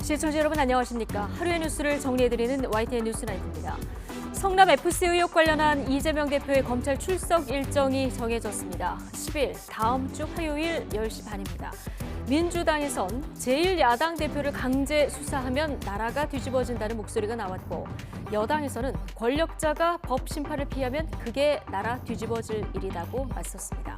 시청자 여러분 안녕하십니까? 하루의 뉴스를 정리해드리는 YTN 뉴스나이트입니다. 성남 FC 의혹 관련한 이재명 대표의 검찰 출석 일정이 정해졌습니다. 10일 다음 주 화요일 10시 반입니다. 민주당에선 제1야당 대표를 강제 수사하면 나라가 뒤집어진다는 목소리가 나왔고 여당에서는 권력자가 법 심판을 피하면 그게 나라 뒤집어질 일이라고 맞섰습니다.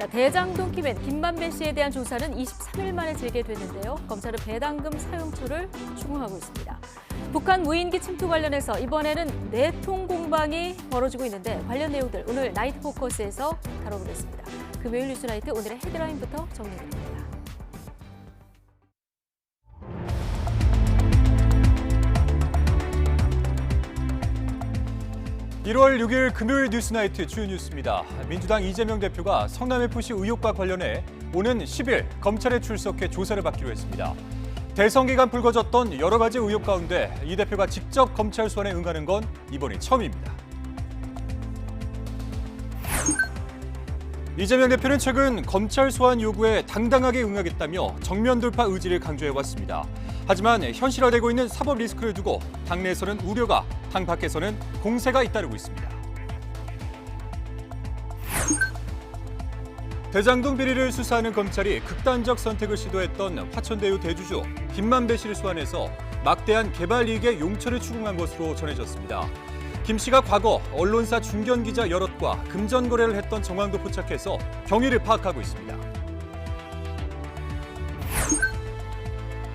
대장동 키맨 김만배 씨에 대한 조사는 23일 만에 재개됐는데요. 검찰은 배당금 사용처를 추궁하고 있습니다. 북한 무인기 침투 관련해서 이번에는 내통 공방이 벌어지고 있는데 관련 내용들 오늘 나이트 포커스에서 다뤄보겠습니다. 금요일 뉴스나이트 오늘의 헤드라인부터 정리해드립니다. 1월 6일 금요일 뉴스나이트 주요 뉴스입니다. 민주당 이재명 대표가 성남FC 의혹과 관련해 오는 10일 검찰에 출석해 조사를 받기로 했습니다. 대선 기간 불거졌던 여러 가지 의혹 가운데 이 대표가 직접 검찰 소환에 응하는 건 이번이 처음입니다. 이재명 대표는 최근 검찰 소환 요구에 당당하게 응하겠다며 정면 돌파 의지를 강조해왔습니다. 하지만 현실화되고 있는 사법 리스크를 두고 당내에서는 우려가, 당 밖에서는 공세가 잇따르고 있습니다. 대장동 비리를 수사하는 검찰이 극단적 선택을 시도했던 화천대유 대주주 김만배 씨를 소환해서 막대한 개발 이익의 용처를 추궁한 것으로 전해졌습니다. 김 씨가 과거 언론사 중견기자 여럿과 금전 거래를 했던 정황도 포착해서 경위를 파악하고 있습니다.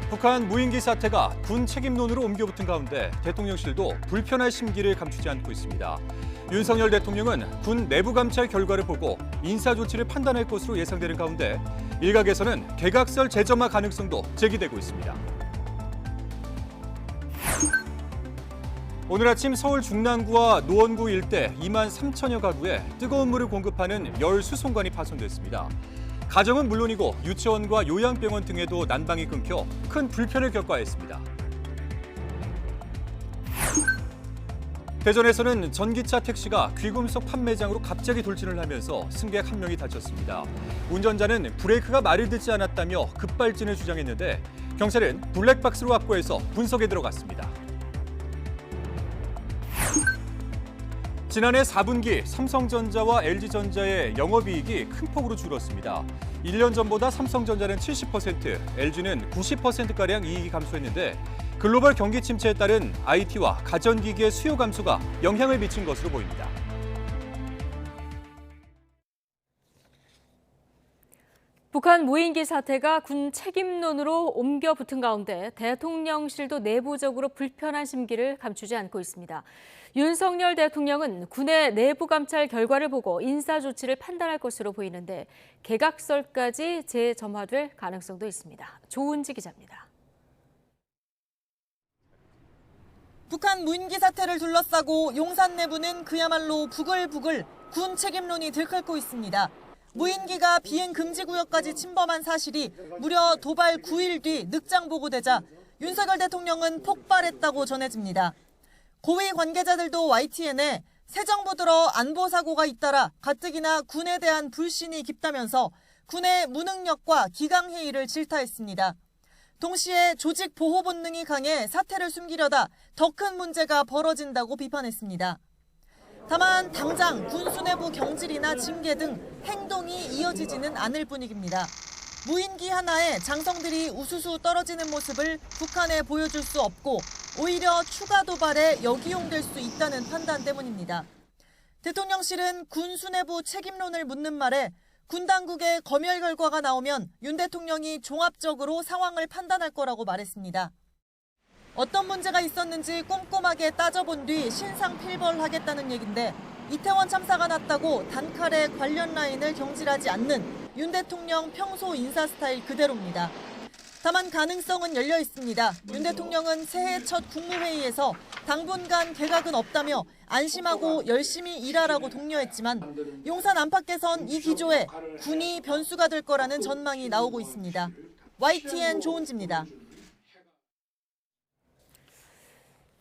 북한 무인기 사태가 군 책임론으로 옮겨붙은 가운데 대통령실도 불편할 심기를 감추지 않고 있습니다. 윤석열 대통령은 군 내부 감찰 결과를 보고 인사 조치를 판단할 것으로 예상되는 가운데 일각에서는 개각설 재점화 가능성도 제기되고 있습니다. 오늘 아침 서울 중랑구와 노원구 일대 2만 3천여 가구에 뜨거운 물을 공급하는 열 수송관이 파손됐습니다. 가정은 물론이고 유치원과 요양병원 등에도 난방이 끊겨 큰 불편을 겪어야 했습니다. 대전에서는 전기차 택시가 귀금속 판매장으로 갑자기 돌진을 하면서 승객 한 명이 다쳤습니다. 운전자는 브레이크가 말을 듣지 않았다며 급발진을 주장했는데 경찰은 블랙박스로 확보해서 분석에 들어갔습니다. 지난해 4분기 삼성전자와 LG전자의 영업이익이 큰 폭으로 줄었습니다. 1년 전보다 삼성전자는 70%, LG는 90%가량 이익이 감소했는데 글로벌 경기 침체에 따른 IT와 가전기기의 수요 감소가 영향을 미친 것으로 보입니다. 북한 무인기 사태가 군 책임론으로 옮겨 붙은 가운데 대통령실도 내부적으로 불편한 심기를 감추지 않고 있습니다. 윤석열 대통령은 군의 내부 감찰 결과를 보고 인사 조치를 판단할 것으로 보이는데 개각설까지 재점화될 가능성도 있습니다. 조은지 기자입니다. 북한 무인기 사태를 둘러싸고 용산 내부는 그야말로 부글부글 군 책임론이 들끓고 있습니다. 무인기가 비행 금지 구역까지 침범한 사실이 무려 도발 9일 뒤 늑장 보고되자 윤석열 대통령은 폭발했다고 전해집니다. 고위 관계자들도 YTN에 새 정부 들어 안보 사고가 잇따라 가뜩이나 군에 대한 불신이 깊다면서 군의 무능력과 기강해이를 질타했습니다. 동시에 조직 보호 본능이 강해 사태를 숨기려다 더 큰 문제가 벌어진다고 비판했습니다. 다만 당장 군 수뇌부 경질이나 징계 등 행동이 이어지지는 않을 분위기입니다. 무인기 하나에 장성들이 우수수 떨어지는 모습을 북한에 보여줄 수 없고 오히려 추가 도발에 역이용될 수 있다는 판단 때문입니다. 대통령실은 군 수뇌부 책임론을 묻는 말에 군 당국의 검열 결과가 나오면 윤 대통령이 종합적으로 상황을 판단할 거라고 말했습니다. 어떤 문제가 있었는지 꼼꼼하게 따져본 뒤 신상필벌하겠다는 얘긴데 이태원 참사가 났다고 단칼에 관련 라인을 경질하지 않는 윤 대통령 평소 인사 스타일 그대로입니다. 다만 가능성은 열려 있습니다. 윤 대통령은 새해 첫 국무회의에서 당분간 개각은 없다며 안심하고 열심히 일하라고 독려했지만 용산 안팎에선 이 기조에 군이 변수가 될 거라는 전망이 나오고 있습니다. YTN 조은지입니다.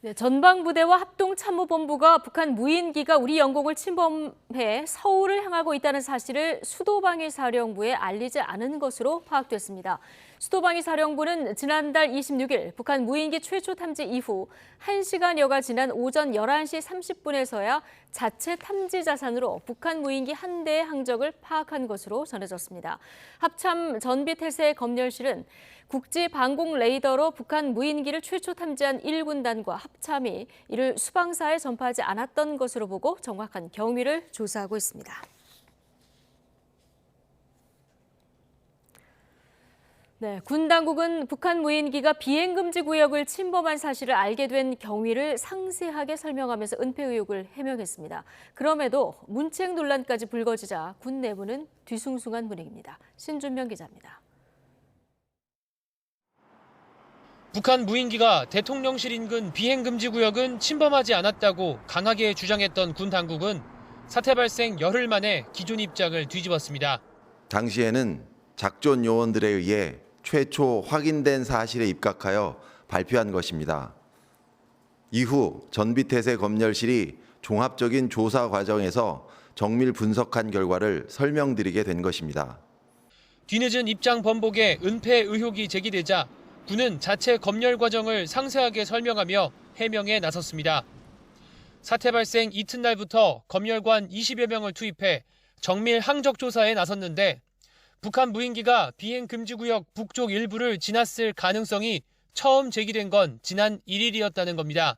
네, 전방부대와 합동참모본부가 북한 무인기가 우리 영공을 침범해 서울을 향하고 있다는 사실을 수도방위사령부에 알리지 않은 것으로 파악됐습니다. 수도방위 사령부는 지난달 26일 북한 무인기 최초 탐지 이후 1시간여가 지난 오전 11시 30분에서야 자체 탐지 자산으로 북한 무인기 한 대의 항적을 파악한 것으로 전해졌습니다. 합참 전비태세 검열실은 국지 방공 레이더로 북한 무인기를 최초 탐지한 1군단과 합참이 이를 수방사에 전파하지 않았던 것으로 보고 정확한 경위를 조사하고 있습니다. 네, 군 당국은 북한 무인기가 비행금지 구역을 침범한 사실을 알게 된 경위를 상세하게 설명하면서 은폐 의혹을 해명했습니다. 그럼에도 문책 논란까지 불거지자 군 내부는 뒤숭숭한 분위기입니다. 신준명 기자입니다. 북한 무인기가 대통령실 인근 비행금지 구역은 침범하지 않았다고 강하게 주장했던 군 당국은 사태 발생 열흘 만에 기존 입장을 뒤집었습니다. 당시에는 작전 요원들에 의해 최초 확인된 사실에 입각하여 발표한 것입니다. 이후 전비태세 검열실이 종합적인 조사 과정에서 정밀 분석한 결과를 설명드리게 된 것입니다. 뒤늦은 입장 번복에 은폐 의혹이 제기되자 군은 자체 검열 과정을 상세하게 설명하며 해명에 나섰습니다. 사태 발생 이튿날부터 검열관 20여 명을 투입해 정밀 항적 조사에 나섰는데 북한 무인기가 비행금지구역 북쪽 일부를 지났을 가능성이 처음 제기된 건 지난 1일이었다는 겁니다.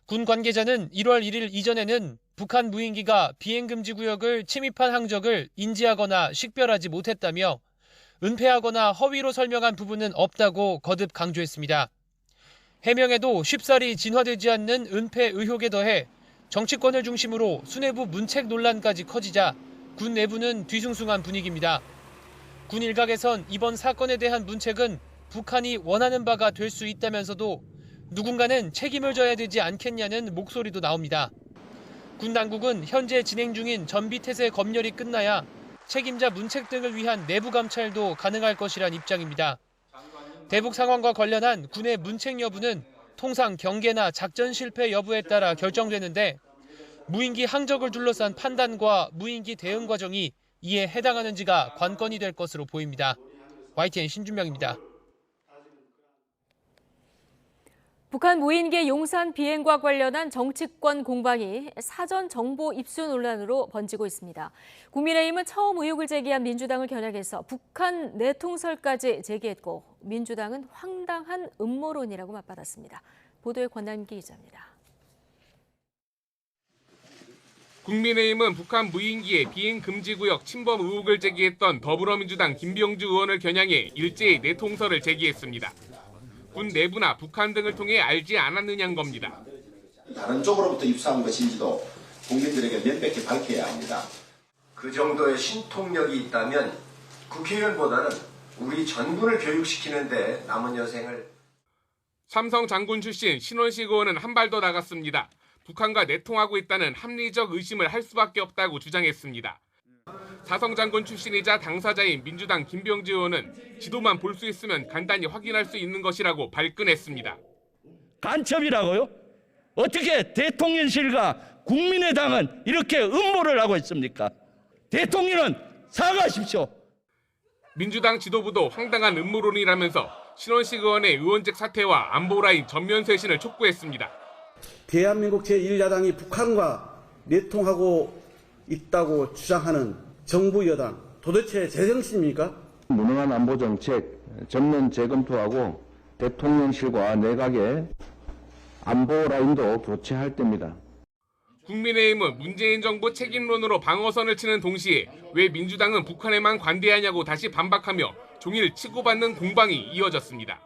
군 관계자는 1월 1일 이전에는 북한 무인기가 비행금지구역을 침입한 항적을 인지하거나 식별하지 못했다며 은폐하거나 허위로 설명한 부분은 없다고 거듭 강조했습니다. 해명에도 쉽사리 진화되지 않는 은폐 의혹에 더해 정치권을 중심으로 수뇌부 문책 논란까지 커지자 군 내부는 뒤숭숭한 분위기입니다. 군 일각에선 이번 사건에 대한 문책은 북한이 원하는 바가 될 수 있다면서도 누군가는 책임을 져야 되지 않겠냐는 목소리도 나옵니다. 군 당국은 현재 진행 중인 전비태세 검열이 끝나야 책임자 문책 등을 위한 내부 감찰도 가능할 것이란 입장입니다. 대북 상황과 관련한 군의 문책 여부는 통상 경계나 작전 실패 여부에 따라 결정되는데 무인기 항적을 둘러싼 판단과 무인기 대응 과정이 이에 해당하는지가 관건이 될 것으로 보입니다. YTN 신준명입니다. 북한 무인기 용산 비행과 관련한 정치권 공방이 사전 정보 입수 논란으로 번지고 있습니다. 국민의힘은 처음 의혹을 제기한 민주당을 겨냥해서 북한 내통설까지 제기했고 민주당은 황당한 음모론이라고 맞받았습니다. 보도에 권남기 기자입니다. 국민의힘은 북한 무인기의 비행금지구역 침범 의혹을 제기했던 더불어민주당 김병주 의원을 겨냥해 일제히 내통설을 제기했습니다. 군 내부나 북한 등을 통해 알지 않았느냐는 겁니다. 다른 쪽으로부터 입수한 것인지도 국민들에게 명백히 밝혀야 합니다. 그 정도의 신통력이 있다면 국회의원보다는 우리 전군을 교육시키는데 남은 여생을. 삼성 장군 출신 신원식 의원은 한 발 더 나갔습니다. 북한과 내통하고 있다는 합리적 의심을 할 수밖에 없다고 주장했습니다. 사성 장군 출신이자 당사자인 민주당 김병주 의원은 지도만 볼 수 있으면 간단히 확인할 수 있는 것이라고 발끈했습니다. 간첩이라고요? 어떻게 대통령실과 국민의당은 이렇게 음모를 하고 있습니까? 대통령은 사과하십시오. 민주당 지도부도 황당한 음모론이라면서 신원식 의원의 의원직 사퇴와 안보라인 전면 쇄신을 촉구했습니다. 대한민국 제1야당이 북한과 내통하고 있다고 주장하는 정부 여당 도대체 제정신입니까? 무능한 안보 정책 전면 재검토하고 대통령실과 내각의 안보 라인도 교체할 때입니다. 국민의힘은 문재인 정부 책임론으로 방어선을 치는 동시에 왜 민주당은 북한에만 관대하냐고 다시 반박하며 종일 치고받는 공방이 이어졌습니다.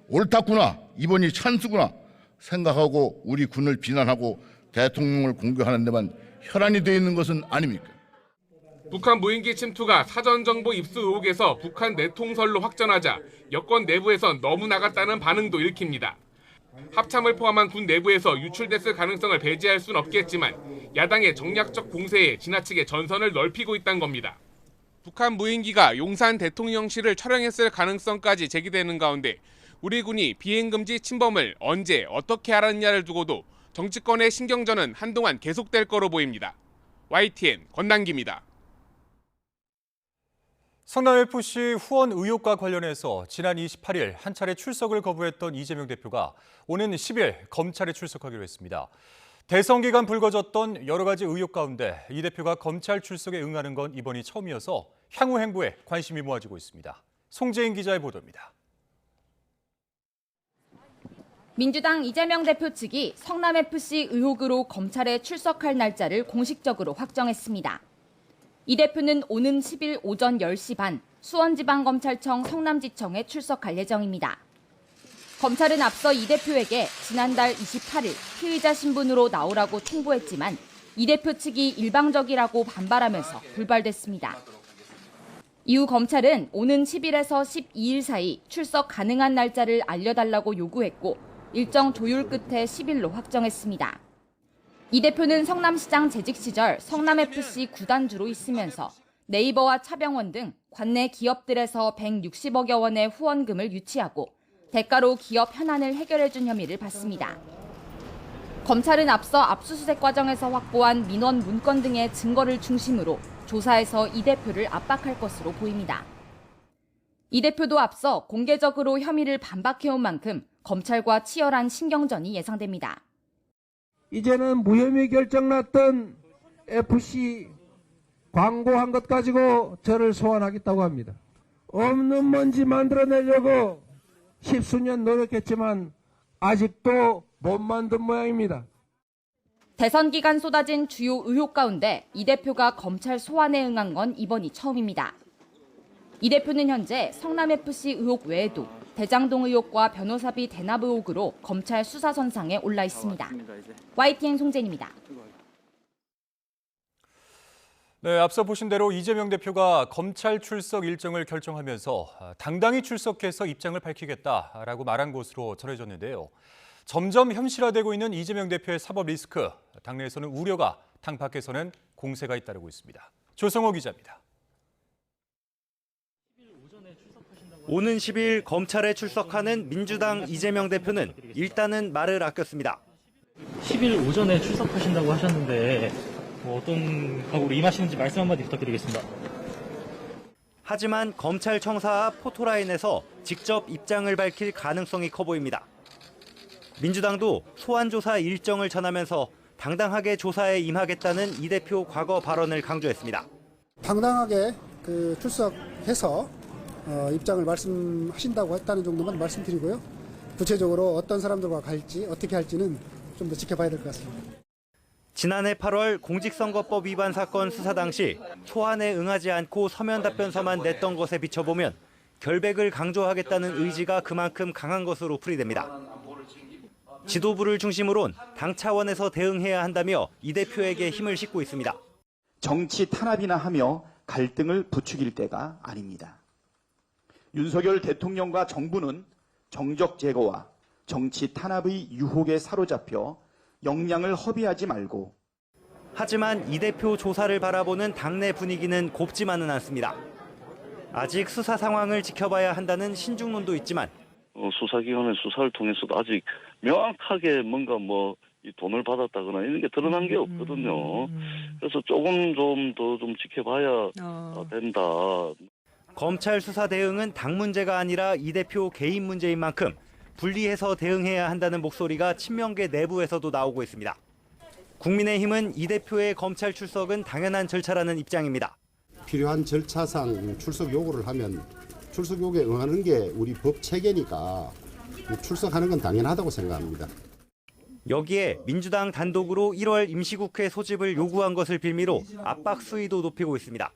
옳았구나, 이번이 찬스구나 생각하고 우리 군을 비난하고 대통령을 공격하는 데만 혈안이 되어 있는 것은 아닙니까? 북한 무인기 침투가 사전정보 입수 의혹에서 북한 내통설로 확전하자 여권 내부에선 너무 나갔다는 반응도 읽힙니다. 합참을 포함한 군 내부에서 유출됐을 가능성을 배제할 순 없겠지만 야당의 정략적 공세에 지나치게 전선을 넓히고 있다는 겁니다. 북한 무인기가 용산 대통령실을 촬영했을 가능성까지 제기되는 가운데 우리 군이 비행금지 침범을 언제 어떻게 알았냐를 두고도 정치권의 신경전은 한동안 계속될 거로 보입니다. YTN 권남기입니다. 성남FC 후원 의혹과 관련해서 지난 28일 한 차례 출석을 거부했던 이재명 대표가 오는 10일 검찰에 출석하기로 했습니다. 대선 기간 불거졌던 여러 가지 의혹 가운데 이 대표가 검찰 출석에 응하는 건 이번이 처음이어서 향후 행보에 관심이 모아지고 있습니다. 송재인 기자의 보도입니다. 민주당 이재명 대표 측이 성남FC 의혹으로 검찰에 출석할 날짜를 공식적으로 확정했습니다. 이 대표는 오는 10일 오전 10시 반 수원지방검찰청 성남지청에 출석할 예정입니다. 검찰은 앞서 이 대표에게 지난달 28일 피의자 신분으로 나오라고 통보했지만 이 대표 측이 일방적이라고 반발하면서 불발됐습니다. 이후 검찰은 오는 10일에서 12일 사이 출석 가능한 날짜를 알려달라고 요구했고 일정 조율 끝에 10일로 확정했습니다. 이 대표는 성남시장 재직 시절 성남FC 구단주로 있으면서 네이버와 차병원 등 관내 기업들에서 160억여 원의 후원금을 유치하고 대가로 기업 현안을 해결해준 혐의를 받습니다. 검찰은 앞서 압수수색 과정에서 확보한 민원 문건 등의 증거를 중심으로 조사해서 이 대표를 압박할 것으로 보입니다. 이 대표도 앞서 공개적으로 혐의를 반박해온 만큼 검찰과 치열한 신경전이 예상됩니다. 이제는 무혐의 결정 났던 FC 광고한 것 가지고 저를 소환하겠다고 합니다. 없는 먼지 만들어내려고 십수년 노력했지만 아직도 못 만든 모양입니다. 대선 기간 쏟아진 주요 의혹 가운데 이 대표가 검찰 소환에 응한 건 이번이 처음입니다. 이 대표는 현재 성남FC 의혹 외에도 대장동 의혹과 변호사비 대납 의혹으로 검찰 수사선상에 올라 있습니다. YTN 송재인입니다. 네, 앞서 보신 대로 이재명 대표가 검찰 출석 일정을 결정하면서 당당히 출석해서 입장을 밝히겠다라고 말한 것으로 전해졌는데요. 점점 현실화되고 있는 이재명 대표의 사법 리스크, 당내에서는 우려가, 당 밖에서는 공세가 잇따르고 있습니다. 조성호 기자입니다. 오는 10일 검찰에 출석하는 민주당 이재명 대표는 일단은 말을 아꼈습니다. 10일 오전에 출석하신다고 하셨는데 어떤 각오로 임하시는지 말씀 한마디 부탁드리겠습니다. 하지만 검찰 청사 앞 포토라인에서 직접 입장을 밝힐 가능성이 커 보입니다. 민주당도 소환 조사 일정을 전하면서 당당하게 조사에 임하겠다는 이 대표 과거 발언을 강조했습니다. 당당하게 출석해서 입장을 말씀하신다고 했다는 정도만 말씀드리고요. 구체적으로 어떤 사람들과 갈지 어떻게 할지는 좀 더 지켜봐야 될 것 같습니다. 지난해 8월 공직선거법 위반 사건 수사 당시 소환에 응하지 않고 서면 답변서만 냈던 것에 비춰보면 결백을 강조하겠다는 의지가 그만큼 강한 것으로 풀이됩니다. 지도부를 중심으로는 당 차원에서 대응해야 한다며 이 대표에게 힘을 싣고 있습니다. 정치 탄압이나 하며 갈등을 부추길 때가 아닙니다. 윤석열 대통령과 정부는 정적 제거와 정치 탄압의 유혹에 사로잡혀 역량을 허비하지 말고. 하지만 이 대표 조사를 바라보는 당내 분위기는 곱지만은 않습니다. 아직 수사 상황을 지켜봐야 한다는 신중론도 있지만 수사기관의 수사를 통해서도 아직 명확하게 뭔가 이 돈을 받았다거나 이런 게 드러난 게 없거든요. 그래서 조금 좀 더 좀 지켜봐야 된다. 검찰 수사 대응은 당 문제가 아니라 이 대표 개인 문제인 만큼 분리해서 대응해야 한다는 목소리가 친명계 내부에서도 나오고 있습니다. 국민의힘은 이 대표의 검찰 출석은 당연한 절차라는 입장입니다. 필요한 절차상 출석 요구를 하면 출석 요구에 응하는 게 우리 법 체계니까 출석하는 건 당연하다고 생각합니다. 여기에 민주당 단독으로 1월 임시국회 소집을 요구한 것을 빌미로 압박 수위도 높이고 있습니다.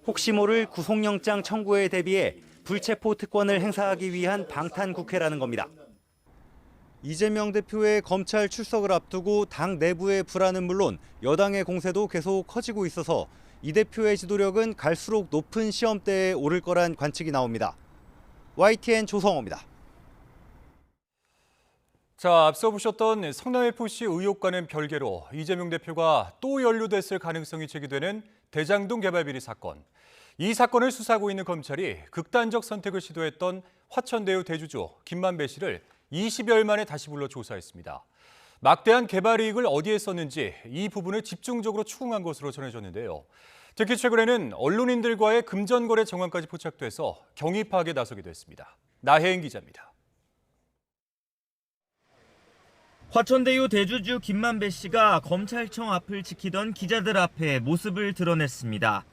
혹시 모를 구속영장 청구에 대비해 불체포 특권을 행사하기 위한 방탄국회라는 겁니다. 이재명 대표의 검찰 출석을 앞두고 당 내부의 불안은 물론 여당의 공세도 계속 커지고 있어서 이 대표의 지도력은 갈수록 높은 시험대에 오를 거란 관측이 나옵니다. YTN 조성호입니다. 자, 앞서 보셨던 성남FC 의혹과는 별개로 이재명 대표가 또 연루됐을 가능성이 제기되는 대장동 개발 비리 사건. 이 사건을 수사하고 있는 검찰이 극단적 선택을 시도했던 화천대유 대주주 김만배 씨를 20여일 만에 다시 불러 조사했습니다. 막대한 개발 이익을 어디에 썼는지 이 부분을 집중적으로 추궁한 것으로 전해졌는데요. 특히 최근에는 언론인들과의 금전거래 정황까지 포착돼서 경위 파악에 나서기도 했습니다. 나혜인 기자입니다. 화천대유 대주주 김만배 씨가 검찰청 앞을 지키던 기자들 앞에 모습을 드러냈습니다.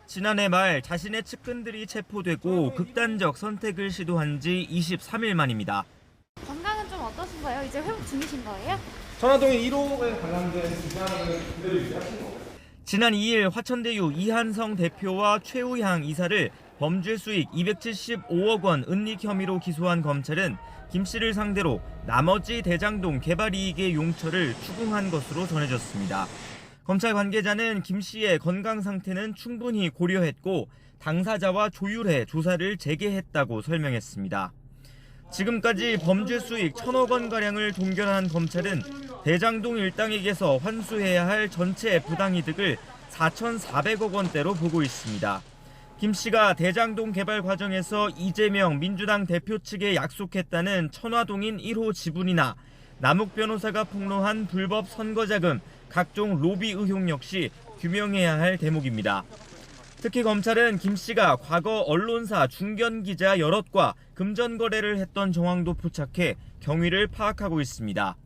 지난해 말 자신의 측근들이 체포되고 극단적 선택을 시도한 지 23일 만입니다. 건강은 좀 어떠신가요? 이제 회복 중이신 거예요? 천화동의 1호에 관련된 기자들은 그대로 유지하신 거예요? 지난 2일 화천대유 이한성 대표와 최우향 이사를 범죄 수익 275억 원 은닉 혐의로 기소한 검찰은 김 씨를 상대로 나머지 대장동 개발 이익의 용처를 추궁한 것으로 전해졌습니다. 검찰 관계자는 김 씨의 건강 상태는 충분히 고려했고 당사자와 조율해 조사를 재개했다고 설명했습니다. 지금까지 범죄 수익 1,000억 원가량을 동결한 검찰은 대장동 일당에게서 환수해야 할 전체 부당이득을 4,400억 원대로 보고 있습니다. 김 씨가 대장동 개발 과정에서 이재명 민주당 대표 측에 약속했다는 천화동인 1호 지분이나 남욱 변호사가 폭로한 불법 선거자금, 각종 로비 의혹 역시 규명해야 할 대목입니다. 특히 검찰은 김 씨가 과거 언론사 중견기자 여럿과 금전거래를 했던 정황도 포착해 경위를 파악하고 있습니다.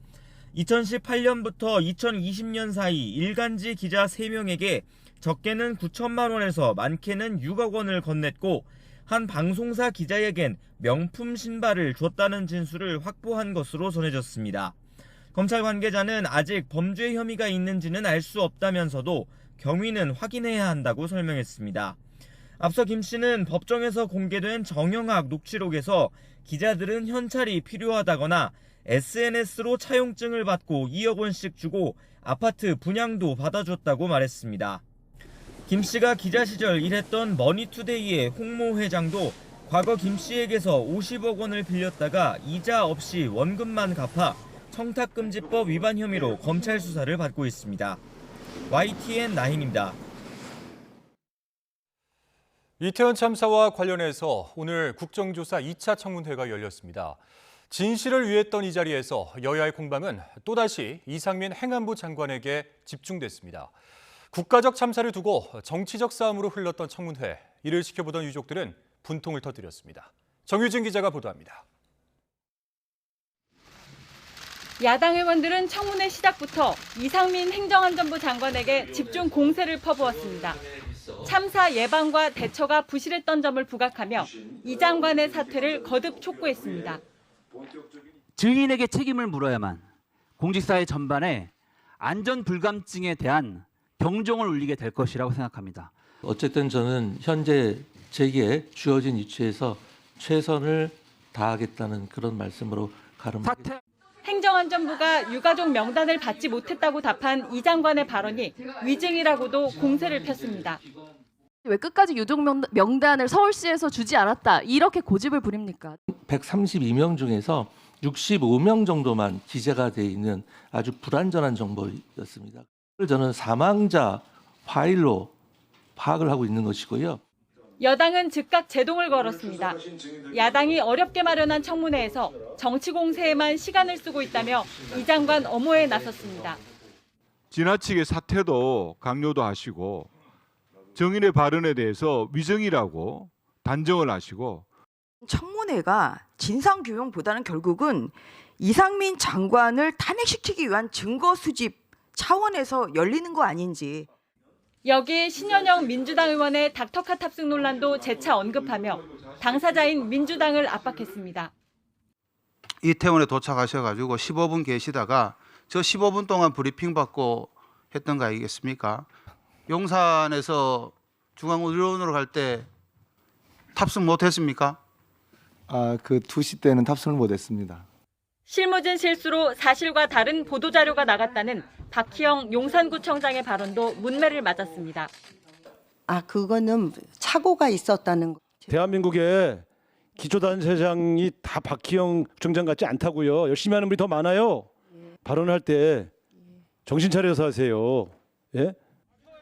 2018년부터 2020년 사이 일간지 기자 3명에게 적게는 9천만 원에서 많게는 6억 원을 건넸고 한 방송사 기자에겐 명품 신발을 줬다는 진술을 확보한 것으로 전해졌습니다. 검찰 관계자는 아직 범죄 혐의가 있는지는 알 수 없다면서도 경위는 확인해야 한다고 설명했습니다. 앞서 김 씨는 법정에서 공개된 정영학 녹취록에서 기자들은 현찰이 필요하다거나 SNS로 차용증을 받고 2억 원씩 주고 아파트 분양도 받아줬다고 말했습니다. 김 씨가 기자 시절 일했던 머니투데이의 홍모 회장도 과거 김 씨에게서 50억 원을 빌렸다가 이자 없이 원금만 갚아 청탁금지법 위반 혐의로 검찰 수사를 받고 있습니다. YTN 나hin입니다. 이태원 참사와 관련해서 오늘 국정조사 2차 청문회가 열렸습니다. 진실을 위했던 이 자리에서 여야의 공방은 또다시 이상민 행안부 장관에게 집중됐습니다. 국가적 참사를 두고 정치적 싸움으로 흘렀던 청문회, 이를 지켜보던 유족들은 분통을 터뜨렸습니다. 정유진 기자가 보도합니다. 야당 의원들은 청문회 시작부터 이상민 행정안전부 장관에게 집중 공세를 퍼부었습니다. 참사 예방과 대처가 부실했던 점을 부각하며 이 장관의 사퇴를 거듭 촉구했습니다. 증인에게 책임을 물어야만 공직사회 전반에 안전 불감증에 대한 경종을 울리게 될 것이라고 생각합니다. 어쨌든 저는 현재 제게 주어진 위치에서 최선을 다하겠다는 그런 말씀으로 가름하겠습니다. 행정안전부가 유가족 명단을 받지 못했다고 답한 이 장관의 발언이 위증이라고도 공세를 폈습니다. 왜 끝까지 유족 명단을 서울시에서 주지 않았다, 이렇게 고집을 부립니까? 132명 중에서 65명 정도만 기재가 돼 있는 아주 불완전한 정보였습니다. 저는 사망자 파일로 파악을 하고 있는 것이고요. 여당은 즉각 제동을 걸었습니다. 야당이 어렵게 마련한 청문회에서 정치 공세에만 시간을 쓰고 있다며 이 장관 엄호에 나섰습니다. 지나치게 사퇴도 강요도 하시고 정인의 발언에 대해서 위증이라고 단정을 하시고, 청문회가 진상규명보다는 결국은 이상민 장관을 탄핵시키기 위한 증거 수집 차원에서 열리는 거 아닌지. 여기에 신현영 민주당 의원의 닥터카 탑승 논란도 재차 언급하며 당사자인 민주당을 압박했습니다. 이태원에 도착하셔가지고 15분 계시다가 저 15분 동안 브리핑 받고 했던 거 아니겠습니까? 용산에서 중앙의료원으로 갈 때 탑승 못했습니까? 그 2시 때는 탑승을 못했습니다. 실무진 실수로 사실과 다른 보도자료가 나갔다는 박희영 용산구청장의 발언도 문매를 맞았습니다. 그거는 착오가 있었다는 거. 대한민국에 기초단체장이 다 박희영 구청장 같지 않다고요. 열심히 하는 분이 더 많아요. 발언할 때 정신 차려서 하세요. 예?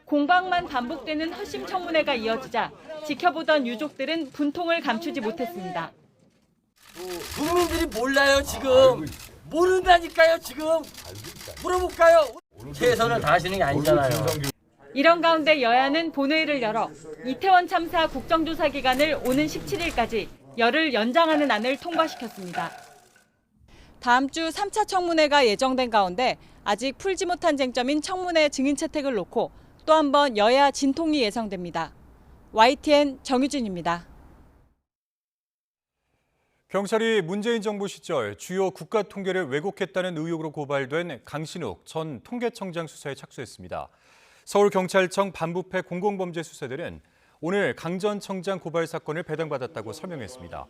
공방만 반복되는 허심 청문회가 이어지자 지켜보던 유족들은 분통을 감추지 못했습니다. 국민들이 몰라요 지금. 모른다니까요 지금. 물어볼까요? 최선을 다하시는 게 아니잖아요. 이런 가운데 여야는 본회의를 열어 이태원 참사 국정조사 기간을 오는 17일까지 열흘 연장하는 안을 통과시켰습니다. 다음 주 3차 청문회가 예정된 가운데 아직 풀지 못한 쟁점인 청문회 증인 채택을 놓고 또 한 번 여야 진통이 예상됩니다. YTN 정유진입니다. 경찰이 문재인 정부 시절 주요 국가 통계를 왜곡했다는 의혹으로 고발된 강신욱 전 통계청장 수사에 착수했습니다. 서울경찰청 반부패 공공범죄수사대는 오늘 강 전 청장 고발 사건을 배당받았다고 설명했습니다.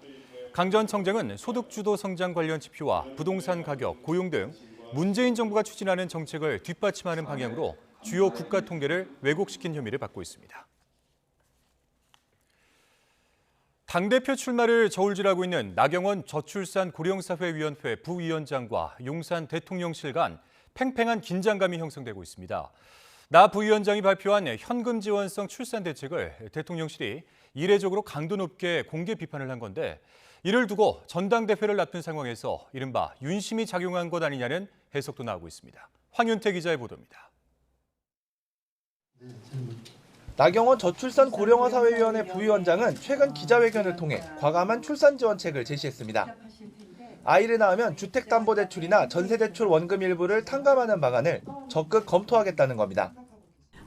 강 전 청장은 소득주도 성장 관련 지표와 부동산 가격, 고용 등 문재인 정부가 추진하는 정책을 뒷받침하는 방향으로 주요 국가 통계를 왜곡시킨 혐의를 받고 있습니다. 당대표 출마를 저울질하고 있는 나경원 저출산 고령사회위원회 부위원장과 용산 대통령실 간 팽팽한 긴장감이 형성되고 있습니다. 나 부위원장이 발표한 현금 지원성 출산 대책을 대통령실이 이례적으로 강도 높게 공개 비판을 한 건데 이를 두고 전당대회를 앞둔 상황에서 이른바 윤심이 작용한 것 아니냐는 해석도 나오고 있습니다. 황윤태 기자의 보도입니다. 나경원 저출산 고령화사회위원회 부위원장은 최근 기자회견을 통해 과감한 출산 지원책을 제시했습니다. 아이를 낳으면 주택담보대출이나 전세대출 원금 일부를 탕감하는 방안을 적극 검토하겠다는 겁니다.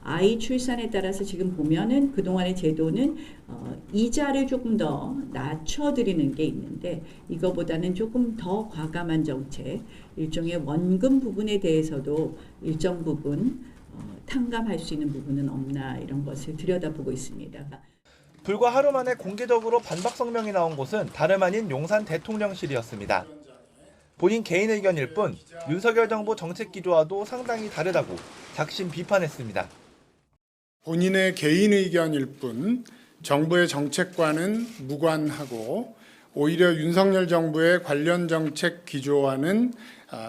아이 출산에 따라서 지금 보면은 그동안의 제도는 이자를 조금 더 낮춰드리는 게 있는데 이거보다는 조금 더 과감한 정책, 일종의 원금 부분에 대해서도 일정 부분 탕감할 수 있는 부분은 없나 이런 것을 들여다보고 있습니다. 불과 하루 만에 공개적으로 반박 성명이 나온 곳은 다름 아닌 용산 대통령실이었습니다. 본인 개인 의견일 뿐 윤석열 정부 정책 기조와도 상당히 다르다고 작심 비판했습니다. 본인의 개인 의견일 뿐 정부의 정책과는 무관하고 오히려 윤석열 정부의 관련 정책 기조와는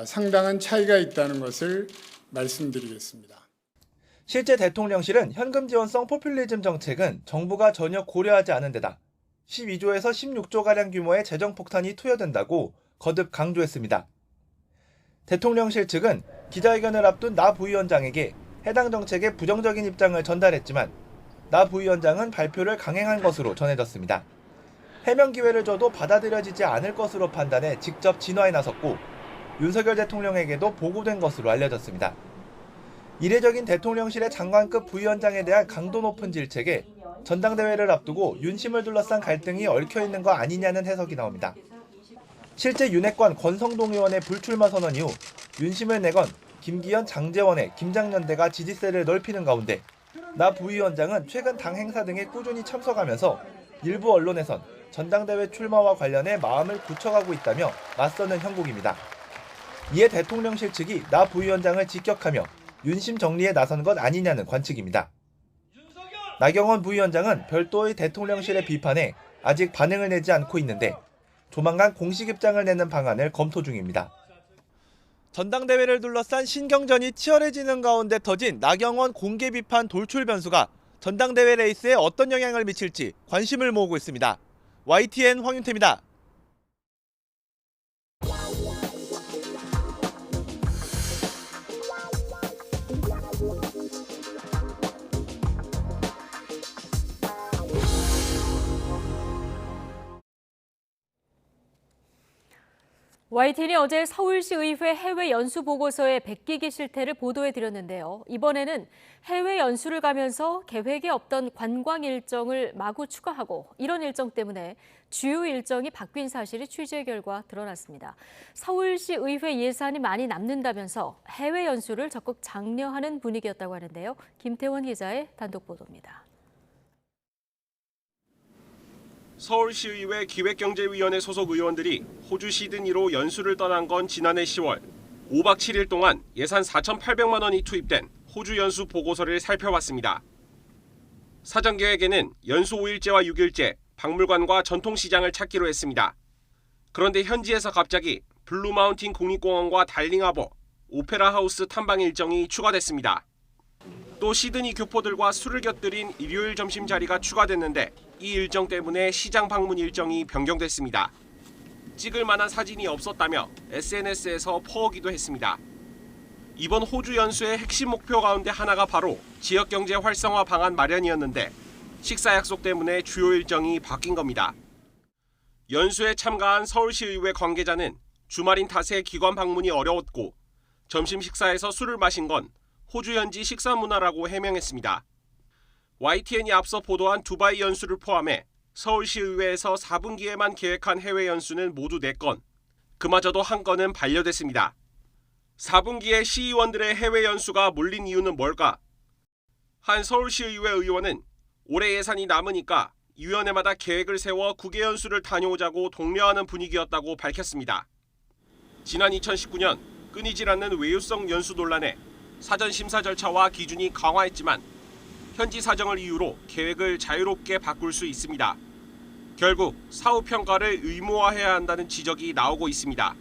상당한 차이가 있다는 것을 말씀드리겠습니다. 실제 대통령실은 현금 지원성 포퓰리즘 정책은 정부가 전혀 고려하지 않은 데다 12조에서 16조가량 규모의 재정폭탄이 투여된다고 거듭 강조했습니다. 대통령실 측은 기자회견을 앞둔 나 부위원장에게 해당 정책에 부정적인 입장을 전달했지만 나 부위원장은 발표를 강행한 것으로 전해졌습니다. 해명 기회를 줘도 받아들여지지 않을 것으로 판단해 직접 진화에 나섰고 윤석열 대통령에게도 보고된 것으로 알려졌습니다. 이례적인 대통령실의 장관급 부위원장에 대한 강도 높은 질책에 전당대회를 앞두고 윤심을 둘러싼 갈등이 얽혀있는 거 아니냐는 해석이 나옵니다. 실제 윤핵관 권성동 의원의 불출마 선언 이후 윤심을 내건 김기현, 장제원의 김장연대가 지지세를 넓히는 가운데 나 부위원장은 최근 당 행사 등에 꾸준히 참석하면서 일부 언론에선 전당대회 출마와 관련해 마음을 굳혀가고 있다며 맞서는 형국입니다. 이에 대통령실 측이 나 부위원장을 직격하며 윤심 정리에 나선 것 아니냐는 관측입니다. 나경원 부위원장은 별도의 대통령실의 비판에 아직 반응을 내지 않고 있는데 조만간 공식 입장을 내는 방안을 검토 중입니다. 전당대회를 둘러싼 신경전이 치열해지는 가운데 터진 나경원 공개 비판 돌출 변수가 전당대회 레이스에 어떤 영향을 미칠지 관심을 모으고 있습니다. YTN 황윤태입니다. YTN이 어제 서울시 의회 해외 연수 보고서의 베끼기 실태를 보도해드렸는데요. 이번에는 해외 연수를 가면서 계획에 없던 관광 일정을 마구 추가하고 이런 일정 때문에 주요 일정이 바뀐 사실이 취재 결과 드러났습니다. 서울시 의회 예산이 많이 남는다면서 해외 연수를 적극 장려하는 분위기였다고 하는데요. 김태원 기자의 단독 보도입니다. 서울시의회 기획경제위원회 소속 의원들이 호주 시드니로 연수를 떠난 건 지난해 10월 5박 7일 동안 예산 4,800만 원이 투입된 호주 연수 보고서를 살펴봤습니다. 사전 계획에는 연수 5일째와 6일째 박물관과 전통시장을 찾기로 했습니다. 그런데 현지에서 갑자기 블루마운틴 국립공원과 달링하버, 오페라 하우스 탐방 일정이 추가됐습니다. 또 시드니 교포들과 술을 곁들인 일요일 점심 자리가 추가됐는데 이 일정 때문에 시장 방문 일정이 변경됐습니다. 찍을 만한 사진이 없었다며 SNS에서 퍼오기도 했습니다. 이번 호주 연수의 핵심 목표 가운데 하나가 바로 지역경제 활성화 방안 마련이었는데 식사 약속 때문에 주요 일정이 바뀐 겁니다. 연수에 참가한 서울시의회 관계자는 주말인 탓에 기관 방문이 어려웠고 점심 식사에서 술을 마신 건 호주 현지 식사 문화라고 해명했습니다. YTN이 앞서 보도한 두바이 연수를 포함해 서울시의회에서 4분기에만 계획한 해외 연수는 모두 4건, 그마저도 1건은 반려됐습니다. 4분기에 시의원들의 해외 연수가 몰린 이유는 뭘까? 한 서울시의회 의원은 올해 예산이 남으니까 위원회마다 계획을 세워 국외 연수를 다녀오자고 독려하는 분위기였다고 밝혔습니다. 지난 2019년 끊이질 않는 외유성 연수 논란에 사전 심사 절차와 기준이 강화했지만 현지 사정을 이유로 계획을 자유롭게 바꿀 수 있습니다. 결국 사후 평가를 의무화해야 한다는 지적이 나오고 있습니다.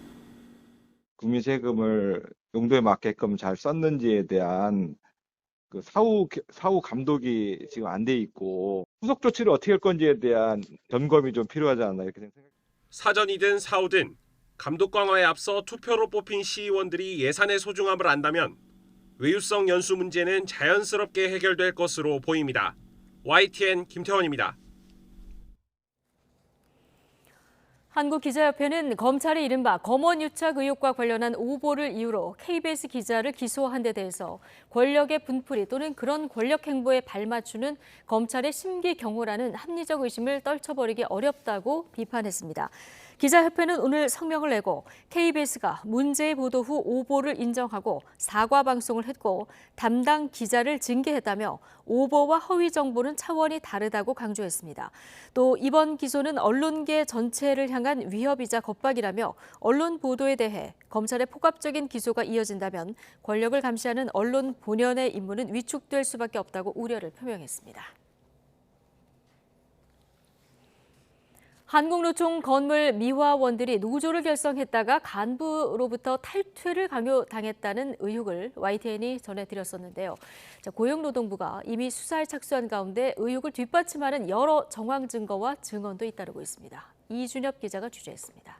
국민 세금을 용도에 맞게끔 잘 썼는지에 대한 그 사후 감독이 지금 안 돼 있고 후속 조치를 어떻게 할 건지에 대한 점검이 좀 필요하지 않나 이렇게 생각합니다. 사전이든 사후든 감독 강화에 앞서 투표로 뽑힌 시의원들이 예산의 소중함을 안다면 외유성 연수 문제는 자연스럽게 해결될 것으로 보입니다. YTN 김태원입니다. 한국기자협회는 검찰이 이른바 검언유착 의혹과 관련한 오보를 이유로 KBS 기자를 기소한 데 대해서 권력의 분풀이 또는 그런 권력 행보에 발맞추는 검찰의 심기경호라는 합리적 의심을 떨쳐버리기 어렵다고 비판했습니다. 기자협회는 오늘 성명을 내고 KBS가 문제의 보도 후 오보를 인정하고 사과 방송을 했고 담당 기자를 징계했다며 오보와 허위 정보는 차원이 다르다고 강조했습니다. 또 이번 기소는 언론계 전체를 향한 위협이자 겁박이라며 언론 보도에 대해 검찰의 폭압적인 기소가 이어진다면 권력을 감시하는 언론 본연의 임무는 위축될 수밖에 없다고 우려를 표명했습니다. 한국노총 건물 미화원들이 노조를 결성했다가 간부로부터 탈퇴를 강요당했다는 의혹을 YTN이 전해드렸었는데요. 고용노동부가 이미 수사에 착수한 가운데 의혹을 뒷받침하는 여러 정황 증거와 증언도 잇따르고 있습니다. 이준엽 기자가 취재했습니다.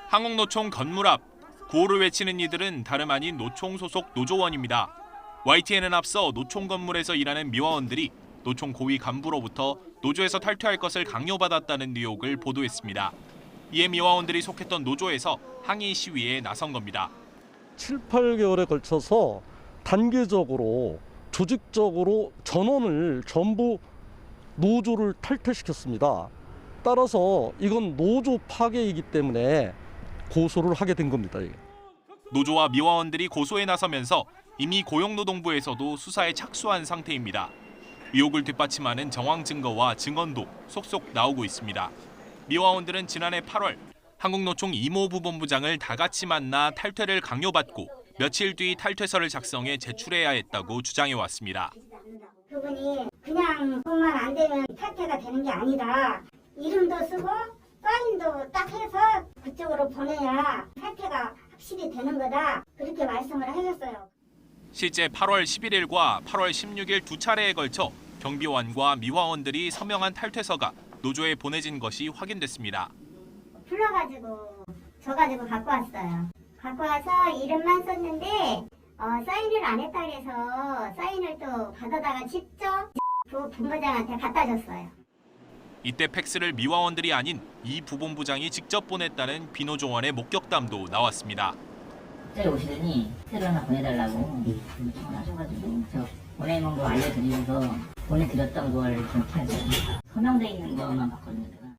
한국노총 건물 앞 구호를 외치는 이들은 다름 아닌 노총 소속 노조원입니다. YTN은 앞서 노총 건물에서 일하는 미화원들이 노총 고위 간부로부터 노조에서 탈퇴할 것을 강요받았다는 의혹을 보도했습니다. 이에 미화원들이 속했던 노조에서 항의 시위에 나선 겁니다. 7, 8개월에 걸쳐서 단계적으로 조직적으로 전원을 전부 노조를 탈퇴시켰습니다. 따라서 이건 노조 파괴이기 때문에 고소를 하게 된 겁니다. 노조와 미화원들이 고소에 나서면서 이미 고용노동부에서도 수사에 착수한 상태입니다. 의혹을 뒷받침하는 정황 증거와 증언도 속속 나오고 있습니다. 미화원들은 지난해 8월 한국노총 이모부본부장을 다 같이 만나 탈퇴를 강요받고 며칠 뒤 탈퇴서를 작성해 제출해야 했다고 주장해왔습니다. 그분이 그냥 돈만 안 되면 탈퇴가 되는 게 아니다. 이름도 쓰고 사인도 딱 해서 그쪽으로 보내야 탈퇴가 확실히 되는 거다. 그렇게 말씀을 하셨어요. 실제 8월 11일과 8월 16일 두 차례에 걸쳐 경비원과 미화원들이 서명한 탈퇴서가 노조에 보내진 것이 확인됐습니다. 불러가지고 줘가지고 갖고 왔어요. 갖고 와서 이름만 썼는데 사인을 안 했다 그래서 사인을 또 받아다가 직접 본부장한테 갖다 줬어요. 이때 팩스를 미화원들이 아닌 이 부본부장이 직접 보냈다는 비노조원의 목격담도 나왔습니다. 갑자기 오시더니 팩스를 하나 보내달라고 하셔가지고 저 보내는 거 알려드리면서 보내드렸던 걸 기억해야죠. 서명돼 있는 것만 봤거든요.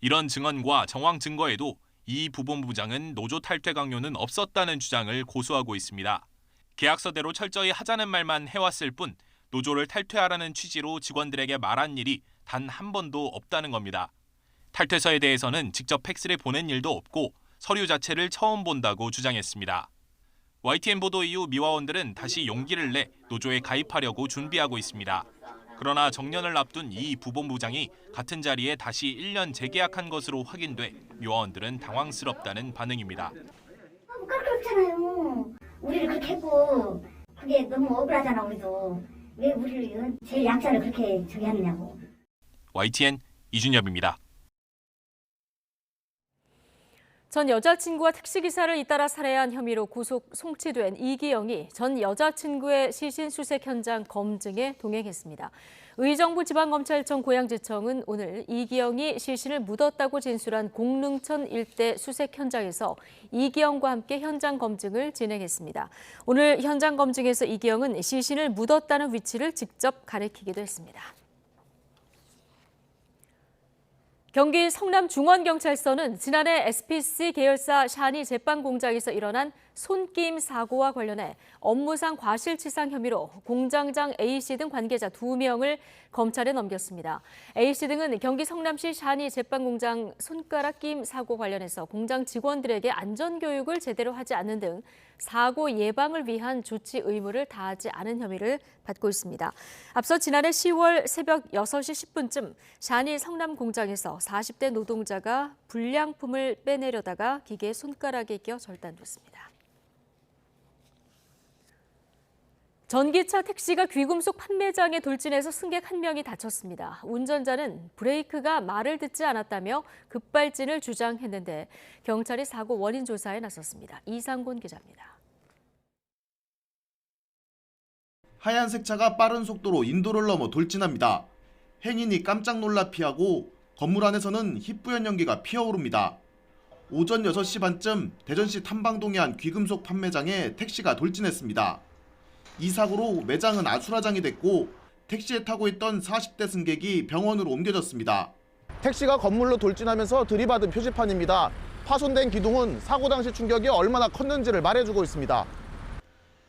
이런 증언과 정황 증거에도 이 부본부장은 노조 탈퇴 강요는 없었다는 주장을 고수하고 있습니다. 계약서대로 철저히 하자는 말만 해왔을 뿐 노조를 탈퇴하라는 취지로 직원들에게 말한 일이 단 한 번도 없다는 겁니다. 탈퇴서에 대해서는 직접 팩스를 보낸 일도 없고 서류 자체를 처음 본다고 주장했습니다. YTN 보도 이후 미화원들은 다시 용기를 내 노조에 가입하려고 준비하고 있습니다. 그러나 정년을 앞둔 이 부본부장이 같은 자리에 다시 1년 재계약한 것으로 확인돼 미화원들은 당황스럽다는 반응입니다. 그렇잖아요. 우리를 그렇게 했고 그게 너무 억울하잖아. 우리도 왜 우리를 제일 약자를 그렇게 저기 하느냐고. YTN 이준엽입니다. 전 여자친구와 택시기사를 잇따라 살해한 혐의로 구속 송치된 이기영이 전 여자친구의 시신 수색 현장 검증에 동행했습니다. 의정부 지방검찰청 고양지청은 오늘 이기영이 시신을 묻었다고 진술한 공릉천 일대 수색 현장에서 이기영과 함께 현장 검증을 진행했습니다. 오늘 현장 검증에서 이기영은 시신을 묻었다는 위치를 직접 가리키기도 했습니다. 경기 성남중원경찰서는 지난해 SPC 계열사 샤니 제빵 공장에서 일어난 손끼임 사고와 관련해 업무상 과실치상 혐의로 공장장 A씨 등 관계자 2명을 검찰에 넘겼습니다. A씨 등은 경기 성남시 샤니 제빵 공장 손가락 끼임 사고 관련해서 공장 직원들에게 안전교육을 제대로 하지 않는 등 사고 예방을 위한 조치 의무를 다하지 않은 혐의를 받고 있습니다. 앞서 지난해 10월 새벽 6시 10분쯤 샤니 성남 공장에서 40대 노동자가 불량품을 빼내려다가 기계에 손가락에 끼어 절단됐습니다. 전기차 택시가 귀금속 판매장에 돌진해서 승객 1명이 다쳤습니다. 운전자는 브레이크가 말을 듣지 않았다며 급발진을 주장했는데 경찰이 사고 원인 조사에 나섰습니다. 이상곤 기자입니다. 하얀색 차가 빠른 속도로 인도를 넘어 돌진합니다. 행인이 깜짝 놀라 피하고 건물 안에서는 희뿌연 연기가 피어오릅니다. 오전 6시 반쯤 대전시 탐방동의 한 귀금속 판매장에 택시가 돌진했습니다. 이 사고로 매장은 아수라장이 됐고 택시에 타고 있던 40대 승객이 병원으로 옮겨졌습니다. 택시가 건물로 돌진하면서 들이받은 표지판입니다. 파손된 기둥은 사고 당시 충격이 얼마나 컸는지를 말해주고 있습니다.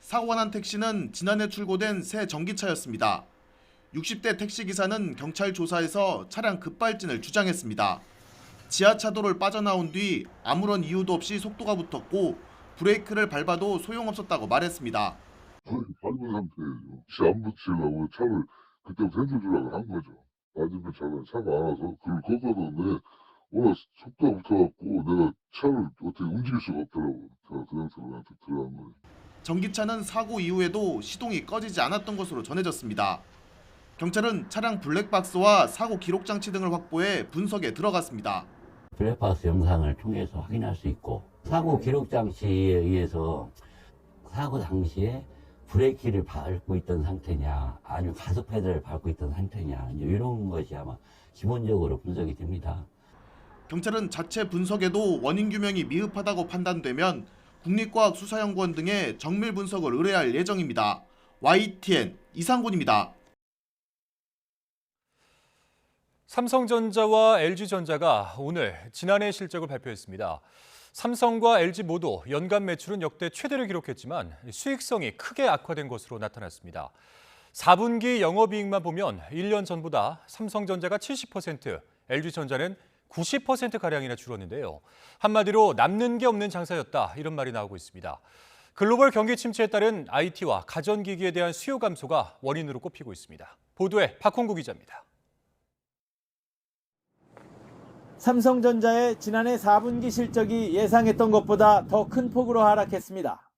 사고가 난 택시는 지난해 출고된 새 전기차였습니다. 60대 택시기사는 경찰 조사에서 차량 급발진을 주장했습니다. 지하차도를 빠져나온 뒤 아무런 이유도 없이 속도가 붙었고 브레이크를 밟아도 소용없었다고 말했습니다. 밟은 상태예요. 시 안 붙이려고 차를 그때부터 핸들 조작을 한 거죠. 맞으면 차가 안 와서 그걸 걷어뒀는데 워낙 속도가 붙어갖고 내가 차를 어떻게 움직일 수가 없더라고요. 제가 그 상태로 그냥 쭉 들어간 거예요. 전기차는 사고 이후에도 시동이 꺼지지 않았던 것으로 전해졌습니다. 경찰은 차량 블랙박스와 사고 기록 장치 등을 확보해 분석에 들어갔습니다. 블랙박스 영상을 통해서 확인할 수 있고 사고 기록 장치에 의해서 사고 당시에 브레이크를 밟고 있던 상태냐 아니면 가속 페달을 밟고 있던 상태냐 이런 것이 아마 기본적으로 분석이 됩니다. 경찰은 자체 분석에도 원인 규명이 미흡하다고 판단되면 국립과학수사연구원 등의 정밀 분석을 의뢰할 예정입니다. YTN 이상곤입니다. 삼성전자와 LG전자가 오늘 지난해 실적을 발표했습니다. 삼성과 LG 모두 연간 매출은 역대 최대를 기록했지만 수익성이 크게 악화된 것으로 나타났습니다. 4분기 영업이익만 보면 1년 전보다 삼성전자가 70%, LG전자는 90%가량이나 줄었는데요. 한마디로 남는 게 없는 장사였다, 이런 말이 나오고 있습니다. 글로벌 경기 침체에 따른 IT와 가전기기에 대한 수요 감소가 원인으로 꼽히고 있습니다. 보도에 박홍구 기자입니다. 삼성전자의 지난해 4분기 실적이 예상했던 것보다 더 큰 폭으로 하락했습니다.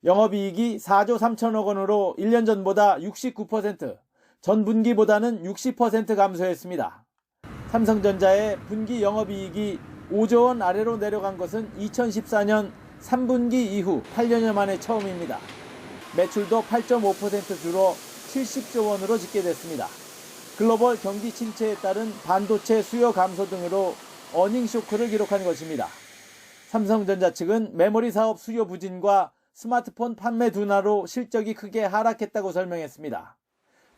영업이익이 4조 3천억 원으로 1년 전보다 69%, 전분기보다는 60% 감소했습니다. 삼성전자의 분기 영업이익이 5조 원 아래로 내려간 것은 2014년 3분기 이후 8년여 만에 처음입니다. 매출도 8.5% 줄어 70조 원으로 집계됐습니다. 글로벌 경기 침체에 따른 반도체 수요 감소 등으로 어닝 쇼크를 기록한 것입니다. 삼성전자 측은 메모리 사업 수요 부진과 스마트폰 판매 둔화로 실적이 크게 하락했다고 설명했습니다.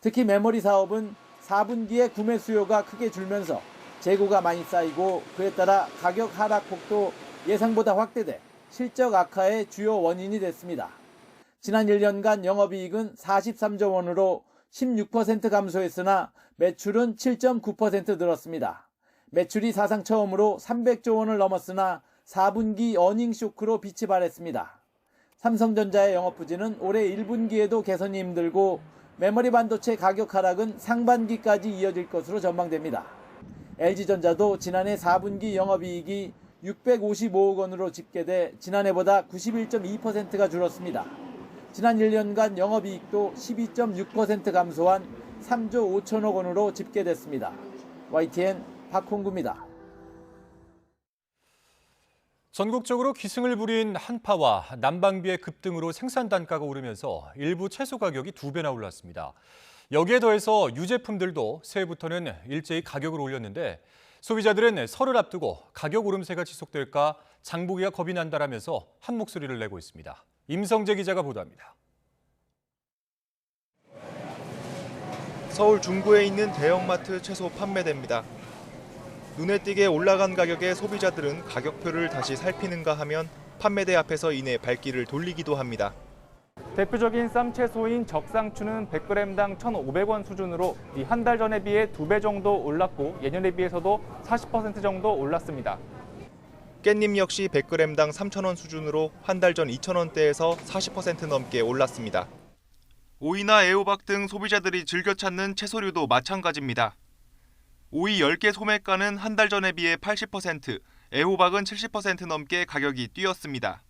특히 메모리 사업은 4분기에 구매 수요가 크게 줄면서 재고가 많이 쌓이고 그에 따라 가격 하락폭도 예상보다 확대돼 실적 악화의 주요 원인이 됐습니다. 지난 1년간 영업이익은 43조 원으로 16% 감소했으나 매출은 7.9% 늘었습니다. 매출이 사상 처음으로 300조 원을 넘었으나 4분기 어닝 쇼크로 빛이 발했습니다. 삼성전자의 영업 부진은 올해 1분기에도 개선이 힘들고 메모리 반도체 가격 하락은 상반기까지 이어질 것으로 전망됩니다. LG전자도 지난해 4분기 영업이익이 655억 원으로 집계돼 지난해보다 91.2%가 줄었습니다. 지난 1년간 영업이익도 12.6% 감소한 3조 5천억 원으로 집계됐습니다. YTN 박홍구입니다. 전국적으로 기승을 부린 한파와 난방비의 급등으로 생산 단가가 오르면서 일부 채소 가격이 2배나 올랐습니다. 여기에 더해서 유제품들도 새해부터는 일제히 가격을 올렸는데 소비자들은 설을 앞두고 가격 오름세가 지속될까 장보기가 겁이 난다라면서 한 목소리를 내고 있습니다. 임성재 기자가 보도합니다. 서울 중구에 있는 대형마트 채소 판매대입니다. 눈에 띄게 올라간 가격에 소비자들은 가격표를 다시 살피는가 하면 판매대 앞에서 이내 발길을 돌리기도 합니다. 대표적인 쌈채소인 적상추는 100g당 1,500원 수준으로 한 달 전에 비해 2배 정도 올랐고 예년에 비해서도 40% 정도 올랐습니다. 깻잎 역시 100g당 3,000원 수준으로 한 달 전 2,000원대에서 40% 넘게 올랐습니다. 오이나 애호박 등 소비자들이 즐겨 찾는 채소류도 마찬가지입니다. 오이 10개 소매가는 한 달 전에 비해 80%, 애호박은 70% 넘게 가격이 뛰었습니다.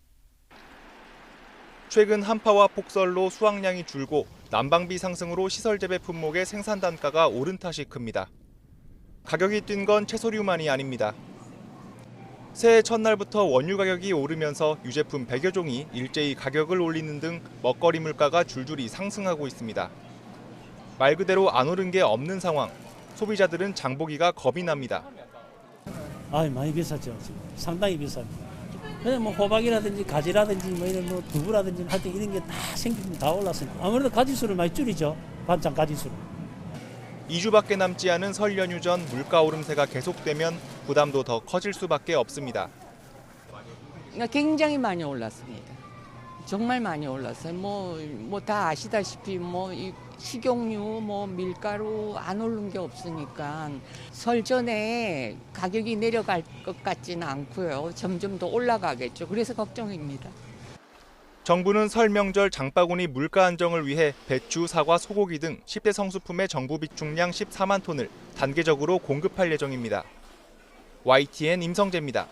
최근 한파와 폭설로 수확량이 줄고 난방비 상승으로 시설 재배 품목의 생산 단가가 오른 탓이 큽니다. 가격이 뛴 건 채소류만이 아닙니다. 새해 첫날부터 원유 가격이 오르면서 유제품 100여 종이 일제히 가격을 올리는 등 먹거리 물가가 줄줄이 상승하고 있습니다. 말 그대로 안 오른 게 없는 상황. 소비자들은 장보기가 겁이 납니다. 많이 비쌌죠. 지금 상당히 비쌉니다. 그냥 뭐 호박이라든지 가지라든지 뭐 이런 뭐 두부라든지 하여튼 이런 게 다 생기면 다 올랐으니까 아무래도 가지수를 많이 줄이죠. 반찬 가지수를. 2주밖에 남지 않은 설 연휴 전 물가 오름세가 계속되면 부담도 더 커질 수밖에 없습니다. 굉장히 많이 올랐습니다. 정말 많이 올랐어요. 뭐 다 아시다시피 이 식용유, 밀가루 안 오른 게 없으니까 설 전에 가격이 내려갈 것 같지는 않고요. 점점 더 올라가겠죠. 그래서 걱정입니다. 정부는 설 명절 장바구니 물가 안정을 위해 배추, 사과, 소고기 등 10대 성수품의 정부 비축량 14만 톤을 단계적으로 공급할 예정입니다. YTN 임성재입니다.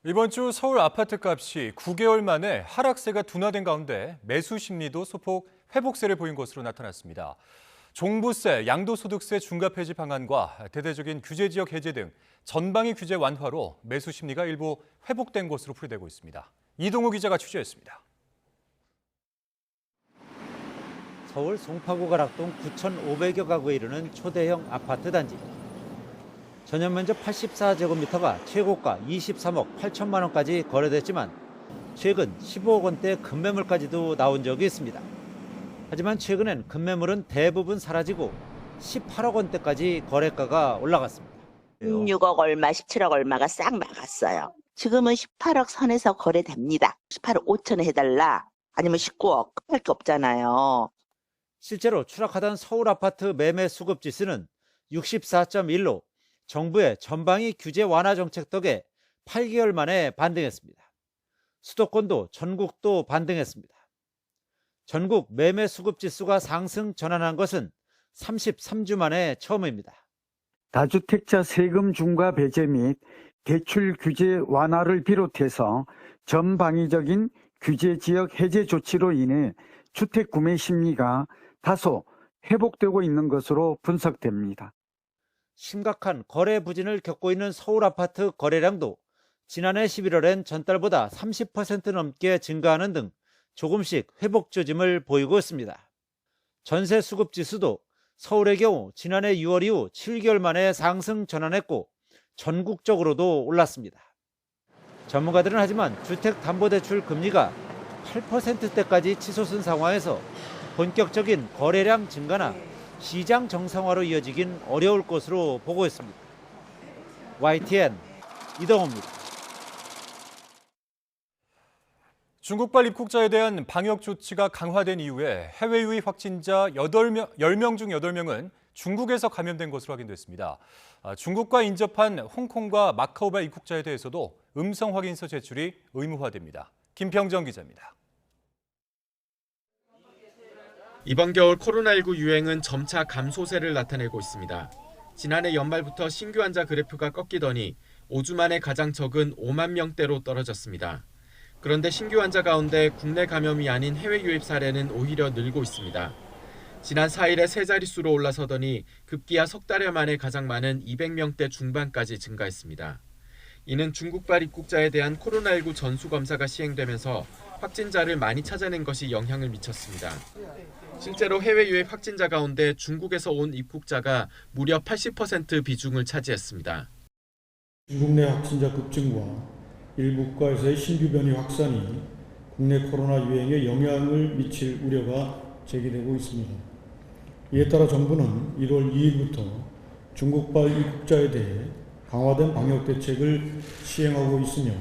이번 주 서울 아파트 값이 9개월 만에 하락세가 둔화된 가운데 매수 심리도 소폭 회복세를 보인 것으로 나타났습니다. 종부세, 양도소득세 중과 폐지 방안과 대대적인 규제지역 해제 등 전방위 규제 완화로 매수 심리가 일부 회복된 것으로 풀이되고 있습니다. 이동우 기자가 취재했습니다. 서울 송파구 가락동 9,500여 가구에 이르는 초대형 아파트 단지. 전용 면적 84제곱미터가 최고가 23억 8천만 원까지 거래됐지만 최근 15억 원대 급매물까지도 나온 적이 있습니다. 하지만 최근엔 급매물은 대부분 사라지고 18억 원대까지 거래가가 올라갔습니다. 16억 얼마, 17억 얼마가 싹 나갔어요. 지금은 18억 선에서 거래됩니다. 18억 5천에 해달라 아니면 19억 할 게 없잖아요. 실제로 추락하던 서울 아파트 매매 수급 지수는 64.1로 정부의 전방위 규제 완화 정책 덕에 8개월 만에 반등했습니다. 수도권도 전국도 반등했습니다. 전국 매매 수급 지수가 상승 전환한 것은 33주 만에 처음입니다. 다주택자 세금 중과 배제 및 대출 규제 완화를 비롯해서 전방위적인 규제 지역 해제 조치로 인해 주택 구매 심리가 다소 회복되고 있는 것으로 분석됩니다. 심각한 거래 부진을 겪고 있는 서울 아파트 거래량도 지난해 11월엔 전달보다 30% 넘게 증가하는 등 조금씩 회복 조짐을 보이고 있습니다. 전세 수급 지수도 서울의 경우 지난해 6월 이후 7개월 만에 상승 전환했고 전국적으로도 올랐습니다. 전문가들은 하지만 주택담보대출 금리가 8%대까지 치솟은 상황에서 본격적인 거래량 증가나 시장 정상화로 이어지긴 어려울 것으로 보고 있습니다. YTN 이동호입니다. 중국발 입국자에 대한 방역 조치가 강화된 이후에 해외 유입 확진자 10명 중 8명은 중국에서 감염된 것으로 확인됐습니다. 중국과 인접한 홍콩과 마카오발 입국자에 대해서도 음성 확인서 제출이 의무화됩니다. 김평정 기자입니다. 이번 겨울 코로나19 유행은 점차 감소세를 나타내고 있습니다. 지난해 연말부터 신규 환자 그래프가 꺾이더니 5주 만에 가장 적은 5만 명대로 떨어졌습니다. 그런데 신규 환자 가운데 국내 감염이 아닌 해외 유입 사례는 오히려 늘고 있습니다. 지난 4일에 세 자릿수로 올라서더니 급기야 석 달여 만에 가장 많은 200명대 중반까지 증가했습니다. 이는 중국발 입국자에 대한 코로나19 전수검사가 시행되면서 확진자를 많이 찾아낸 것이 영향을 미쳤습니다. 실제로 해외 유입 확진자 가운데 중국에서 온 입국자가 무려 80% 비중을 차지했습니다. 중국 내 확진자 급증과 일부 국가에서의 신규 변이 확산이 국내 코로나 유행에 영향을 미칠 우려가 제기되고 있습니다. 이에 따라 정부는 1월 2일부터 중국발 입국자에 대해 강화된 방역 대책을 시행하고 있으며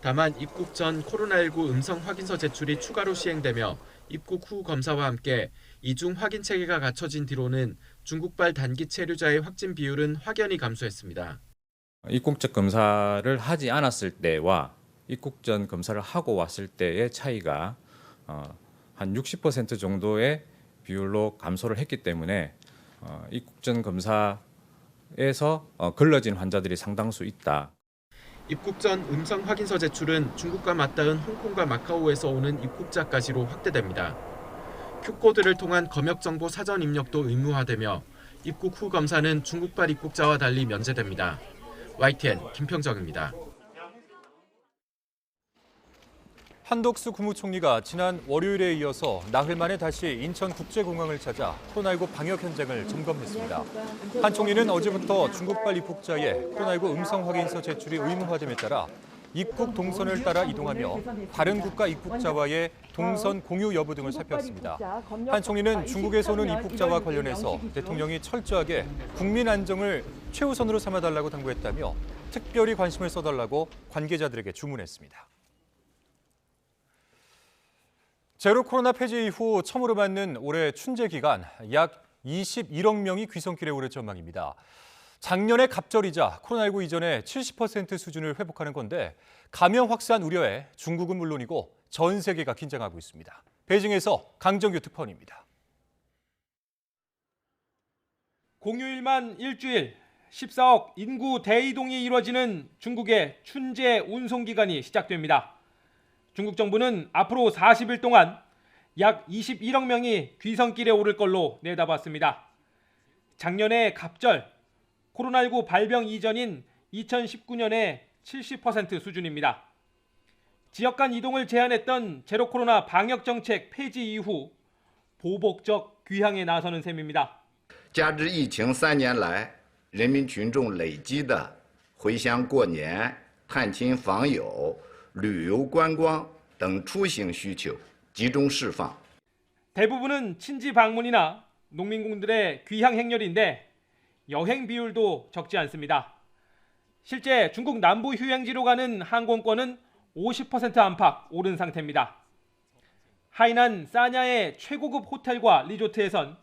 다만 입국 전 코로나19 음성 확인서 제출이 추가로 시행되며 입국 후 검사와 함께 이중 확인 체계가 갖춰진 뒤로는 중국발 단기 체류자의 확진 비율은 확연히 감소했습니다. 입국적 검사를 하지 않았을 때와 입국 전 검사를 하고 왔을 때의 차이가 한 60% 정도의 비율로 감소를 했기 때문에 입국 전 검사에서 걸러진 환자들이 상당수 있다. 입국 전 음성 확인서 제출은 중국과 맞닿은 홍콩과 마카오에서 오는 입국자까지로 확대됩니다. Q코드를 통한 검역 정보 사전 입력도 의무화되며 입국 후 검사는 중국발 입국자와 달리 면제됩니다. YTN 김평정입니다. 한덕수 국무총리가 지난 월요일에 이어서 나흘 만에 다시 인천국제공항을 찾아 코로나19 방역 현장을 점검했습니다. 한 총리는 어제부터 중국발 입국자의 코로나19 음성 확인서 제출이 의무화됨에 따라 입국 동선을 따라 이동하며 다른 국가 입국자와의 동선 공유 여부 등을 살폈습니다. 한 총리는 중국에서 오는 입국자와 관련해서 대통령이 철저하게 국민 안정을 최우선으로 삼아달라고 당부했다며 특별히 관심을 써달라고 관계자들에게 주문했습니다. 제로 코로나 폐지 이후 처음으로 맞는 올해 춘제 기간 약 21억 명이 귀성길에 오를 전망입니다. 작년의 갑절이자 코로나19 이전의 70% 수준을 회복하는 건데 감염 확산 우려에 중국은 물론이고 전 세계가 긴장하고 있습니다. 베이징에서 강정규 특파원입니다. 공휴일만 일주일, 14억 인구 대이동이 이루어지는 중국의 춘제 운송기간이 시작됩니다. 중국 정부는 앞으로 40일 동안 약 21억 명이 귀성길에 오를 걸로 내다봤습니다. 작년의 갑절, 코로나19 발병 이전인 2019년의 70% 수준입니다. 지역 간 이동을 제한했던 제로 코로나 방역 정책 폐지 이후 보복적 귀향에 나서는 셈입니다. 加之疫情3年来人民群众累积的回乡过年、探亲访友、旅游观光等出行需求集中释放。 대부분은 친지 방문이나 농민군들의 귀향 행렬인데 여행 비율도 적지 않습니다. 실제 중국 남부 휴양지로 가는 항공권은 50% 안팎 오른 상태입니다. 하이난 사냐의 최고급 호텔과 리조트에선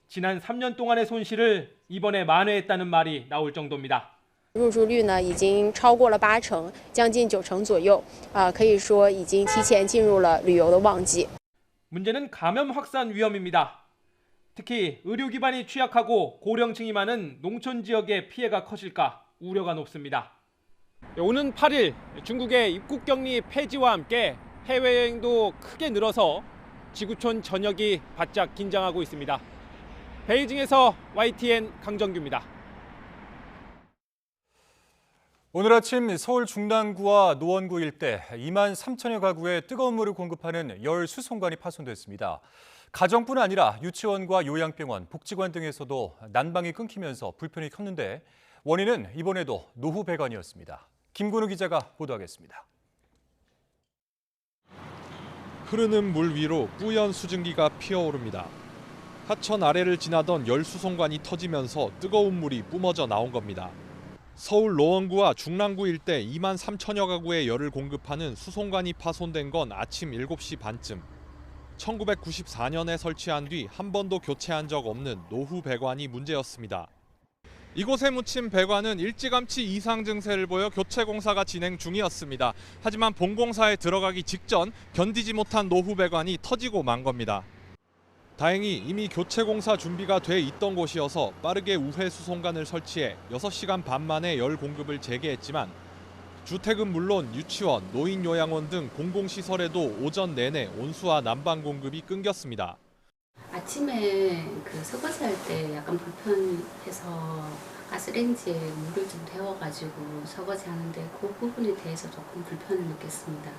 지난 3년 동안의 손실을 이번에 만회했다는 말이 나올 정도입니다. 入住率呢已经超过了80%，将近90%左右，可以说已经提前进入了旅游的旺季。 문제는 감염 확산 위험입니다. 특히 의료 기반이 취약하고 고령층이 많은 농촌 지역의 피해가 커질까 우려가 높습니다. 오는 8일 중국의 입국 격리 폐지와 함께 해외여행도 크게 늘어서 지구촌 전역이 바짝 긴장하고 있습니다. 베이징에서 YTN 강정규입니다. 오늘 아침 서울 중랑구와 노원구 일대 2만 3천여 가구에 뜨거운 물을 공급하는 열 수송관이 파손됐습니다. 가정뿐 아니라 유치원과 요양병원, 복지관 등에서도 난방이 끊기면서 불편이 컸는데 원인은 이번에도 노후 배관이었습니다. 김근우 기자가 보도하겠습니다. 흐르는 물 위로 뿌연 수증기가 피어오릅니다. 하천 아래를 지나던 열 수송관이 터지면서 뜨거운 물이 뿜어져 나온 겁니다. 서울 노원구와 중랑구 일대 2만 3천여 가구에 열을 공급하는 수송관이 파손된 건 아침 7시 반쯤. 1994년에 설치한 뒤 한 번도 교체한 적 없는 노후 배관이 문제였습니다. 이곳에 묻힌 배관은 일찌감치 이상 증세를 보여 교체 공사가 진행 중이었습니다. 하지만 본공사에 들어가기 직전 견디지 못한 노후 배관이 터지고 만 겁니다. 다행히 이미 교체 공사 준비가 돼 있던 곳이어서 빠르게 우회 수송관을 설치해 6시간 반 만에 열 공급을 재개했지만 주택은 물론 유치원, 노인요양원 등 공공시설에도 오전 내내 온수와 난방 공급이 끊겼습니다. 아침에 그 설거지할 때 약간 불편해서 가스레인지에 물을 좀 데워가지고 설거지하는데 그 부분에 대해서 조금 불편을 느꼈습니다.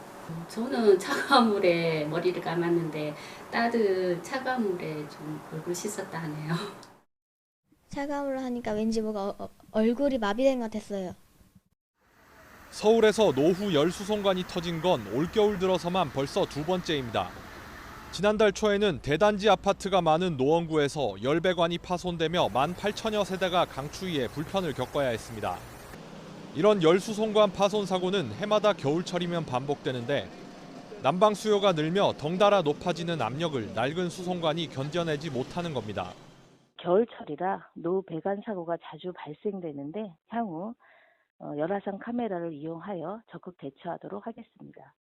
저는 차가운 물에 머리를 감았는데 딸은 차가운 물에 좀 얼굴 씻었다 하네요. 차가운 물로 하니까 왠지 뭐가 얼굴이 마비된 것 같았어요. 서울에서 노후 열수송관이 터진 건 올겨울 들어서만 벌써 2번째입니다. 지난달 초에는 대단지 아파트가 많은 노원구에서 열배관이 파손되며 18,000여 세대가 강추위에 불편을 겪어야 했습니다. 이런 열수송관 파손 사고는 해마다 겨울철이면 반복되는데 난방 수요가 늘며 덩달아 높아지는 압력을 낡은 수송관이 견뎌내지 못하는 겁니다. 겨울철이라 노후 배관 사고가 자주 발생되는데 향후 열화상 카메라를 이용하여 적극 대처하도록 하겠습니다.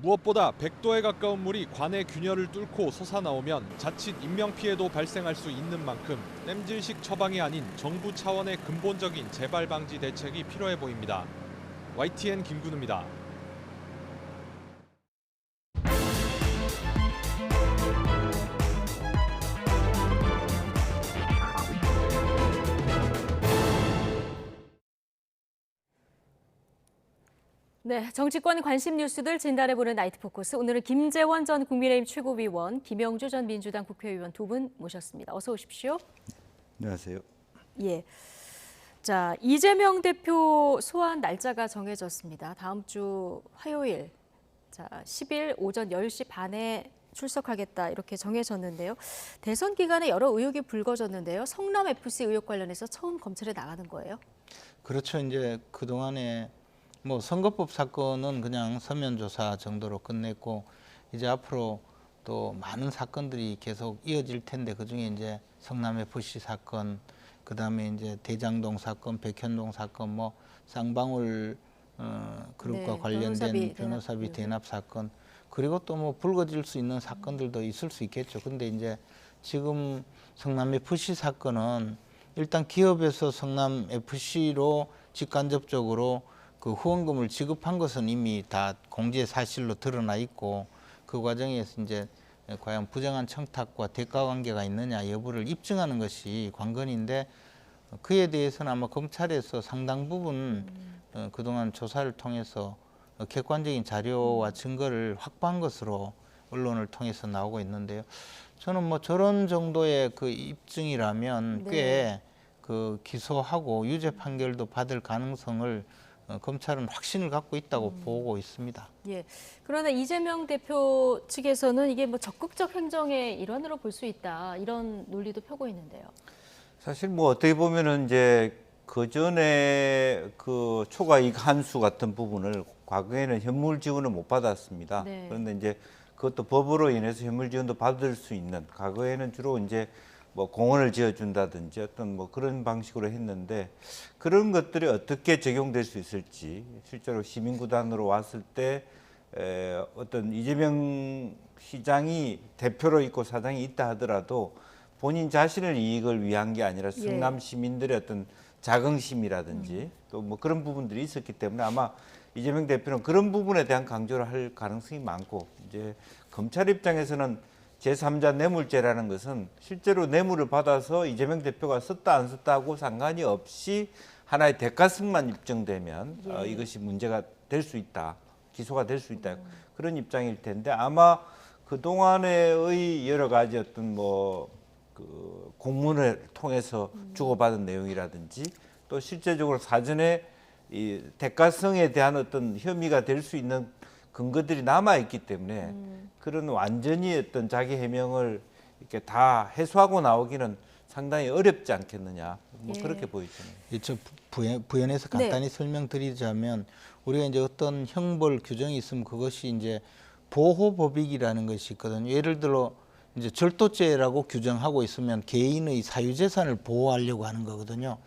무엇보다 100도에 가까운 물이 관의 균열을 뚫고 솟아나오면 자칫 인명피해도 발생할 수 있는 만큼 땜질식 처방이 아닌 정부 차원의 근본적인 재발 방지 대책이 필요해 보입니다. YTN 김근우입니다. 네, 정치권 관심 뉴스들 진단해보는 나이트 포커스. 오늘은 김재원 전 국민의힘 최고위원, 김영주 전 민주당 국회의원 두 분 모셨습니다. 어서 오십시오. 안녕하세요. 예. 자, 이재명 대표 소환 날짜가 정해졌습니다. 다음 주 화요일, 10일 오전 10시 반에 출석하겠다 이렇게 정해졌는데요. 대선 기간에 여러 의혹이 불거졌는데요. 성남FC 의혹 관련해서 처음 검찰에 나가는 거예요? 그렇죠. 이제 그동안에 뭐 선거법 사건은 그냥 서면 조사 정도로 끝냈고 이제 앞으로 또 많은 사건들이 계속 이어질 텐데 그중에 이제 성남FC 사건, 그다음에 이제 대장동 사건, 백현동 사건, 뭐 쌍방울 그룹과 네, 관련된 변호사비 대납 사건, 그리고 또 뭐 불거질 수 있는 사건들도 있을 수 있겠죠. 근데 이제 지금 성남FC 사건은 일단 기업에서 성남FC로 직간접적으로 그 후원금을 지급한 것은 이미 다 공개 사실로 드러나 있고 그 과정에서 이제 과연 부정한 청탁과 대가 관계가 있느냐 여부를 입증하는 것이 관건인데 그에 대해서는 아마 검찰에서 상당 부분 그동안 조사를 통해서 객관적인 자료와 증거를 확보한 것으로 언론을 통해서 나오고 있는데요. 저는 뭐 저런 정도의 그 입증이라면 꽤 그 기소하고 유죄 판결도 받을 가능성을 검찰은 확신을 갖고 있다고 보고 있습니다. 예. 그러나 이재명 대표 측에서는 이게 뭐 적극적 행정의 일환으로 볼 수 있다 이런 논리도 펴고 있는데요. 사실 뭐 어떻게 보면은 이제 그 전에 그 초과이익 환수 같은 부분을 과거에는 현물 지원을 못 받았습니다. 네. 그런데 이제 그것도 법으로 인해서 현물 지원도 받을 수 있는, 과거에는 주로 이제 뭐 공원을 지어준다든지 어떤 뭐 그런 방식으로 했는데 그런 것들이 어떻게 적용될 수 있을지 실제로 시민구단으로 왔을 때 어떤 이재명 시장이 대표로 있고 사장이 있다 하더라도 본인 자신을 이익을 위한 게 아니라 성남 시민들의 어떤 자긍심이라든지 또 뭐 그런 부분들이 있었기 때문에 아마 이재명 대표는 그런 부분에 대한 강조를 할 가능성이 많고 이제 검찰 입장에서는 제3자 뇌물죄라는 것은 실제로 뇌물을 받아서 이재명 대표가 썼다 안 썼다 하고 상관이 없이 하나의 대가성만 입증되면 이것이 문제가 될 수 있다. 기소가 될 수 있다. 그런 입장일 텐데 아마 그동안의 여러 가지 어떤 뭐 그 공문을 통해서 주고받은 내용이라든지 또 실제적으로 사전에 이 대가성에 대한 어떤 혐의가 될 수 있는 근거들이 남아 있기 때문에 그런 완전히 어떤 자기 해명을 이렇게 다 해소하고 나오기는 상당히 어렵지 않겠느냐 뭐 그렇게 보이잖아요. 저 부연해서 간단히 설명드리자면 우리가 이제 어떤 형벌 규정이 있으면 그것이 이제 보호법익이라는 것이 있거든요. 예를 들어 이제 절도죄라고 규정하고 있으면 개인의 사유재산을 보호하려고 하는 거거든요.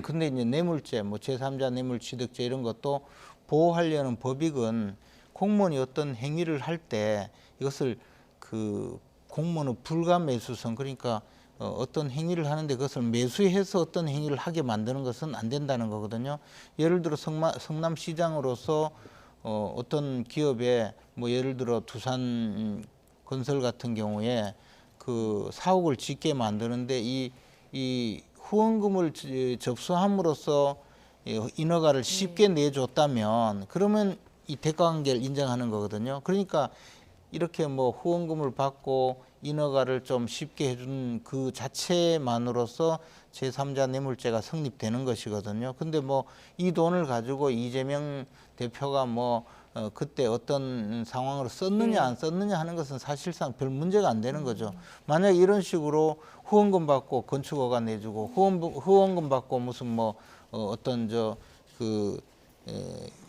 근데 이제 뇌물죄, 뭐 제3자 뇌물취득죄 이런 것도 보호하려는 법익은 공무원이 어떤 행위를 할 때 이것을 그 공무원의 불가매수성 그러니까 어떤 행위를 하는데 그것을 매수해서 어떤 행위를 하게 만드는 것은 안 된다는 거거든요. 예를 들어 성남시장으로서 어떤 기업에 뭐 예를 들어 두산 건설 같은 경우에 그 사옥을 짓게 만드는데 이 후원금을 접수함으로써 인허가를 쉽게 내줬다면 그러면 이 대가관계를 인정하는 거거든요. 그러니까 이렇게 뭐 후원금을 받고 인허가를 좀 쉽게 해준 그 자체만으로서 제3자 뇌물죄가 성립되는 것이거든요. 근데 뭐 이 돈을 가지고 이재명 대표가 뭐 그때 어떤 상황으로 썼느냐 안 썼느냐 하는 것은 사실상 별 문제가 안 되는 거죠. 만약 이런 식으로 후원금 받고 건축허가 내주고 후원금 받고 무슨 뭐 어떤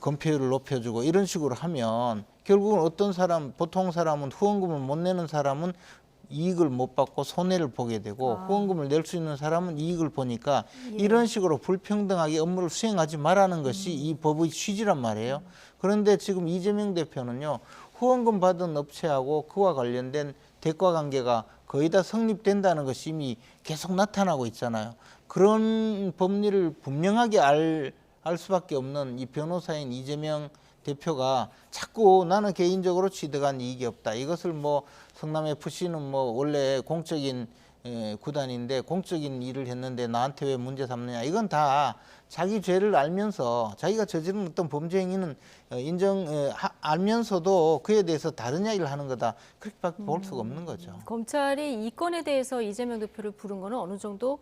건폐율을 높여주고 이런 식으로 하면 결국은 어떤 사람, 보통 사람은 후원금을 못 내는 사람은 이익을 못 받고 손해를 보게 되고 후원금을 낼 수 있는 사람은 이익을 보니까 이런 식으로 불평등하게 업무를 수행하지 말라는 것이 이 법의 취지란 말이에요. 그런데 지금 이재명 대표는요, 후원금 받은 업체하고 그와 관련된 대가 관계가 거의 다 성립된다는 것이 이미 계속 나타나고 있잖아요. 그런 법리를 분명하게 알 수밖에 없는 이 변호사인 이재명 대표가 자꾸 나는 개인적으로 취득한 이익이 없다. 이것을 뭐 성남FC는 뭐 원래 공적인 구단인데 공적인 일을 했는데 나한테 왜 문제 삼느냐. 이건 다 자기 죄를 알면서 자기가 저지른 어떤 범죄 행위는 알면서도 그에 대해서 다른 이야기를 하는 거다. 그렇게밖에 볼 수가 없는 거죠. 검찰이 이 건에 대해서 이재명 대표를 부른 거는 어느 정도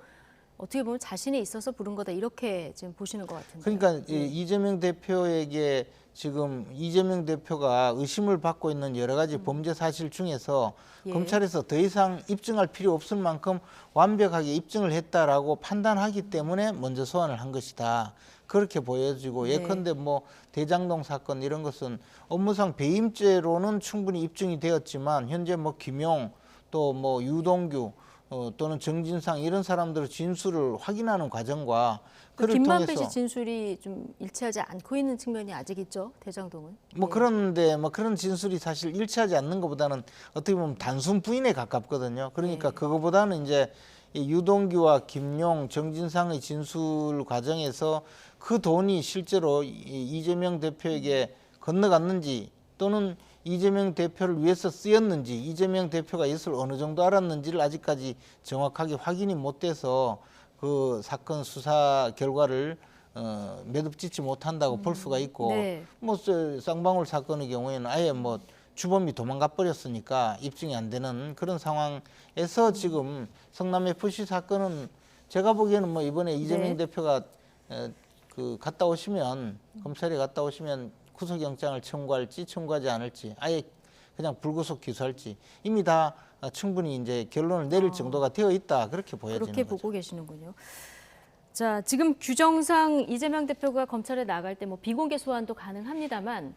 어떻게 보면 자신이 있어서 부른 거다 이렇게 지금 보시는 것 같은데. 그러니까 이재명 대표에게 지금 이재명 대표가 의심을 받고 있는 여러 가지 범죄 사실 중에서 검찰에서 더 이상 입증할 필요 없을 만큼 완벽하게 입증을 했다라고 판단하기 때문에 먼저 소환을 한 것이다. 그렇게 보여지고 예컨대 뭐 대장동 사건 이런 것은 업무상 배임죄로는 충분히 입증이 되었지만 현재 뭐 김용 또 뭐 유동규 또는 정진상 이런 사람들의 진술을 확인하는 과정과 그를 김만배 통해서 씨 진술이 좀 일치하지 않고 있는 측면이 아직 있죠. 대장동은. 뭐 그런데 뭐 그런 진술이 사실 일치하지 않는 것보다는 어떻게 보면 단순 부인에 가깝거든요. 그러니까 그거보다는 이제 유동규와 김용, 정진상의 진술 과정에서 그 돈이 실제로 이재명 대표에게 건너갔는지 또는 이재명 대표를 위해서 쓰였는지 이재명 대표가 이것을 어느 정도 알았는지를 아직까지 정확하게 확인이 못 돼서 그 사건 수사 결과를 매듭짓지 못한다고 볼 수가 있고 뭐 쌍방울 사건의 경우에는 아예 뭐 주범이 도망가 버렸으니까 입증이 안 되는 그런 상황에서 지금 성남FC 사건은 제가 보기에는 뭐 이번에 이재명 대표가 갔다 오시면 검찰에 갔다 오시면 구속영장을 청구할지 청구하지 않을지 아예 그냥 불구속 기소할지 이미 다 충분히 이제 결론을 내릴 정도가 되어 있다 그렇게 보여지는 그렇게 거죠. 보고 계시는군요. 자, 지금 규정상 이재명 대표가 검찰에 나갈 때 뭐 비공개 소환도 가능합니다만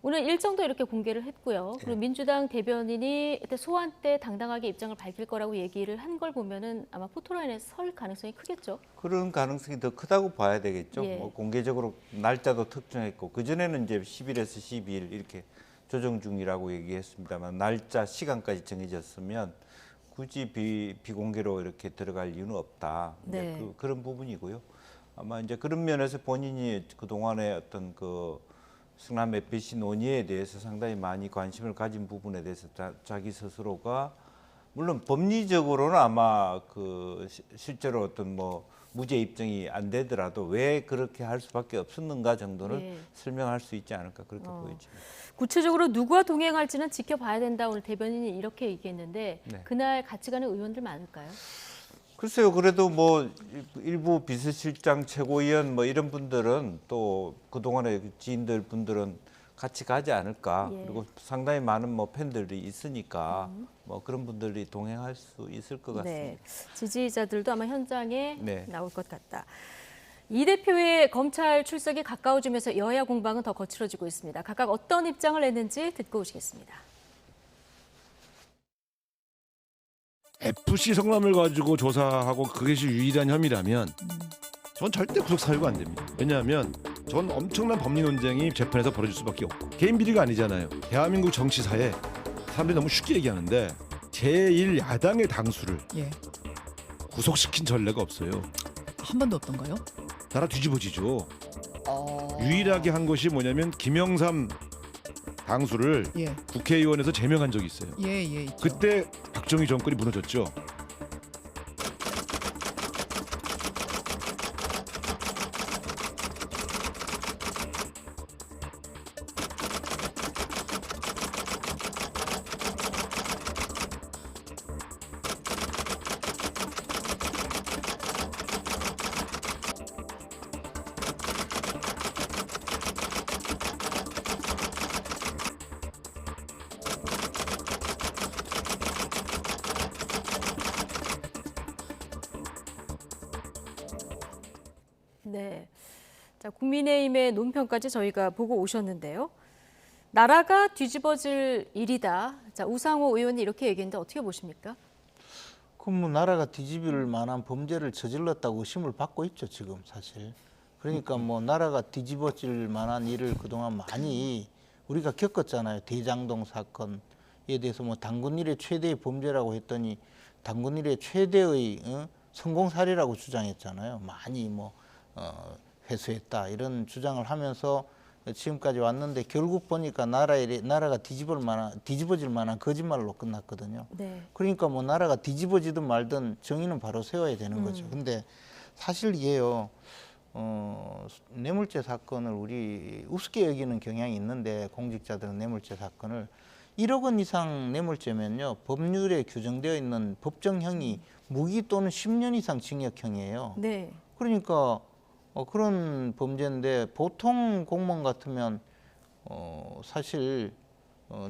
오늘 일정도 이렇게 공개를 했고요. 그리고 민주당 대변인이 소환 때 당당하게 입장을 밝힐 거라고 얘기를 한 걸 보면은 아마 포토라인에 설 가능성이 크겠죠. 그런 가능성이 더 크다고 봐야 되겠죠. 예. 뭐 공개적으로 날짜도 특정했고 그전에는 이제 10일에서 12일 이렇게 조정 중이라고 얘기했습니다만 날짜, 시간까지 정해졌으면 굳이 비공개로 이렇게 들어갈 이유는 없다. 네. 그런 부분이고요. 아마 이제 그런 면에서 본인이 그동안에 어떤 그 성남FC 논의에 대해서 상당히 많이 관심을 가진 부분에 대해서 자기 스스로가 물론 법리적으로는 아마 그 실제로 어떤 뭐 무죄 입증이 안 되더라도 왜 그렇게 할 수밖에 없었는가 정도는 설명할 수 있지 않을까 그렇게 보이죠. 구체적으로 누구와 동행할지는 지켜봐야 된다. 오늘 대변인이 이렇게 얘기했는데 그날 같이 가는 의원들 많을까요? 글쎄요. 그래도 뭐 일부 비서실장 최고위원 뭐 이런 분들은 또 그동안의 지인들 분들은 같이 가지 않을까. 그리고 상당히 많은 뭐 팬들이 있으니까 뭐 그런 분들이 동행할 수 있을 것 같습니다. 네. 지지자들도 아마 현장에 나올 것 같다. 이 대표의 검찰 출석이 가까워지면서 여야 공방은 더 거칠어지고 있습니다. 각각 어떤 입장을 냈는지 듣고 오시겠습니다. FC 성남을 가지고 조사하고 그것이 유일한 혐의라면 전 절대 구속 사유가 안 됩니다. 왜냐하면 전 엄청난 법리 논쟁이 재판에서 벌어질 수밖에 없고 개인 비리가 아니잖아요. 대한민국 정치사에 사람들이 너무 쉽게 얘기하는데 제1야당의 당수를 구속시킨 전례가 없어요. 한 번도 없던가요? 나라 뒤집어지죠. 유일하게 한 것이 뭐냐면 김영삼 당수를 국회의원에서 제명한 적이 있어요. 있죠. 그때 박정희 정권이 무너졌죠. 네. 자, 국민의힘의 논평까지 저희가 보고 오셨는데요. 나라가 뒤집어질 일이다. 자, 우상호 의원이 이렇게 얘기했는데 어떻게 보십니까? 그럼 뭐 나라가 뒤집을 만한 범죄를 저질렀다고 의심을 받고 있죠, 지금 사실. 그러니까 뭐 나라가 뒤집어질 만한 일을 그동안 많이 우리가 겪었잖아요. 대장동 사건에 대해서 뭐 단군 일의 최대의 범죄라고 했더니 단군 일의 최대의 성공 사례라고 주장했잖아요. 많이 뭐 회수했다 이런 주장을 하면서 지금까지 왔는데 결국 보니까 나라가 뒤집어질 만한 거짓말로 끝났거든요. 네. 그러니까 뭐 나라가 뒤집어지든 말든 정의는 바로 세워야 되는 거죠. 근데 사실 이게요. 뇌물죄 사건을 우리 우습게 여기는 경향이 있는데 공직자들은 뇌물죄 사건을 1억 원 이상 뇌물죄면요. 법률에 규정되어 있는 법정형이 무기 또는 10년 이상 징역형이에요. 네. 그러니까 그런 범죄인데 보통 공무원 같으면 사실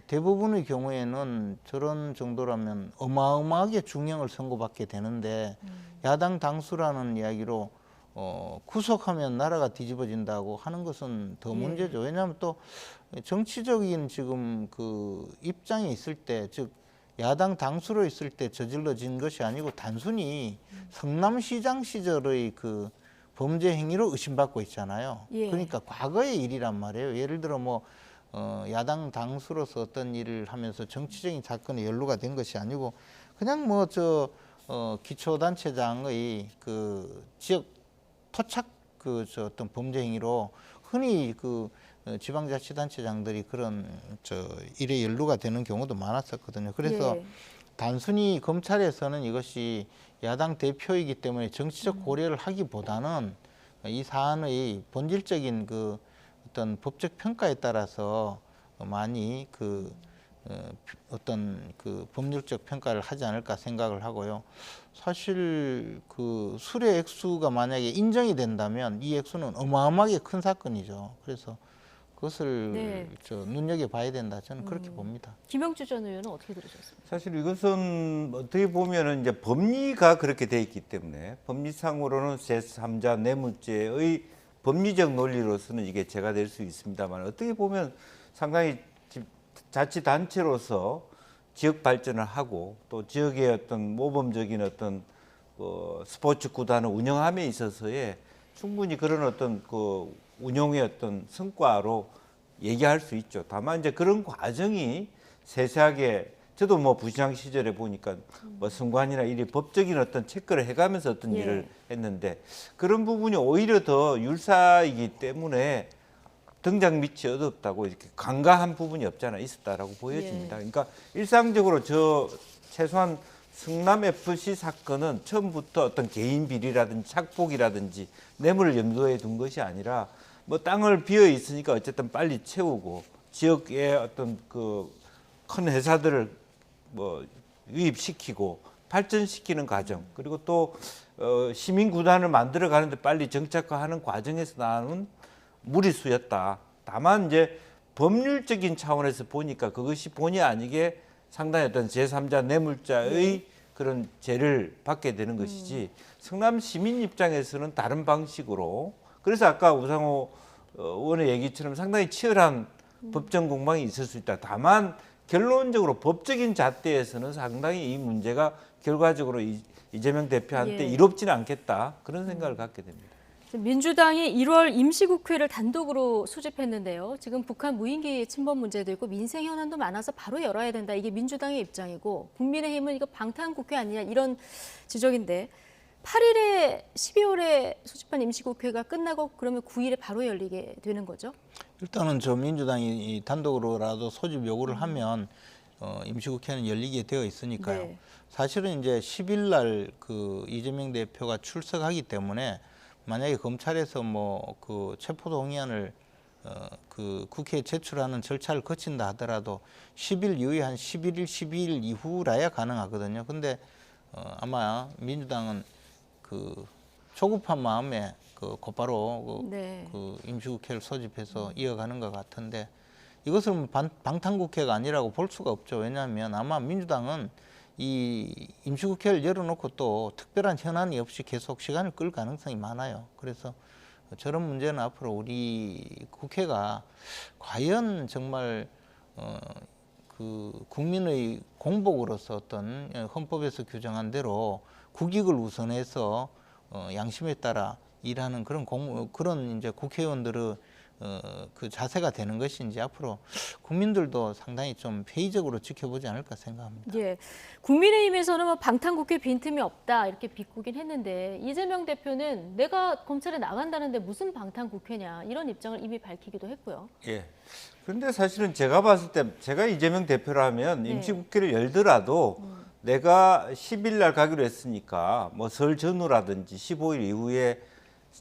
대부분의 경우에는 저런 정도라면 어마어마하게 중형을 선고받게 되는데 야당 당수라는 이야기로 구속하면 나라가 뒤집어진다고 하는 것은 더 문제죠. 왜냐하면 또 정치적인 지금 그 입장에 있을 때, 즉 야당 당수로 있을 때 저질러진 것이 아니고 단순히 성남시장 시절의 그 범죄 행위로 의심받고 있잖아요. 예. 그러니까 과거의 일이란 말이에요. 예를 들어 뭐 야당 당수로서 어떤 일을 하면서 정치적인 사건에 연루가 된 것이 아니고 그냥 뭐 기초단체장의 그 지역 토착 어떤 범죄 행위로 흔히 그 지방자치단체장들이 그런 일에 연루가 되는 경우도 많았었거든요. 그래서 단순히 검찰에서는 이것이 야당 대표이기 때문에 정치적 고려를 하기보다는 이 사안의 본질적인 그 어떤 법적 평가에 따라서 많이 어떤 그 법률적 평가를 하지 않을까 생각을 하고요. 사실 그 수뢰 액수가 만약에 인정이 된다면 이 액수는 어마어마하게 큰 사건이죠. 그래서 그것을 눈여겨봐야 된다. 저는 그렇게 봅니다. 김영주 전 의원은 어떻게 들으셨습니까? 사실 이것은 어떻게 보면은 이제 법리가 그렇게 돼 있기 때문에 법리상으로는 제3자 뇌물죄의 법리적 논리로서는 이게 죄가 될 수 있습니다만 어떻게 보면 상당히 자치단체로서 지역 발전을 하고 또 지역의 어떤 모범적인 어떤 스포츠 구단을 운영함에 있어서의 충분히 그런 어떤 그 운영의 어떤 성과로 얘기할 수 있죠. 다만 이제 그런 과정이 세세하게 저도 뭐 부시장 시절에 보니까 뭐 선관이나 이리 법적인 어떤 체크를 해가면서 어떤 일을 했는데 그런 부분이 오히려 더 율사이기 때문에 등장 밑이 어둡다고 이렇게 간과한 부분이 없잖아 있었다라고 보여집니다. 그러니까 일상적으로 최소한 성남FC 사건은 처음부터 어떤 개인 비리라든지 착복이라든지 뇌물을 염두에 둔 것이 아니라 뭐 땅을 비어 있으니까 어쨌든 빨리 채우고 지역의 어떤 그 큰 회사들을 뭐 유입시키고 발전시키는 과정 그리고 또 시민 구단을 만들어 가는데 빨리 정착화하는 과정에서 나오는 무리수였다. 다만 이제 법률적인 차원에서 보니까 그것이 본의 아니게 상당히 어떤 제3자 뇌물자의 그런 죄를 받게 되는 것이지 성남 시민 입장에서는 다른 방식으로 그래서 아까 우상호 의원의 얘기처럼 상당히 치열한 법정 공방이 있을 수 있다. 다만 결론적으로 법적인 잣대에서는 상당히 이 문제가 결과적으로 이재명 대표한테 이롭지는 않겠다. 그런 생각을 갖게 됩니다. 민주당이 1월 임시국회를 단독으로 소집했는데요. 지금 북한 무인기 침범 문제도 있고 민생 현안도 많아서 바로 열어야 된다. 이게 민주당의 입장이고 국민의힘은 이거 방탄국회 아니냐 이런 지적인데 8일에 12월에 소집한 임시국회가 끝나고 그러면 9일에 바로 열리게 되는 거죠? 일단은 민주당이 단독으로라도 소집 요구를 하면 임시국회는 열리게 되어 있으니까요. 네. 사실은 이제 10일 날 그 이재명 대표가 출석하기 때문에 만약에 검찰에서 뭐 그 체포동의안을 그 국회에 제출하는 절차를 거친다 하더라도 10일 이후에 한 11일, 12일 이후라야 가능하거든요. 근데 아마 민주당은 그 조급한 마음에 그 곧바로 그 임시국회를 소집해서 이어가는 것 같은데 이것은 방탄국회가 아니라고 볼 수가 없죠. 왜냐하면 아마 민주당은 이 임시국회를 열어놓고 또 특별한 현안이 없이 계속 시간을 끌 가능성이 많아요. 그래서 저런 문제는 앞으로 우리 국회가 과연 정말 그 국민의 공복으로서 어떤 헌법에서 규정한 대로 국익을 우선해서 양심에 따라 일하는 그런 이제 국회의원들의 그 자세가 되는 것인지 앞으로 국민들도 상당히 좀 회의적으로 지켜보지 않을까 생각합니다. 예, 국민의힘에서는 뭐 방탄국회 빈틈이 없다 이렇게 비꼬긴 했는데 이재명 대표는 내가 검찰에 나간다는데 무슨 방탄국회냐 이런 입장을 이미 밝히기도 했고요. 예. 그런데 사실은 제가 봤을 때 제가 이재명 대표라면 임시국회를 열더라도 내가 10일 날 가기로 했으니까 뭐 설 전후라든지 15일 이후에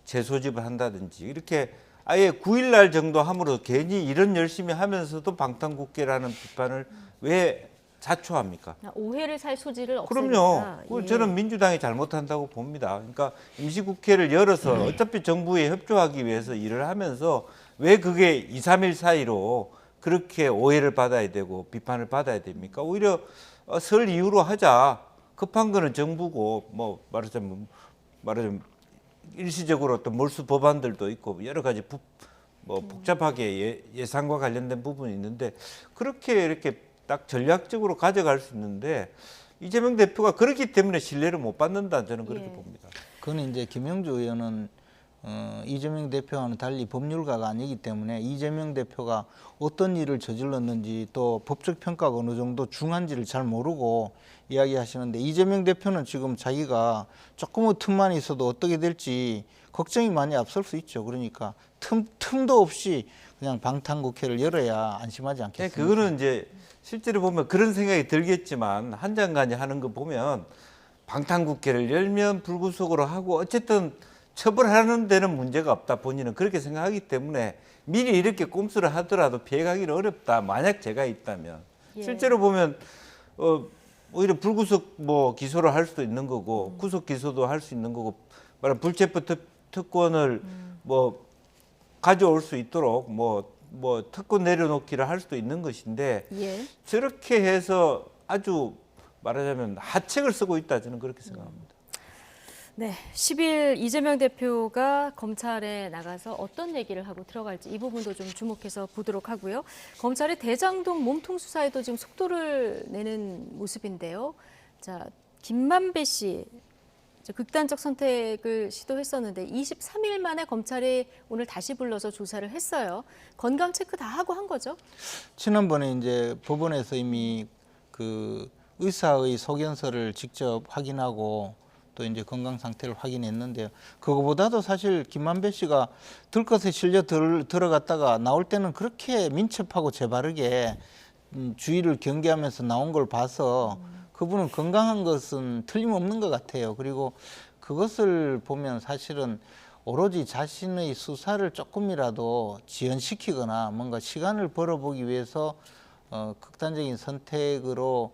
재소집을 한다든지 이렇게 아예 9일 날 정도 함으로 괜히 이런 열심히 하면서도 방탄국회라는 비판을 왜 자초합니까? 오해를 살 소지를 없애니까. 그럼요. 저는 민주당이 잘못한다고 봅니다. 그러니까 임시국회를 열어서 어차피 정부에 협조하기 위해서 일을 하면서 왜 그게 2, 3일 사이로 그렇게 오해를 받아야 되고 비판을 받아야 됩니까? 오히려 설 이후로 하자. 급한 거는 정부고 뭐 말하자면 일시적으로 어떤 몰수 법안들도 있고 여러 가지 복잡하게 예산과 관련된 부분이 있는데 그렇게 이렇게 딱 전략적으로 가져갈 수 있는데 이재명 대표가 그렇기 때문에 신뢰를 못 받는다 저는 그렇게 봅니다. 그건 이제 김영주 의원은 이재명 대표와는 달리 법률가가 아니기 때문에 이재명 대표가 어떤 일을 저질렀는지 또 법적 평가가 어느 정도 중한지를 잘 모르고 이야기하시는데 이재명 대표는 지금 자기가 조금의 틈만 있어도 어떻게 될지 걱정이 많이 앞설 수 있죠. 그러니까 틈도 없이 그냥 방탄국회를 열어야 안심하지 않겠습니까? 그거는 이제 실제로 보면 그런 생각이 들겠지만 한 장관이 하는 거 보면 방탄국회를 열면 불구속으로 하고 어쨌든 처벌하는 데는 문제가 없다. 본인은 그렇게 생각하기 때문에 미리 이렇게 꼼수를 하더라도 피해가기는 어렵다. 만약 제가 있다면. 실제로 보면 오히려 불구속 뭐 기소를 할 수도 있는 거고 구속 기소도 할 수 있는 거고 말하면 불체포 특권을 뭐 가져올 수 있도록 뭐 특권 내려놓기를 할 수도 있는 것인데 저렇게 해서 아주 말하자면 하책을 쓰고 있다. 저는 그렇게 생각합니다. 네, 10일 이재명 대표가 검찰에 나가서 어떤 얘기를 하고 들어갈지 이 부분도 좀 주목해서 보도록 하고요. 검찰의 대장동 몸통 수사에도 지금 속도를 내는 모습인데요. 자, 김만배 씨 극단적 선택을 시도했었는데 23일 만에 검찰이 오늘 다시 불러서 조사를 했어요. 건강 체크 다 하고 한 거죠? 지난번에 이제 법원에서 이미 그 의사의 소견서를 직접 확인하고 또 이제 건강 상태를 확인했는데요. 그거보다도 사실 김만배 씨가 들것에 실려 들어갔다가 나올 때는 그렇게 민첩하고 재바르게 주의를 경계하면서 나온 걸 봐서 그분은 건강한 것은 틀림없는 것 같아요. 그리고 그것을 보면 사실은 오로지 자신의 수사를 조금이라도 지연시키거나 뭔가 시간을 벌어보기 위해서 극단적인 선택으로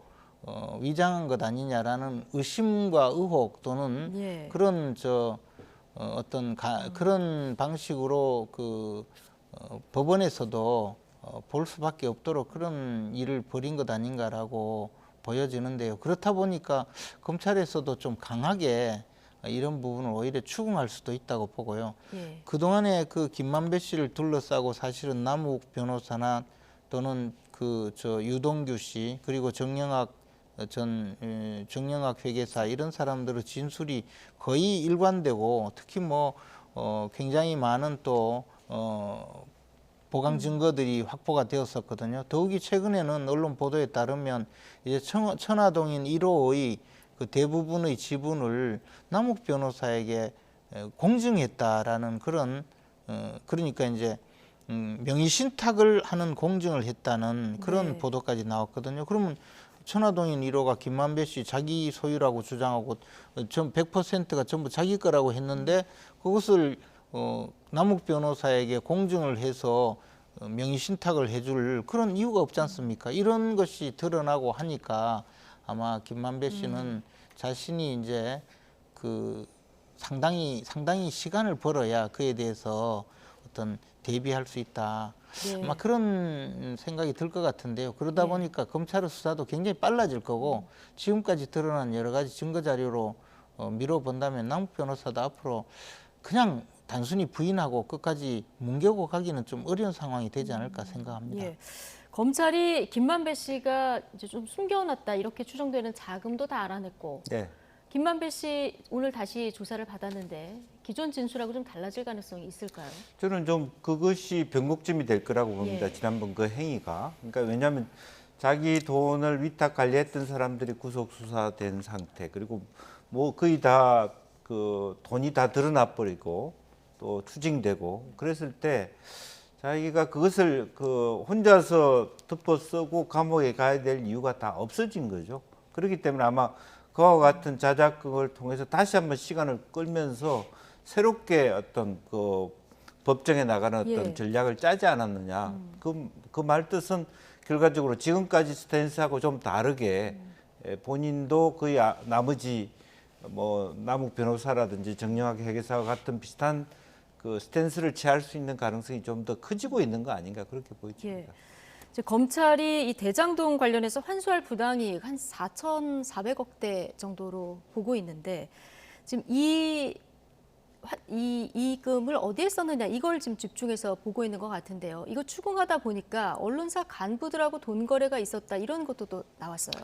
위장한 것 아니냐라는 의심과 의혹 또는 그런 그런 방식으로 그 법원에서도 볼 수밖에 없도록 그런 일을 벌인 것 아닌가라고 보여지는데요. 그렇다 보니까 검찰에서도 좀 강하게 이런 부분을 오히려 추궁할 수도 있다고 보고요. 그동안에 그 김만배 씨를 둘러싸고 사실은 남욱 변호사나 또는 유동규 씨 그리고 정영학 회계사 이런 사람들의 진술이 거의 일관되고 특히 굉장히 많은 또 보강 증거들이 확보가 되었었거든요. 더욱이 최근에는 언론 보도에 따르면 이제 천화동인 1호의 그 대부분의 지분을 남욱 변호사에게 공증했다라는 그런 그러니까 이제 명의 신탁을 하는 공증을 했다는 그런 네. 보도까지 나왔거든요. 그러면 천화동인 1호가 김만배 씨 자기 소유라고 주장하고 100%가 전부 자기 거라고 했는데 그것을 남욱 변호사에게 공증을 해서 명의 신탁을 해줄 그런 이유가 없지 않습니까? 이런 것이 드러나고 하니까 아마 김만배 씨는 자신이 이제 그 상당히 시간을 벌어야 그에 대해서 어떤 대비할 수 있다. 네. 아마 그런 생각이 들 것 같은데요. 그러다 네. 보니까 검찰의 수사도 굉장히 빨라질 거고 지금까지 드러난 여러 가지 증거 자료로 미뤄본다면 남욱 변호사도 앞으로 그냥 단순히 부인하고 끝까지 뭉개고 가기는 좀 어려운 상황이 되지 않을까 생각합니다. 예. 검찰이 김만배 씨가 이제 좀 숨겨놨다 이렇게 추정되는 자금도 다 알아냈고 네. 김만배 씨 오늘 다시 조사를 받았는데 기존 진술하고 좀 달라질 가능성이 있을까요? 저는 좀 그것이 변곡점이 될 거라고 봅니다. 예. 지난번 그 행위가. 그러니까 왜냐하면 자기 돈을 위탁 관리했던 사람들이 구속 수사된 상태, 그리고 뭐 거의 다 그 돈이 다 드러나 버리고 또 추징되고 그랬을 때 자기가 그것을 그 혼자서 덮어 쓰고 감옥에 가야 될 이유가 다 없어진 거죠. 그렇기 때문에 아마 그와 같은 자작극을 통해서 다시 한번 시간을 끌면서 새롭게 어떤 그 법정에 나가는 어떤 예. 전략을 짜지 않았느냐. 그 말뜻은 결과적으로 지금까지 스탠스하고 좀 다르게 본인도 거의 나머지 뭐 남욱 변호사라든지 정영학 회계사와 같은 비슷한 그 스탠스를 취할 수 있는 가능성이 좀 더 커지고 있는 거 아닌가 그렇게 보여집니다. 예. 이제 검찰이 이 대장동 관련해서 환수할 부당이익 한 4,400억대 정도로 보고 있는데 지금 이 이익금을 어디에 썼느냐 이걸 지금 집중해서 보고 있는 것 같은데요. 이거 추궁하다 보니까 언론사 간부들하고 돈 거래가 있었다 이런 것도 또 나왔어요.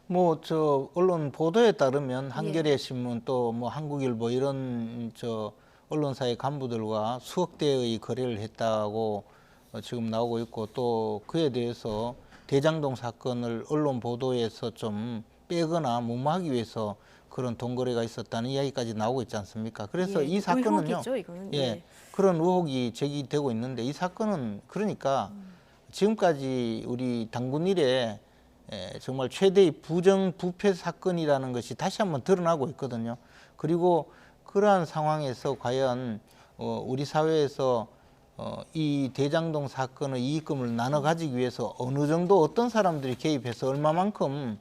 뭐 저 언론 보도에 따르면 한겨레 신문 또 뭐 한국일보 이런 저 언론사의 간부들과 수억 대의 거래를 했다고 지금 나오고 있고 또 그에 대해서 대장동 사건을 언론 보도에서 좀 빼거나 무마하기 위해서 그런 돈 거래가 있었다는 이야기까지 나오고 있지 않습니까? 그래서 이 사건은요. 의혹이죠, 이거는. 예. 그런 의혹이 제기되고 있는데 이 사건은 그러니까 지금까지 우리 당군 일에 정말 최대의 부정부패 사건이라는 것이 다시 한번 드러나고 있거든요. 그리고 그러한 상황에서 과연 우리 사회에서 이 대장동 사건의 이익금을 나눠 가지기 위해서 어느 정도 어떤 사람들이 개입해서 얼마만큼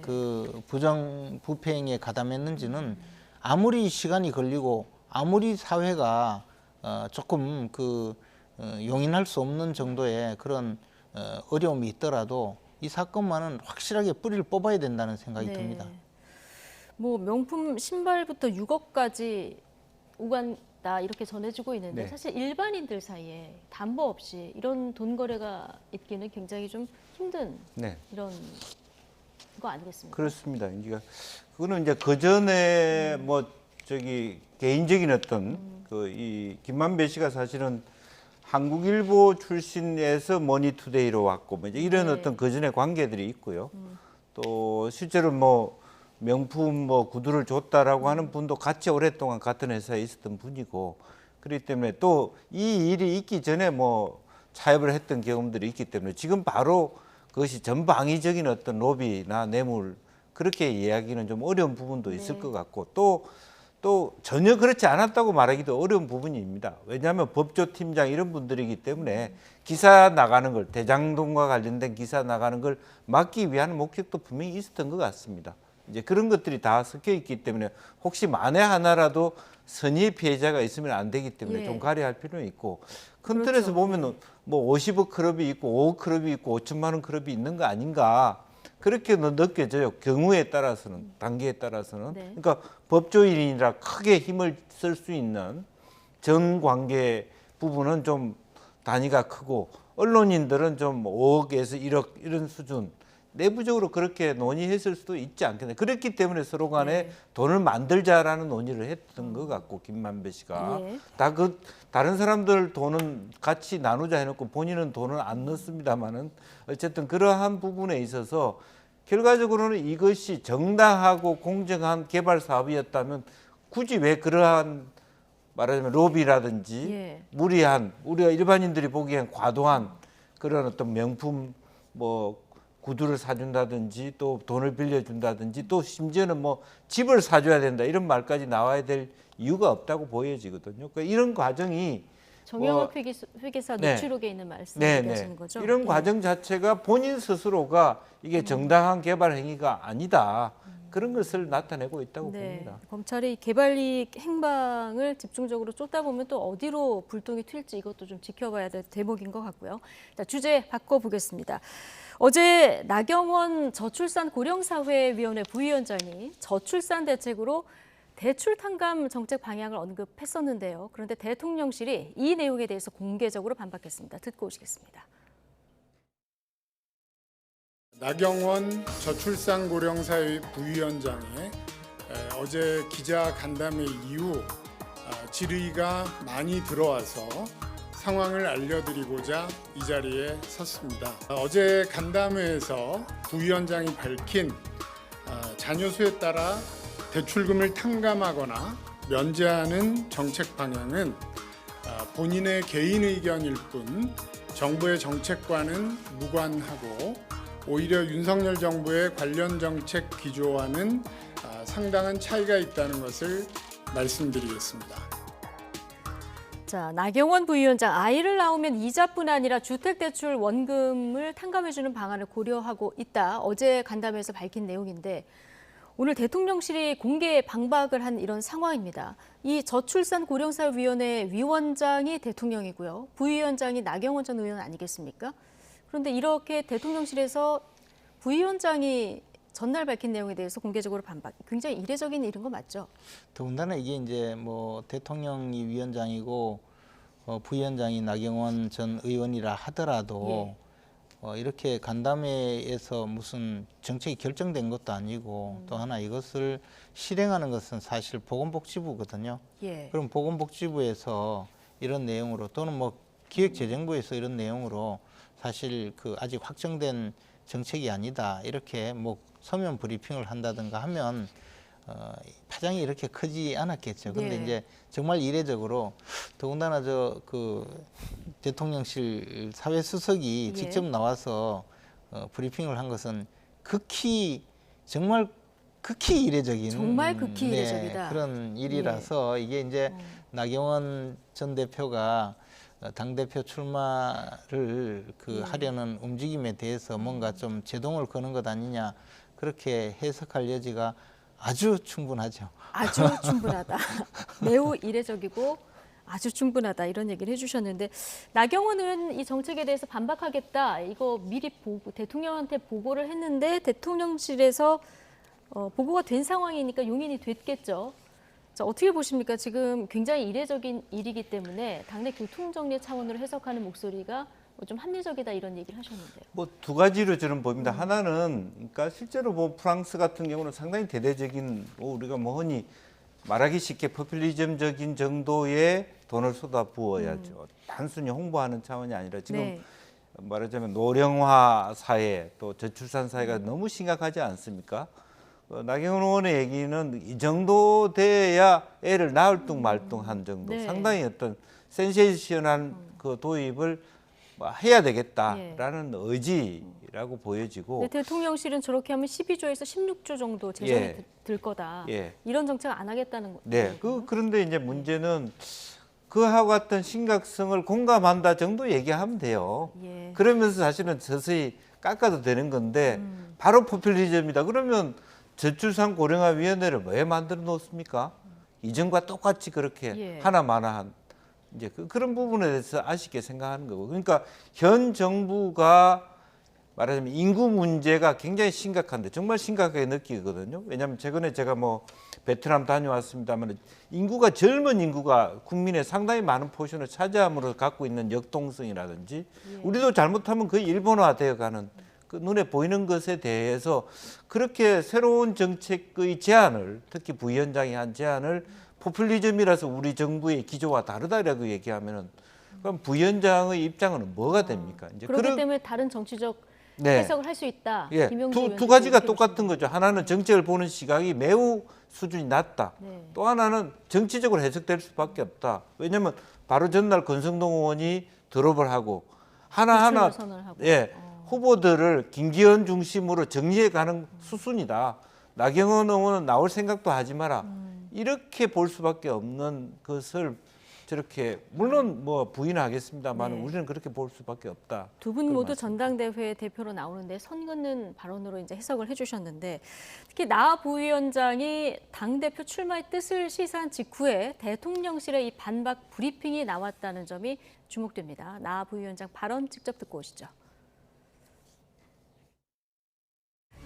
그 부정부패 행위에 가담했는지는 아무리 시간이 걸리고 아무리 사회가 조금 그 용인할 수 없는 정도의 그런 어려움이 있더라도 이 사건만은 확실하게 뿌리를 뽑아야 된다는 생각이 듭니다. 뭐 명품 신발부터 6억까지 오간다 이렇게 전해지고 있는데 사실 일반인들 사이에 담보 없이 이런 돈 거래가 있기는 굉장히 좀 힘든 이런 거 아니겠습니까? 그렇습니다. 그러니까 그거는 이제 그 전에 뭐 저기 개인적인 어떤 그 이 김만배 씨가 사실은 한국일보 출신에서 머니투데이로 왔고 뭐 이제 이런 어떤 그 전에 관계들이 있고요. 또 실제로 뭐 명품 뭐 구두를 줬다라고 하는 분도 같이 오랫동안 같은 회사에 있었던 분이고 그렇기 때문에 또 이 일이 있기 전에 뭐 차협을 했던 경험들이 있기 때문에 지금 바로 그것이 전방위적인 어떤 로비나 뇌물 그렇게 이야기는 좀 어려운 부분도 있을 것 같고 또 전혀 그렇지 않았다고 말하기도 어려운 부분입니다. 왜냐하면 법조팀장 이런 분들이기 때문에 기사 나가는 걸 대장동과 관련된 기사 나가는 걸 막기 위한 목적도 분명히 있었던 것 같습니다. 이제 그런 것들이 다 섞여 있기 때문에 혹시 만에 하나라도 선의의 피해자가 있으면 안 되기 때문에 좀 가려할 필요는 있고 큰 틀에서 보면 뭐 50억 클럽이 있고 5억 클럽이 있고 5천만 원 클럽이 있는 거 아닌가 그렇게 느껴져요. 경우에 따라서는 단계에 따라서는 그러니까 법조인이라 크게 힘을 쓸 수 있는 정관계 부분은 좀 단위가 크고 언론인들은 좀 5억에서 1억 이런 수준 내부적으로 그렇게 논의했을 수도 있지 않겠나. 그랬기 때문에 서로 간에 돈을 만들자라는 논의를 했던 것 같고 김만배 씨가 다 그 다른 사람들 돈은 같이 나누자 해놓고 본인은 돈을 안 넣습니다만은 어쨌든 그러한 부분에 있어서 결과적으로는 이것이 정당하고 공정한 개발 사업이었다면 굳이 왜 그러한 말하자면 로비라든지 예. 무리한 우리가 일반인들이 보기엔 과도한 그런 어떤 명품 뭐 구두를 사준다든지 또 돈을 빌려준다든지 또 심지어는 뭐 집을 사줘야 된다 이런 말까지 나와야 될 이유가 없다고 보여지거든요. 그러니까 이런 과정이 정영학 회계사 네. 노출록에 있는 말씀 네, 얘기하시는 거죠? 이런 예. 과정 자체가 본인 스스로가 이게 정당한 개발 행위가 아니다. 그런 것을 나타내고 있다고 봅니다. 검찰이 개발이익 행방을 집중적으로 쫓다 보면 또 어디로 불똥이 튈지 이것도 좀 지켜봐야 될 대목인 것 같고요. 자, 주제 바꿔보겠습니다. 어제 나경원 저출산고령사회위원회 부위원장이 저출산 대책으로 대출 탕감 정책 방향을 언급했었는데요. 그런데 대통령실이 이 내용에 대해서 공개적으로 반박했습니다. 듣고 오시겠습니다. 나경원 저출산고령사회 부위원장의 어제 기자 간담회 이후 질의가 많이 들어와서 상황을 알려드리고자 이 자리에 섰습니다. 어제 간담회에서 부위원장이 밝힌 자녀 수에 따라 대출금을 탕감하거나 면제하는 정책 방향은 본인의 개인 의견일 뿐 정부의 정책과는 무관하고 오히려 윤석열 정부의 관련 정책 기조와는 상당한 차이가 있다는 것을 말씀드리겠습니다. 자, 나경원 부위원장 아이를 낳으면 이자뿐 아니라 주택대출 원금을 탕감해주는 방안을 고려하고 있다. 어제 간담회에서 밝힌 내용인데 오늘 대통령실이 공개 방박을 한 이런 상황입니다. 이 저출산고령사위원회 위원장이 대통령이고요. 부위원장이 나경원 전 의원 아니겠습니까? 그런데 이렇게 대통령실에서 부위원장이 전날 밝힌 내용에 대해서 공개적으로 반박, 굉장히 이례적인 일인 거 맞죠? 더군다나 이게 이제 뭐 대통령이 위원장이고 부위원장이 나경원 전 의원이라 하더라도 이렇게 간담회에서 무슨 정책이 결정된 것도 아니고 또 하나 이것을 실행하는 것은 사실 보건복지부거든요. 그럼 보건복지부에서 이런 내용으로 또는 뭐 기획재정부에서 이런 내용으로 사실 그 아직 확정된 정책이 아니다 이렇게 뭐 서면 브리핑을 한다든가 하면 파장이 이렇게 크지 않았겠죠. 근데 이제 정말 이례적으로 더군다나 그 대통령실 사회수석이 직접 나와서 브리핑을 한 것은 정말 극히 이례적인 정말 극히 이례적이다. 그런 일이라서 이게 이제 나경원 전 대표가 당대표 출마를 하려는 움직임에 대해서 뭔가 좀 제동을 거는 것 아니냐 그렇게 해석할 여지가 아주 충분하죠. 아주 충분하다. 매우 이례적이고 아주 충분하다 이런 얘기를 해주셨는데 나경원 의원 이 정책에 대해서 반박하겠다 이거 미리 대통령한테 보고를 했는데 대통령실에서 보고가 된 상황이니까 용인이 됐겠죠. 자, 어떻게 보십니까? 지금 굉장히 이례적인 일이기 때문에 당내 교통정리 차원으로 해석하는 목소리가 좀 합리적이다 이런 얘기를 하셨는데요. 뭐 두 가지로 저는 봅니다. 하나는 그러니까 실제로 뭐 프랑스 같은 경우는 상당히 대대적인 우리가 뭐 흔히 말하기 쉽게 포퓰리즘적인 정도의 돈을 쏟아 부어야죠. 단순히 홍보하는 차원이 아니라 지금 말하자면 노령화 사회 또 저출산 사회가 너무 심각하지 않습니까? 나경원 의원의 얘기는 이 정도 돼야 애를 낳을 둥 말 둥 한 정도 상당히 어떤 센세이션한 그 도입을 해야 되겠다라는 의지라고 보여지고 대통령실은 저렇게 하면 12조에서 16조 정도 재정이 들 거다. 이런 정책 안 하겠다는 거죠. 그런데 이제 문제는 그와 같은 심각성을 공감한다 정도 얘기하면 돼요. 그러면서 사실은 서서히 깎아도 되는 건데 바로 포퓰리즘이다. 그러면 저출산고령화위원회를 왜 만들어 놓습니까? 이전과 똑같이 그렇게 하나마나한 이제 그런 부분에 대해서 아쉽게 생각하는 거고. 그러니까 현 정부가 말하자면 인구 문제가 굉장히 심각한데 정말 심각하게 느끼거든요. 왜냐하면 최근에 제가 뭐 베트남 다녀왔습니다만 인구가 젊은 인구가 국민의 상당히 많은 포션을 차지함으로 갖고 있는 역동성이라든지 우리도 잘못하면 거의 일본화되어가는 그 눈에 보이는 것에 대해서 그렇게 새로운 정책의 제안을 특히 부위원장이 한 제안을 포퓰리즘이라서 우리 정부의 기조와 다르다라고 얘기하면은 그럼 부위원장의 입장은 뭐가 됩니까? 이제 그렇기 때문에 다른 정치적 네. 해석을 할 수 있다. 예, 김용주 두 의원께서 가지가 이렇게 똑같은 거죠. 하나는 정책을 보는 시각이 매우 수준이 낮다. 네. 또 하나는 정치적으로 해석될 수밖에 없다. 왜냐하면 바로 전날 권성동 의원이 드롭을 하고 하나하나 불출마 선언을 하고. 예, 후보들을 김기현 중심으로 정리해 가는 수순이다. 나경원 의원은 나올 생각도 하지 마라. 이렇게 볼 수밖에 없는 것을 저렇게 물론 뭐 부인하겠습니다만 네. 우리는 그렇게 볼 수밖에 없다. 두 분 모두 전당대회 대표로 나오는데 선 긋는 발언으로 이제 해석을 해주셨는데 특히 나 부위원장이 당 대표 출마의 뜻을 시사한 직후에 대통령실의 이 반박 브리핑이 나왔다는 점이 주목됩니다. 나 부위원장 발언 직접 듣고 오시죠.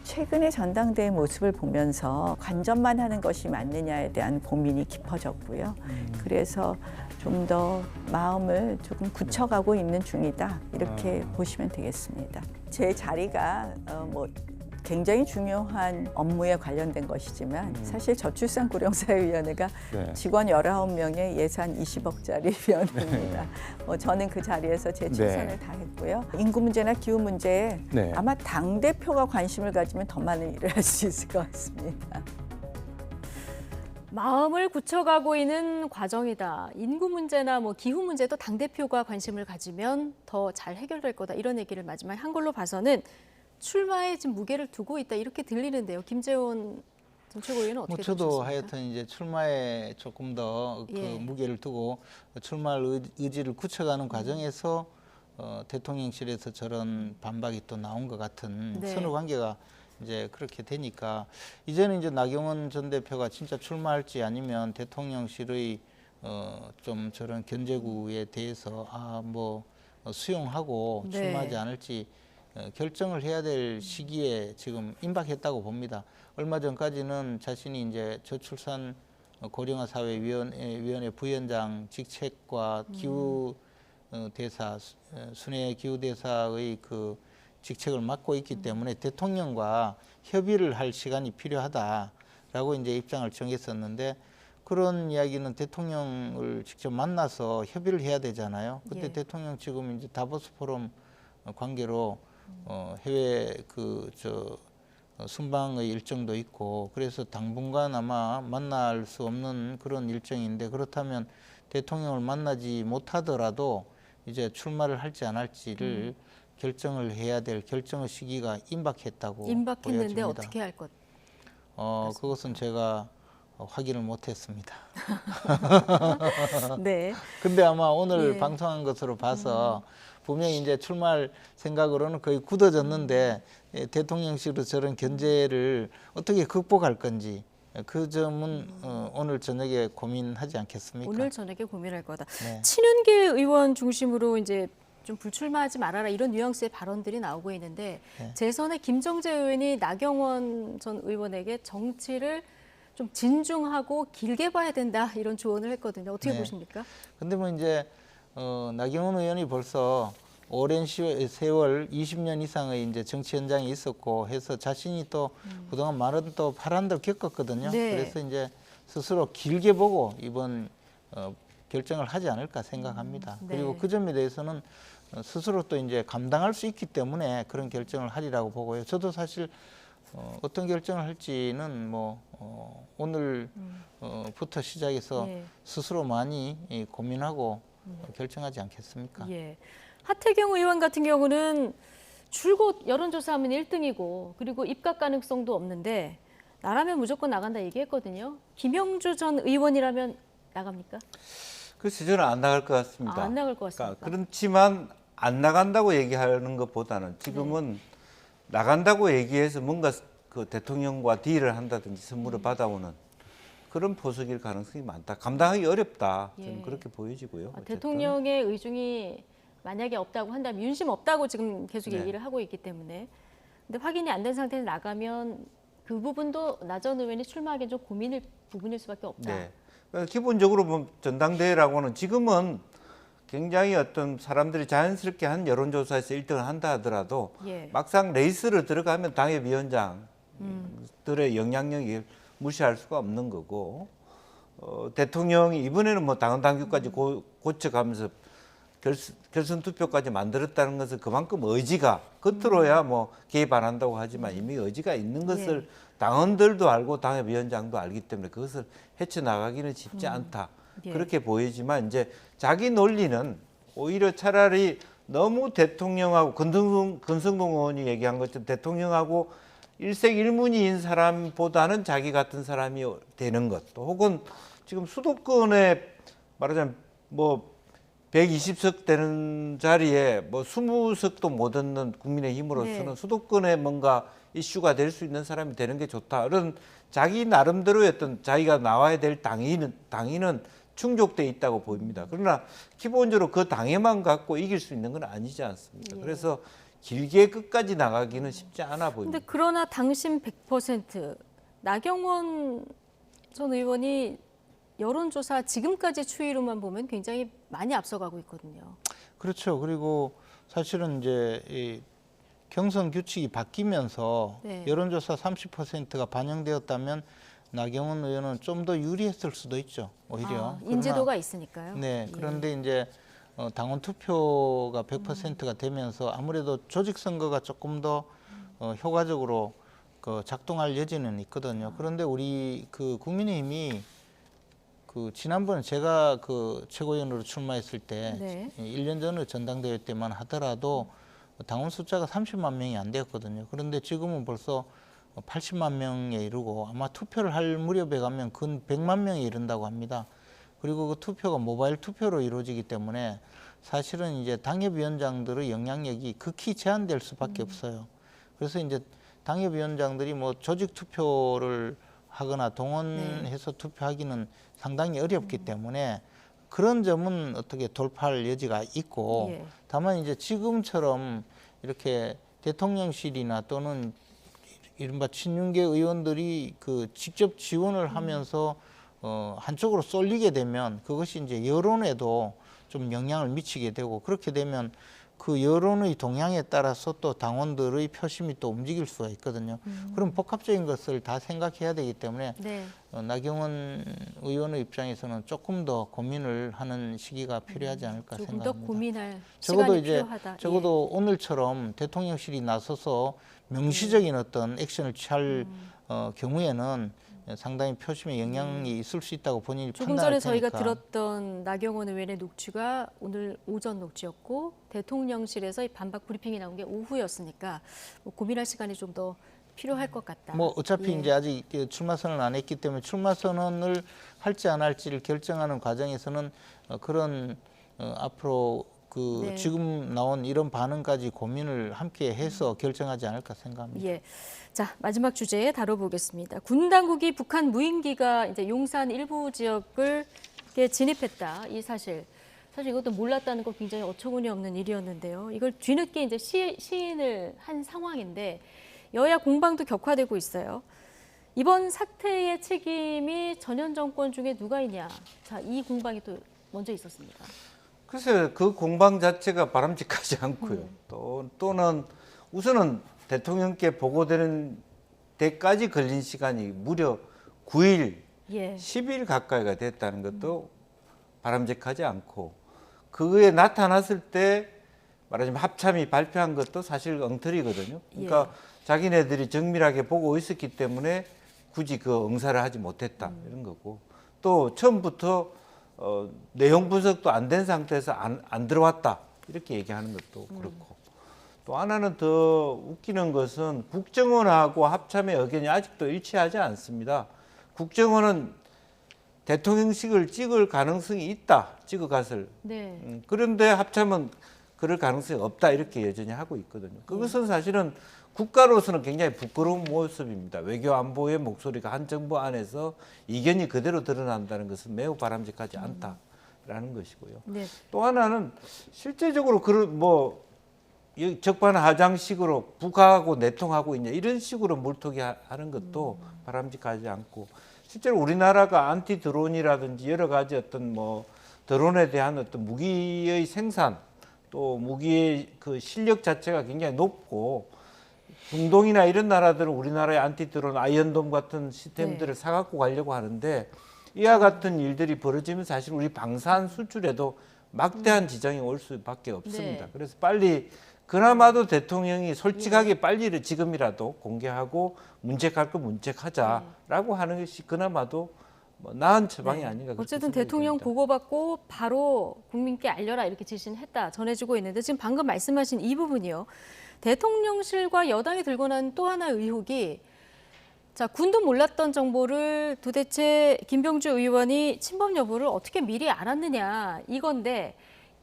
최근의 전당대회 모습을 보면서 관전만 하는 것이 맞느냐에 대한 고민이 깊어졌고요. 그래서 좀 더 마음을 조금 굳혀가고 있는 중이다. 이렇게 보시면 되겠습니다. 제 자리가 굉장히 중요한 업무에 관련된 것이지만 사실 저출산고령사회위원회가 네. 직원 19명의 예산 20억짜리 위원회입니다. 저는 그 자리에서 제 최선을 네. 다했고요. 인구 문제나 기후 문제에 네. 아마 당대표가 관심을 가지면 더 많은 일을 할 수 있을 것 같습니다. 마음을 굳혀가고 있는 과정이다. 인구 문제나 뭐 기후 문제도 당대표가 관심을 가지면 더 잘 해결될 거다. 이런 얘기를 마지막에 한 걸로 봐서는 출마에 지금 무게를 두고 있다. 이렇게 들리는데요. 김재원 전 최고위원은 어떻게 저도 보셨습니까? 하여튼 이제 출마에 조금 더 그 예. 무게를 두고 출마할 의지를 굳혀가는 과정에서 대통령실에서 저런 반박이 또 나온 것 같은 네. 선후 관계가 이제 그렇게 되니까 이제는 이제 나경원 전 대표가 진짜 출마할지 아니면 대통령실의 좀 저런 견제구에 대해서 수용하고 네. 출마하지 않을지 결정을 해야 될 시기에 지금 임박했다고 봅니다. 얼마 전까지는 자신이 이제 저출산 고령화 사회 위원회 부위원장 직책과 기후 대사 순회 기후 대사의 그 직책을 맡고 있기 때문에 대통령과 협의를 할 시간이 필요하다라고 이제 입장을 정했었는데 그런 이야기는 대통령을 직접 만나서 협의를 해야 되잖아요. 그때 예. 대통령 지금 이제 다보스 포럼 관계로 해외 순방의 일정도 있고 그래서 당분간 아마 만날 수 없는 그런 일정인데 그렇다면 대통령을 만나지 못하더라도 이제 출마를 할지 안 할지를 결정을 해야 될 결정의 시기가 임박했다고 임박했는데 보여집니다. 어떻게 할 것? 그것은 제가 확인을 못했습니다. 네. 근데 아마 오늘 예. 방송한 것으로 봐서 분명히 이제 출마할 생각으로는 거의 굳어졌는데 대통령실로 저런 견제를 어떻게 극복할 건지 그 점은 오늘 저녁에 고민하지 않겠습니까? 오늘 저녁에 고민할 거다. 네. 친윤계 의원 중심으로 이제 좀 불출마하지 말아라 이런 뉘앙스의 발언들이 나오고 있는데 네. 재선에 김정재 의원이 나경원 전 의원에게 정치를 좀 진중하고 길게 봐야 된다 이런 조언을 했거든요. 어떻게 네. 보십니까? 근데 뭐 이제 나경원 의원이 벌써 오랜 세월 20년 이상의 이제 정치 현장에 있었고 해서 자신이 또 그동안 많은 또 파란들 겪었거든요. 네. 그래서 이제 스스로 길게 보고 이번 결정을 하지 않을까 생각합니다. 네. 그리고 그 점에 대해서는 스스로 또 이제 감당할 수 있기 때문에 그런 결정을 하리라고 보고요. 저도 사실 어떤 결정을 할지는 뭐 오늘부터 시작해서 예. 스스로 많이 고민하고 결정하지 않겠습니까? 예. 하태경 의원 같은 경우는 줄곧 여론조사하면 1등이고 그리고 입각 가능성도 없는데 나라면 무조건 나간다 얘기했거든요. 김영주 전 의원이라면 나갑니까? 글쎄 저는 안 나갈 것 같습니다. 안 나갈 것 같습니다. 그렇지만 안 나간다고 얘기하는 것보다는 지금은 나간다고 얘기해서 뭔가 그 대통령과 딜을 한다든지 선물을 받아오는 그런 포석일 가능성이 많다. 감당하기 어렵다. 저는 예. 그렇게 보여지고요. 어쨌든. 대통령의 의중이 만약에 없다고 한다면 윤심 없다고 지금 계속 네. 얘기를 하고 있기 때문에 근데 확인이 안 된 상태에서 나가면 그 부분도 나 전 의원이 출마하기엔 좀 고민일 부분일 수밖에 없다. 네. 그러니까 기본적으로 보면 전당대회라고는 지금은 굉장히 어떤 사람들이 자연스럽게 한 여론조사에서 1등을 한다 하더라도 예. 막상 레이스를 들어가면 당협위원장들의 영향력이 무시할 수가 없는 거고 대통령이 이번에는 뭐 당헌당규까지 고쳐가면서 결선 투표까지 만들었다는 것은 그만큼 의지가 겉으로야 뭐 개입 안 한다고 하지만 이미 의지가 있는 것을 당원들도 알고 당협위원장도 알기 때문에 그것을 헤쳐나가기는 쉽지 않다. 그렇게 보이지만 이제 자기 논리는 오히려 차라리 너무 대통령하고 권성동 의원이 얘기한 것처럼 대통령하고 일색일문인 사람보다는 자기 같은 사람이 되는 것, 또 혹은 지금 수도권에 말하자면 뭐 120석 되는 자리에 뭐 20석도 못 얻는 국민의힘으로서는 수도권에 뭔가 이슈가 될 수 있는 사람이 되는 게 좋다. 이런 자기 나름대로의 어떤 자기가 나와야 될 당위는 충족돼 있다고 보입니다. 그러나 기본적으로 그 당에만 갖고 이길 수 있는 건 아니지 않습니까? 그래서 길게 끝까지 나가기는 쉽지 않아 보입니다. 근데 그러나 당심 100% 나경원 전 의원이 여론조사 지금까지 추이로만 보면 굉장히 많이 앞서가고 있거든요. 그렇죠. 그리고 사실은 이제 이 경선 규칙이 바뀌면서 여론조사 30%가 반영되었다면 나경원 의원은 좀 더 유리했을 수도 있죠. 오히려. 인지도가 있으니까요. 네. 그런데 이제 당원 투표가 100%가 되면서 아무래도 조직 선거가 조금 더 효과적으로 작동할 여지는 있거든요. 그런데 우리 그 국민의힘이 그 지난번에 제가 그 최고위원으로 출마했을 때 1년 전에 전당대회 때만 하더라도 당원 숫자가 30만 명이 안 되었거든요. 그런데 지금은 벌써 80만 명에 이르고 아마 투표를 할 무렵에 가면 근 100만 명에 이른다고 합니다. 그리고 그 투표가 모바일 투표로 이루어지기 때문에 사실은 이제 당협위원장들의 영향력이 극히 제한될 수밖에 없어요. 그래서 이제 당협위원장들이 뭐 조직 투표를 하거나 동원해서 투표하기는 상당히 어렵기 때문에 그런 점은 어떻게 돌파할 여지가 있고 다만 이제 지금처럼 이렇게 대통령실이나 또는 이른바 친윤계 의원들이 그 직접 지원을 하면서 한쪽으로 쏠리게 되면 그것이 이제 여론에도 좀 영향을 미치게 되고 그렇게 되면 그 여론의 동향에 따라서 또 당원들의 표심이 또 움직일 수가 있거든요. 그럼 복합적인 것을 다 생각해야 되기 때문에 나경원 의원의 입장에서는 조금 더 고민을 하는 시기가 필요하지 않을까 조금 생각합니다. 더 고민할 적어도 시간이 이제 필요하다. 적어도 오늘처럼 대통령실이 나서서 명시적인 어떤 액션을 취할 경우에는 상당히 표심에 영향이 있을 수 있다고 본인이 조금 판단할 전에 저희가 테니까. 들었던 나경원 의원의 녹취가 오늘 오전 녹취였고 대통령실에서 이 반박 브리핑이 나온 게 오후였으니까 뭐 고민할 시간이 좀 더 필요할 것 같다. 뭐 어차피 이제 아직 출마 선언을 안 했기 때문에 출마 선언을 할지 안 할지를 결정하는 과정에서는 그런 앞으로 그 지금 나온 이런 반응까지 고민을 함께 해서 결정하지 않을까 생각합니다. 자, 마지막 주제 다뤄보겠습니다. 군 당국이 북한 무인기가 이제 용산 일부 지역을 진입했다. 이 사실 이것도 몰랐다는 거 굉장히 어처구니 없는 일이었는데요. 이걸 뒤늦게 이제 시인을 한 상황인데 여야 공방도 격화되고 있어요. 이번 사태의 책임이 전현 정권 중에 누가 있냐? 자, 이 공방이 또 먼저 있었습니다. 글쎄요, 그 공방 자체가 바람직하지 않고요. 또는 우선은 대통령께 보고되는 데까지 걸린 시간이 무려 9일, 10일 가까이가 됐다는 것도 바람직하지 않고 그거에 나타났을 때 말하자면 합참이 발표한 것도 사실 엉터리거든요. 그러니까 자기네들이 정밀하게 보고 있었기 때문에 굳이 그 응사를 하지 못했다 이런 거고 또 처음부터 내용 분석도 안 된 상태에서 안 들어왔다 이렇게 얘기하는 것도 그렇고 또 하나는 더 웃기는 것은 국정원하고 합참의 의견이 아직도 일치하지 않습니다. 국정원은 대통령식을 찍을 가능성이 있다, 찍어갔을. 그런데 합참은 그럴 가능성이 없다 이렇게 여전히 하고 있거든요. 그것은 사실은 국가로서는 굉장히 부끄러운 모습입니다. 외교 안보의 목소리가 한 정부 안에서 이견이 그대로 드러난다는 것은 매우 바람직하지 않다라는 것이고요. 또 하나는 실제적으로 적반하장식으로 북하고 내통하고 있냐 이런 식으로 물토기 하는 것도 바람직하지 않고 실제로 우리나라가 안티 드론이라든지 여러 가지 어떤 드론에 대한 어떤 무기의 생산 또 무기의 그 실력 자체가 굉장히 높고 중동이나 이런 나라들은 우리나라의 안티 드론 아이언돔 같은 시스템들을 사갖고 가려고 하는데 이와 같은 일들이 벌어지면 사실 우리 방산 수출에도 막대한 지장이 올 수밖에 없습니다. 네. 그래서 빨리 그나마도 대통령이 솔직하게 빨리 지금이라도 공개하고 문책할 거 문책하자라고 하는 것이 그나마도 뭐 나은 처방이 아닌가. 어쨌든 대통령 보고받고 바로 국민께 알려라 이렇게 지시는 했다 전해지고 있는데 지금 방금 말씀하신 이 부분이요. 대통령실과 여당이 들고 난 또 하나의 의혹이 자, 군도 몰랐던 정보를 도대체 김병주 의원이 침범 여부를 어떻게 미리 알았느냐 이건데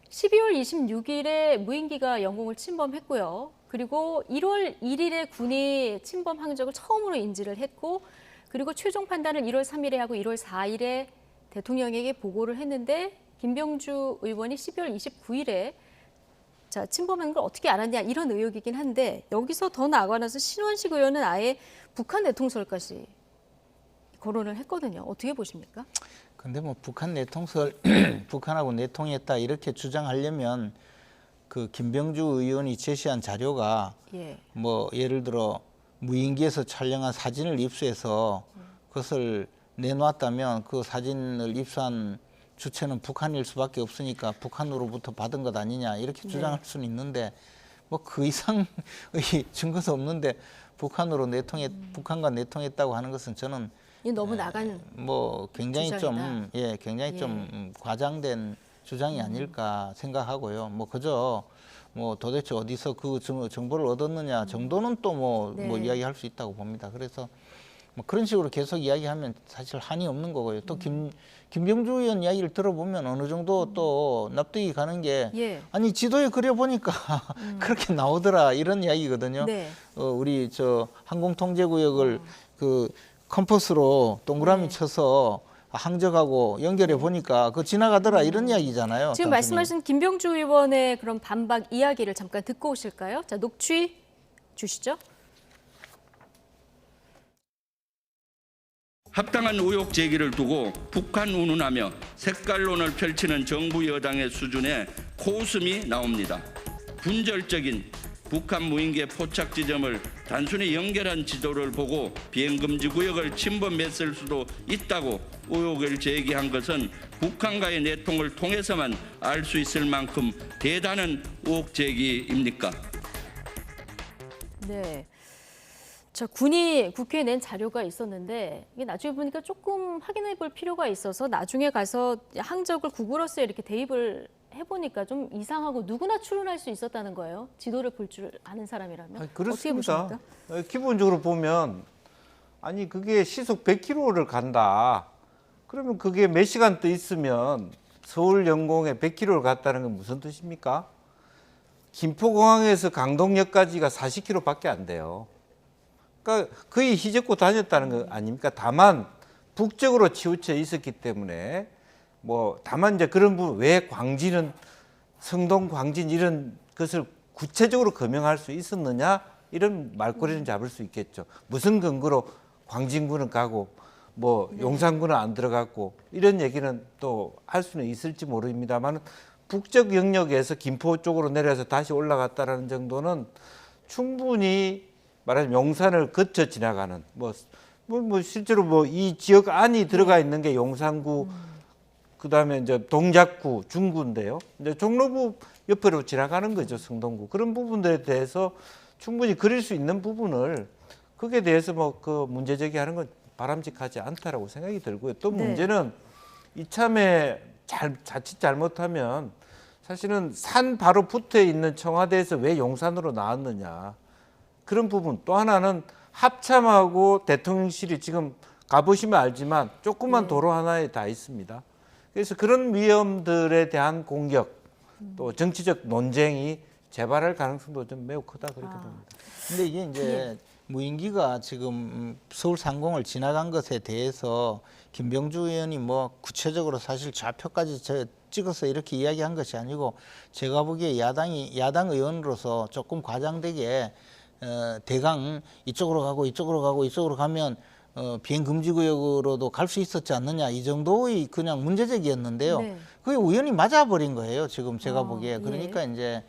12월 26일에 무인기가 영공을 침범했고요. 그리고 1월 1일에 군이 침범 항적을 처음으로 인지를 했고 그리고 최종 판단을 1월 3일에 하고 1월 4일에 대통령에게 보고를 했는데 김병주 의원이 12월 29일에 자, 침범한 걸 어떻게 알았냐 이런 의혹이긴 한데 여기서 더 나아가서 신원식 의원은 아예 북한 내통설까지 거론을 했거든요. 어떻게 보십니까? 근데 뭐 북한 내통설, 북한하고 내통했다 이렇게 주장하려면 그 김병주 의원이 제시한 자료가 뭐 예를 들어 무인기에서 촬영한 사진을 입수해서 그것을 내놓았다면 그 사진을 입수한 주체는 북한일 수밖에 없으니까 북한으로부터 받은 것 아니냐 이렇게 주장할 수는 있는데 뭐 그 이상의 증거도 없는데 북한으로 북한과 내통했다고 하는 것은 저는 너무 나간 뭐 굉장히 주장이다. 좀 굉장히 좀 과장된 주장이 아닐까 생각하고요. 뭐 그저 뭐 도대체 어디서 그 정보를 얻었느냐 정도는 또 뭐 이야기할 수 있다고 봅니다. 그래서 뭐 그런 식으로 계속 이야기하면 사실 한이 없는 거고요. 또 김병주 의원 이야기를 들어보면 어느 정도 또 납득이 가는 게 아니 지도에 그려보니까 그렇게 나오더라 이런 이야기거든요. 우리 저 항공통제구역을 그 컴퍼스로 동그라미 쳐서 항적하고 연결해 보니까 그 지나가더라 이런 이야기잖아요. 지금 말씀하신 김병주 의원의 그런 반박 이야기를 잠깐 듣고 오실까요? 자, 녹취 주시죠. 합당한 의혹 제기를 두고 북한 운운하며 색깔론을 펼치는 정부 여당의 수준에 코웃음이 나옵니다. 분절적인 북한 무인기의 포착 지점을 단순히 연결한 지도를 보고 비행금지 구역을 침범했을 수도 있다고 의혹을 제기한 것은 북한과의 내통을 통해서만 알 수 있을 만큼 대단한 의혹 제기입니까? 네. 자, 군이 국회에 낸 자료가 있었는데 이게 나중에 보니까 조금 확인해 볼 필요가 있어서 나중에 가서 항적을 구글어스에 이렇게 대입을 해보니까 좀 이상하고 누구나 추론할 수 있었다는 거예요. 지도를 볼 줄 아는 사람이라면. 그렇습니다. 어떻게 보십니까? 기본적으로 보면 아니 그게 시속 100km를 간다. 그러면 그게 몇 시간 떠 있으면 서울 영공에 100km를 갔다는 건 무슨 뜻입니까? 김포공항에서 강동역까지가 40km밖에 안 돼요. 그러니까 거의 휘젓고 다녔다는 거 아닙니까? 다만 북쪽으로 치우쳐 있었기 때문에 뭐 다만 이제 그런 부분 왜 광진은 성동 광진 이런 것을 구체적으로 거명할 수 있었느냐 이런 말꼬리는 잡을 수 있겠죠. 무슨 근거로 광진군은 가고 뭐 용산군은 안 들어갔고 이런 얘기는 또 할 수는 있을지 모릅니다만 북쪽 영역에서 김포 쪽으로 내려서 다시 올라갔다라는 정도는 충분히 말하자면 용산을 거쳐 지나가는 뭐 실제로 뭐 이 지역 안이 들어가 있는 게 용산구 그다음에 이제 동작구 중구인데요. 이제 종로구 옆으로 지나가는 거죠. 성동구. 그런 부분들에 대해서 충분히 그릴 수 있는 부분을 거기에 대해서 뭐 그 문제 제기하는 건 바람직하지 않다라고 생각이 들고요. 또 문제는 이참에 자칫 잘못하면 사실은 산 바로 붙어 있는 청와대에서 왜 용산으로 나왔느냐. 그런 부분 또 하나는 합참하고 대통령실이 지금 가보시면 알지만 조그만 도로 하나에 다 있습니다. 그래서 그런 위험들에 대한 공격 또 정치적 논쟁이 재발할 가능성도 좀 매우 크다 그렇게 봅니다. 근데 이게 이제 무인기가 지금 서울 상공을 지나간 것에 대해서 김병주 의원이 뭐 구체적으로 사실 좌표까지 찍어서 이렇게 이야기한 것이 아니고 제가 보기에 야당 의원으로서 조금 과장되게 대강 이쪽으로 가고 이쪽으로 가고 이쪽으로 가면 비행 금지 구역으로도 갈 수 있었지 않느냐 이 정도의 그냥 문제 제기였는데요. 그게 우연히 맞아버린 거예요. 지금 제가 보기에. 그러니까 이제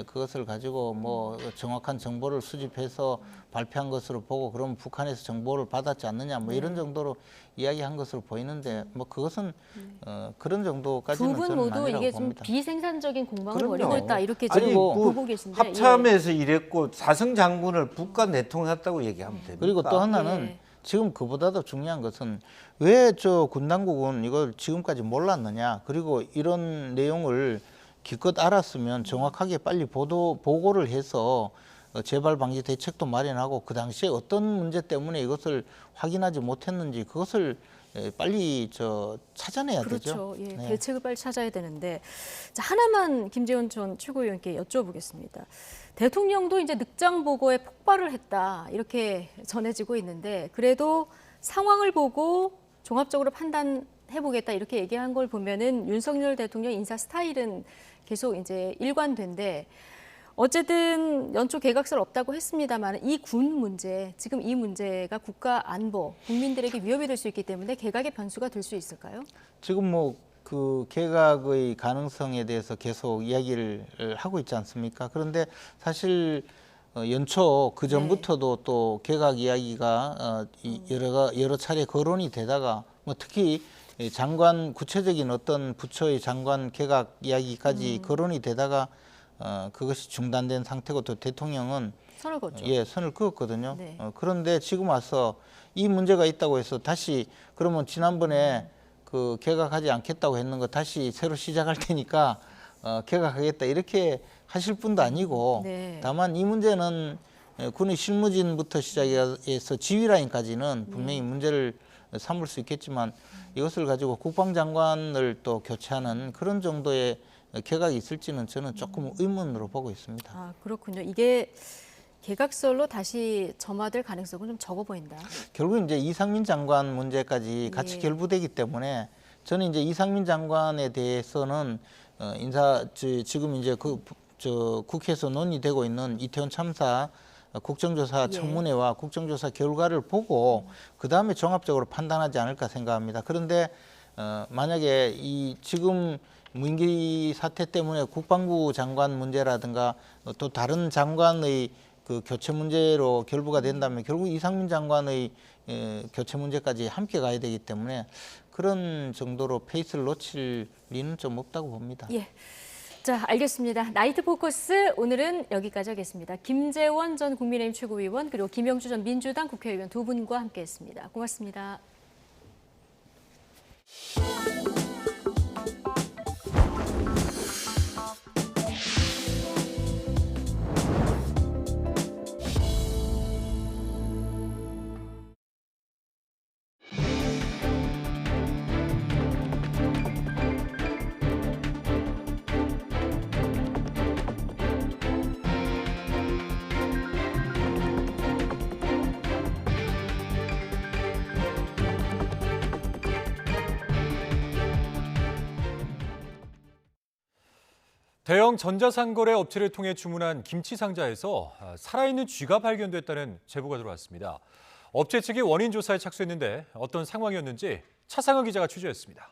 그것을 가지고 뭐 정확한 정보를 수집해서 발표한 것으로 보고 그럼 북한에서 정보를 받았지 않느냐 뭐 이런 정도로 이야기한 것으로 보이는데 뭐 그것은 그런 정도까지는 두 분 저는 모두 아니라고 이게 좀 봅니다. 비생산적인 공방을 그럼요. 벌이고 있다 이렇게 아니, 지금 뭐 보고 계신데 합참에서 이랬고 사성 장군을 북한 대통령했다고 얘기하면 됩니다. 그리고 또 하나는 지금 그보다도 중요한 것은 왜 저 군 당국은 이걸 지금까지 몰랐느냐. 그리고 이런 내용을 기껏 알았으면 정확하게 빨리 보고를 해서 재발 방지 대책도 마련하고 그 당시에 어떤 문제 때문에 이것을 확인하지 못했는지 그것을 빨리 찾아내야 그렇죠. 되죠. 예, 네. 대책을 빨리 찾아야 되는데 자, 하나만 김재원 전 최고위원께 여쭤보겠습니다. 대통령도 이제 늑장 보고에 폭발을 했다 이렇게 전해지고 있는데 그래도 상황을 보고 종합적으로 판단해보겠다 이렇게 얘기한 걸 보면은 윤석열 대통령 인사 스타일은 계속 이제 일관된데 어쨌든 연초 개각설 없다고 했습니다만 이 군 문제, 지금 이 문제가 국가 안보, 국민들에게 위협이 될 수 있기 때문에 개각의 변수가 될 수 있을까요? 지금 뭐 그 개각의 가능성에 대해서 계속 이야기를 하고 있지 않습니까? 그런데 사실 연초 그 전부터도 또 개각 이야기가 여러 차례 거론이 되다가 뭐 특히 장관 구체적인 어떤 부처의 장관 개각 이야기까지 거론이 되다가 그것이 중단된 상태고 또 대통령은 선을 그었죠. 예, 선을 그었거든요. 네. 그런데 지금 와서 이 문제가 있다고 해서 다시 그러면 지난번에 그 개각하지 않겠다고 했는 거 다시 새로 시작할 테니까 개각하겠다 이렇게 하실 분도 아니고 네. 다만 이 문제는 군의 실무진부터 시작해서 지휘라인까지는 분명히 문제를 삼을 수 있겠지만 이것을 가지고 국방장관을 또 교체하는 그런 정도의 개각이 있을지는 저는 조금 의문으로 보고 있습니다. 아, 그렇군요. 이게 개각설로 다시 점화될 가능성은 좀 적어 보인다. 결국 이제 이상민 장관 문제까지 같이 결부되기 때문에 저는 이제 이상민 장관에 대해서는 지금 이제 국회에서 논의되고 있는 이태원 참사 국정조사 청문회와 국정조사 결과를 보고 그 다음에 종합적으로 판단하지 않을까 생각합니다. 그런데 만약에 이 지금 무인기 사태 때문에 국방부 장관 문제라든가 또 다른 장관의 그 교체 문제로 결부가 된다면 결국 이상민 장관의 교체 문제까지 함께 가야 되기 때문에 그런 정도로 페이스를 놓칠 리는 좀 없다고 봅니다. 예. 자, 알겠습니다. 나이트 포커스 오늘은 여기까지 하겠습니다. 김재원 전 국민의힘 최고위원 그리고 김영주 전 민주당 국회의원 두 분과 함께했습니다. 고맙습니다. 대형 전자상거래 업체를 통해 주문한 김치 상자에서 살아있는 쥐가 발견됐다는 제보가 들어왔습니다. 업체 측이 원인 조사에 착수했는데 어떤 상황이었는지 차상은 기자가 취재했습니다.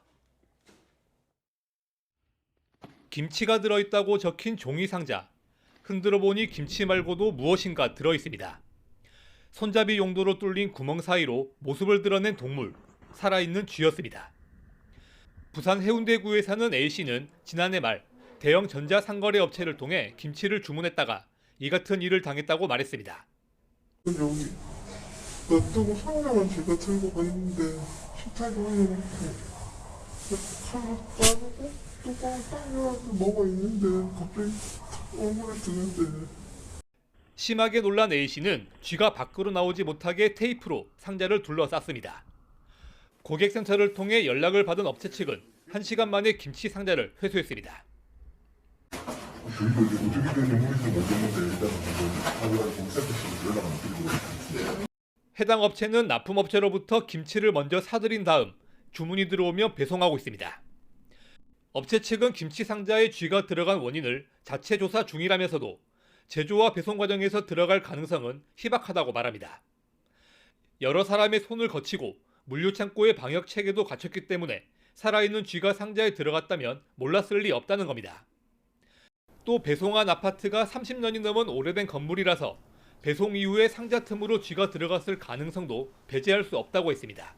김치가 들어있다고 적힌 종이 상자. 흔들어 보니 김치 말고도 무엇인가 들어있습니다. 손잡이 용도로 뚫린 구멍 사이로 모습을 드러낸 동물, 살아있는 쥐였습니다. 부산 해운대구에 사는 A씨는 지난해 말 대형 전자상거래 업체를 통해 김치를 주문했다가 이 같은 일을 당했다고 말했습니다. 여기 놔두고 상자만 제가 들고 갔는데 식탁에 올려놓고 칼로 자르고 뚜껑을 딱 열었는데 뭐가 있는데 갑자기 탁 얼굴에 드는데 심하게 놀란 A씨는 쥐가 밖으로 나오지 못하게 테이프로 상자를 둘러쌌습니다. 고객센터를 통해 연락을 받은 업체 측은 1시간 만에 김치 상자를 회수했습니다. 저희도 이제 어떻게 된 영문인지 모르겠는데 일단은 고객센터에서 연락을 드리고 해당 업체는 납품업체로부터 김치를 먼저 사들인 다음 주문이 들어오면 배송하고 있습니다. 업체 측은 김치 상자에 쥐가 들어간 원인을 자체 조사 중이라면서도 제조와 배송 과정에서 들어갈 가능성은 희박하다고 말합니다. 여러 사람의 손을 거치고 물류창고의 방역 체계도 갖췄기 때문에 살아있는 쥐가 상자에 들어갔다면 몰랐을 리 없다는 겁니다. 또 배송한 아파트가 30년이 넘은 오래된 건물이라서 배송 이후에 상자 틈으로 쥐가 들어갔을 가능성도 배제할 수 없다고 했습니다.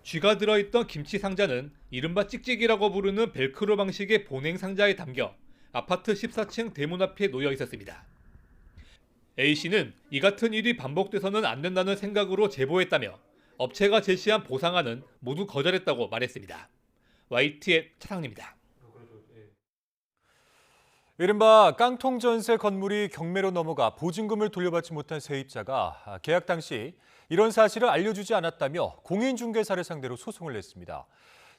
쥐가 들어있던 김치 상자는 이른바 찍찍이라고 부르는 벨크로 방식의 보냉 상자에 담겨 아파트 14층 대문 앞에 놓여 있었습니다. A씨는 이 같은 일이 반복돼서는 안 된다는 생각으로 제보했다며 업체가 제시한 보상안은 모두 거절했다고 말했습니다. YTN 차상입니다. 이른바 깡통 전세 건물이 경매로 넘어가 보증금을 돌려받지 못한 세입자가 계약 당시 이런 사실을 알려주지 않았다며 공인중개사를 상대로 소송을 냈습니다.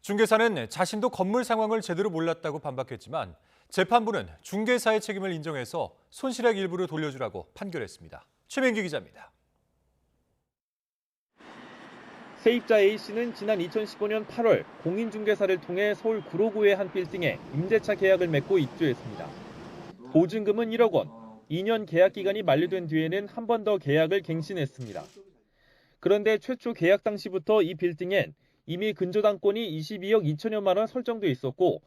중개사는 자신도 건물 상황을 제대로 몰랐다고 반박했지만 재판부는 중개사의 책임을 인정해서 손실액 일부를 돌려주라고 판결했습니다. 최민기 기자입니다. 세입자 A씨는 지난 2015년 8월 공인중개사를 통해 서울 구로구의 한 빌딩에 임대차 계약을 맺고 입주했습니다. 보증금은 1억 원, 2년 계약 기간이 만료된 뒤에는 한 번 더 계약을 갱신했습니다. 그런데 최초 계약 당시부터 이 빌딩엔 이미 근저당권이 22억 2천여만 원 설정돼 있었고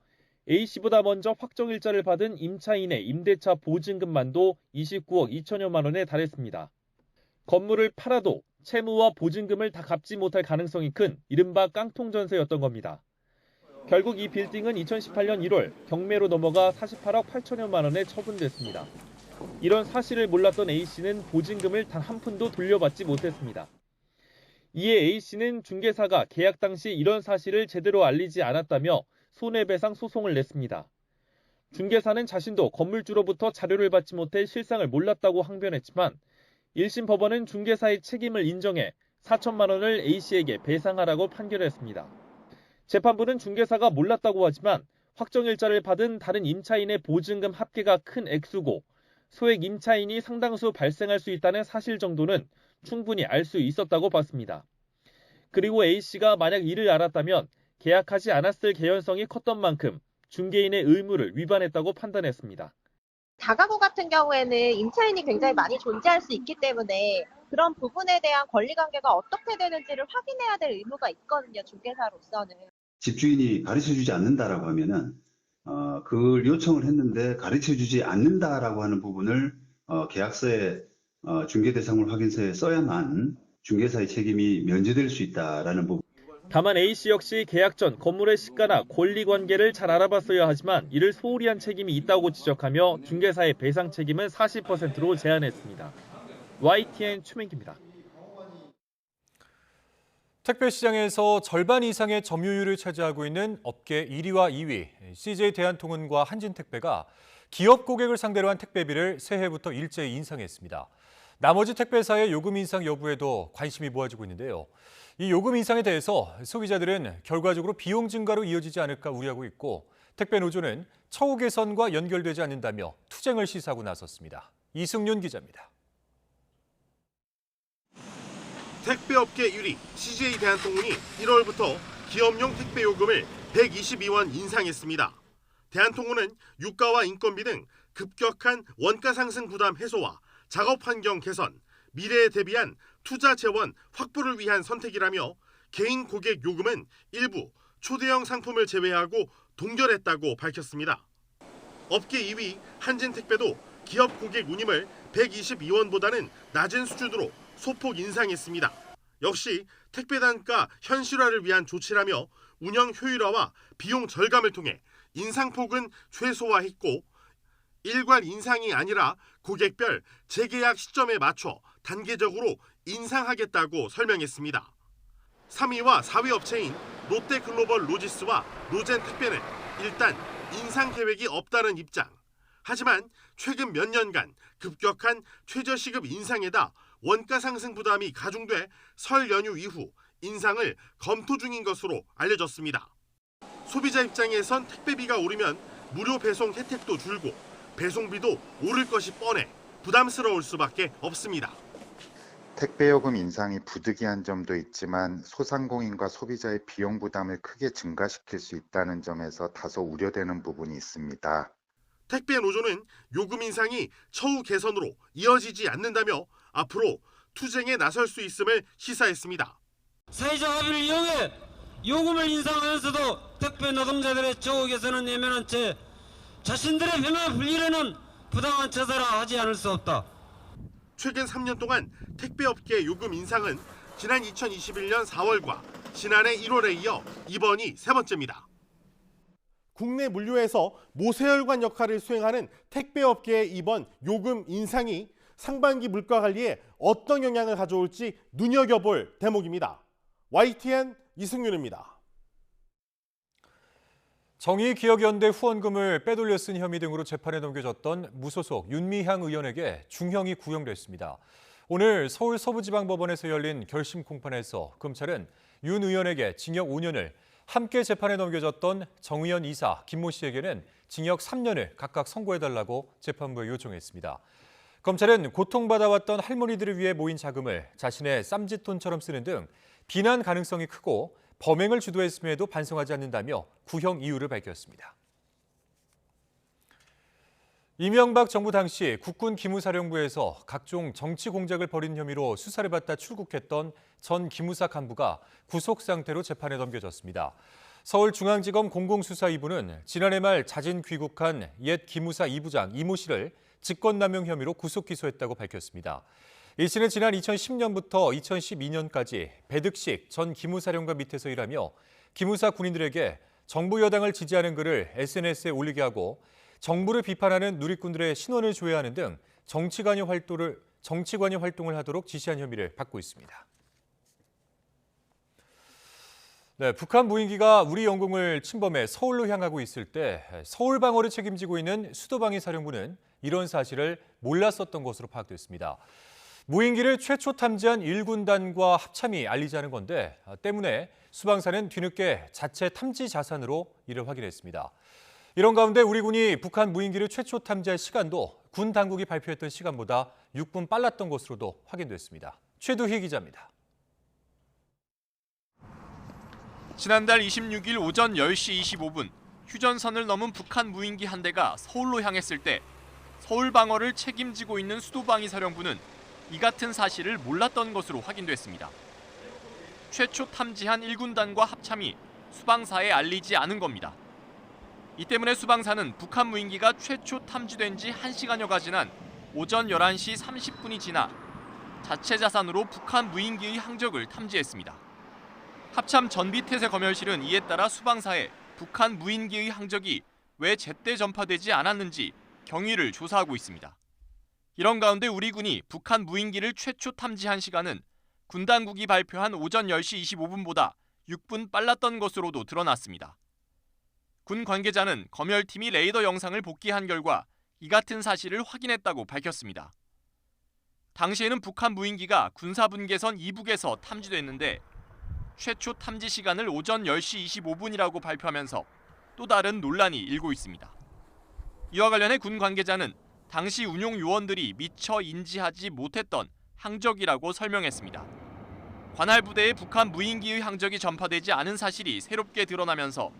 A씨보다 먼저 확정일자를 받은 임차인의 임대차 보증금만도 29억 2천여만 원에 달했습니다. 건물을 팔아도 채무와 보증금을 다 갚지 못할 가능성이 큰 이른바 깡통 전세였던 겁니다. 결국 이 빌딩은 2018년 1월 경매로 넘어가 48억 8천여만 원에 처분됐습니다. 이런 사실을 몰랐던 A씨는 보증금을 단 한 푼도 돌려받지 못했습니다. 이에 A씨는 중개사가 계약 당시 이런 사실을 제대로 알리지 않았다며 손해배상 소송을 냈습니다. 중개사는 자신도 건물주로부터 자료를 받지 못해 실상을 몰랐다고 항변했지만 1심 법원은 중개사의 책임을 인정해 4천만 원을 A씨에게 배상하라고 판결했습니다. 재판부는 중개사가 몰랐다고 하지만 확정일자를 받은 다른 임차인의 보증금 합계가 큰 액수고 소액 임차인이 상당수 발생할 수 있다는 사실 정도는 충분히 알 수 있었다고 봤습니다. 그리고 A씨가 만약 이를 알았다면 계약하지 않았을 개연성이 컸던 만큼 중개인의 의무를 위반했다고 판단했습니다. 다가구 같은 경우에는 임차인이 굉장히 많이 존재할 수 있기 때문에 그런 부분에 대한 권리관계가 어떻게 되는지를 확인해야 될 의무가 있거든요, 중개사로서는. 집주인이 가르쳐주지 않는다라고 하면은 그걸 요청을 했는데 가르쳐주지 않는다라고 하는 부분을 계약서에 중개대상물 확인서에 써야만 중개사의 책임이 면제될 수 있다라는 부분. 다만 A씨 역시 계약 전 건물의 시가나 권리관계를 잘 알아봤어야 하지만 이를 소홀히 한 책임이 있다고 지적하며 중개사의 배상 책임은 40%로 제한했습니다. YTN 최민기입니다. 택배 시장에서 절반 이상의 점유율을 차지하고 있는 업계 1위와 2위 CJ 대한통운과 한진택배가 기업 고객을 상대로 한 택배비를 새해부터 일제히 인상했습니다. 나머지 택배사의 요금 인상 여부에도 관심이 모아지고 있는데요. 이 요금 인상에 대해서 소비자들은 결과적으로 비용 증가로 이어지지 않을까 우려하고 있고 택배 노조는 처우 개선과 연결되지 않는다며 투쟁을 시사하고 나섰습니다. 이승윤 기자입니다. 택배업계 1위 CJ 대한통운이 1월부터 기업용 택배 요금을 122원 인상했습니다. 대한통운은 유가와 인건비 등 급격한 원가 상승 부담 해소와 작업 환경 개선, 미래에 대비한 투자 재원 확보를 위한 선택이라며 개인 고객 요금은 일부 초대형 상품을 제외하고 동결했다고 밝혔습니다. 업계 2위 한진택배도 기업 고객 운임을 122원보다는 낮은 수준으로 소폭 인상했습니다. 역시 택배 단가 현실화를 위한 조치라며 운영 효율화와 비용 절감을 통해 인상폭은 최소화했고 일괄 인상이 아니라 고객별 재계약 시점에 맞춰 단계적으로 인상하겠다고 설명했습니다. 3위와 4위 업체인 롯데글로벌 로지스와 노젠택배는 일단 인상 계획이 없다는 입장. 하지만 최근 몇 년간 급격한 최저시급 인상에다 원가 상승 부담이 가중돼 설 연휴 이후 인상을 검토 중인 것으로 알려졌습니다. 소비자 입장에선 택배비가 오르면 무료 배송 혜택도 줄고 배송비도 오를 것이 뻔해 부담스러울 수밖에 없습니다. 택배요금 인상이 부득이한 점도 있지만 소상공인과 소비자의 비용 부담을 크게 증가시킬 수 있다는 점에서 다소 우려되는 부분이 있습니다. 택배 노조는 요금 인상이 처우 개선으로 이어지지 않는다며 앞으로 투쟁에 나설 수 있음을 시사했습니다. 사회적 합의를 이용해 요금을 인상하면서도 택배 노동자들의 처우 개선은 예면한 채 자신들의 명예 불리려는 부당한 처사라 하지 않을 수 없다. 최근 3년 동안 택배업계 요금 인상은 지난 2021년 4월과 지난해 1월에 이어 이번이 세 번째입니다. 국내 물류에서 모세혈관 역할을 수행하는 택배업계의 이번 요금 인상이 상반기 물가 관리에 어떤 영향을 가져올지 눈여겨볼 대목입니다. YTN 이승윤입니다. 정의기억연대 후원금을 빼돌려 쓴 혐의 등으로 재판에 넘겨졌던 무소속 윤미향 의원에게 중형이 구형됐습니다. 오늘 서울 서부지방법원에서 열린 결심 공판에서 검찰은 윤 의원에게 징역 5년을, 함께 재판에 넘겨졌던 정 의원 이사 김모 씨에게는 징역 3년을 각각 선고해달라고 재판부에 요청했습니다. 검찰은 고통받아왔던 할머니들을 위해 모인 자금을 자신의 쌈짓돈처럼 쓰는 등 비난 가능성이 크고 범행을 주도했음에도 반성하지 않는다며 구형 이유를 밝혔습니다. 이명박 정부 당시 국군 기무사령부에서 각종 정치 공작을 벌인 혐의로 수사를 받다 출국했던 전 기무사 간부가 구속 상태로 재판에 넘겨졌습니다. 서울중앙지검 공공수사 2부는 지난해 말 자진 귀국한 옛 기무사 2부장 이모 씨를 직권남용 혐의로 구속 기소했다고 밝혔습니다. 이 씨는 지난 2010년부터 2012년까지 배득식 전 기무사령관 밑에서 일하며 기무사 군인들에게 정부 여당을 지지하는 글을 SNS에 올리게 하고 정부를 비판하는 누리꾼들의 신원을 조회하는 등 정치관여 활동을 하도록 지시한 혐의를 받고 있습니다. 네, 북한 무인기가 우리 영공을 침범해 서울로 향하고 있을 때 서울 방어를 책임지고 있는 수도방위사령부는 이런 사실을 몰랐었던 것으로 파악됐습니다. 무인기를 최초 탐지한 1군단과 합참이 알리자는 건데 때문에 수방사는 뒤늦게 자체 탐지 자산으로 이를 확인했습니다. 이런 가운데 우리 군이 북한 무인기를 최초 탐지할 시간도 군 당국이 발표했던 시간보다 6분 빨랐던 것으로도 확인됐습니다. 최두희 기자입니다. 지난달 26일 오전 10시 25분 휴전선을 넘은 북한 무인기 한 대가 서울로 향했을 때 서울 방어를 책임지고 있는 수도방위사령부는 이 같은 사실을 몰랐던 것으로 확인됐습니다. 최초 탐지한 1군단과 합참이 수방사에 알리지 않은 겁니다. 이 때문에 수방사는 북한 무인기가 최초 탐지된 지 1시간여가 지난 오전 11시 30분이 지나 자체 자산으로 북한 무인기의 항적을 탐지했습니다. 합참 전비태세 검열실은 이에 따라 수방사에 북한 무인기의 항적이 왜 제때 전파되지 않았는지 경위를 조사하고 있습니다. 이런 가운데 우리 군이 북한 무인기를 최초 탐지한 시간은 군 당국이 발표한 오전 10시 25분보다 6분 빨랐던 것으로도 드러났습니다. 군 관계자는 검열팀이 레이더 영상을 복기한 결과 이 같은 사실을 확인했다고 밝혔습니다. 당시에는 북한 무인기가 군사분계선 이북에서 탐지됐는데 최초 탐지 시간을 오전 10시 25분이라고 발표하면서 또 다른 논란이 일고 있습니다. 이와 관련해 군 관계자는 당시 운용 요원들이 미처 인지하지 못했던 항적이라고 설명했습니다. 관할 부대에 북한 무인기의 항적이 전파되지 않은 사실이 새롭게 드러나면서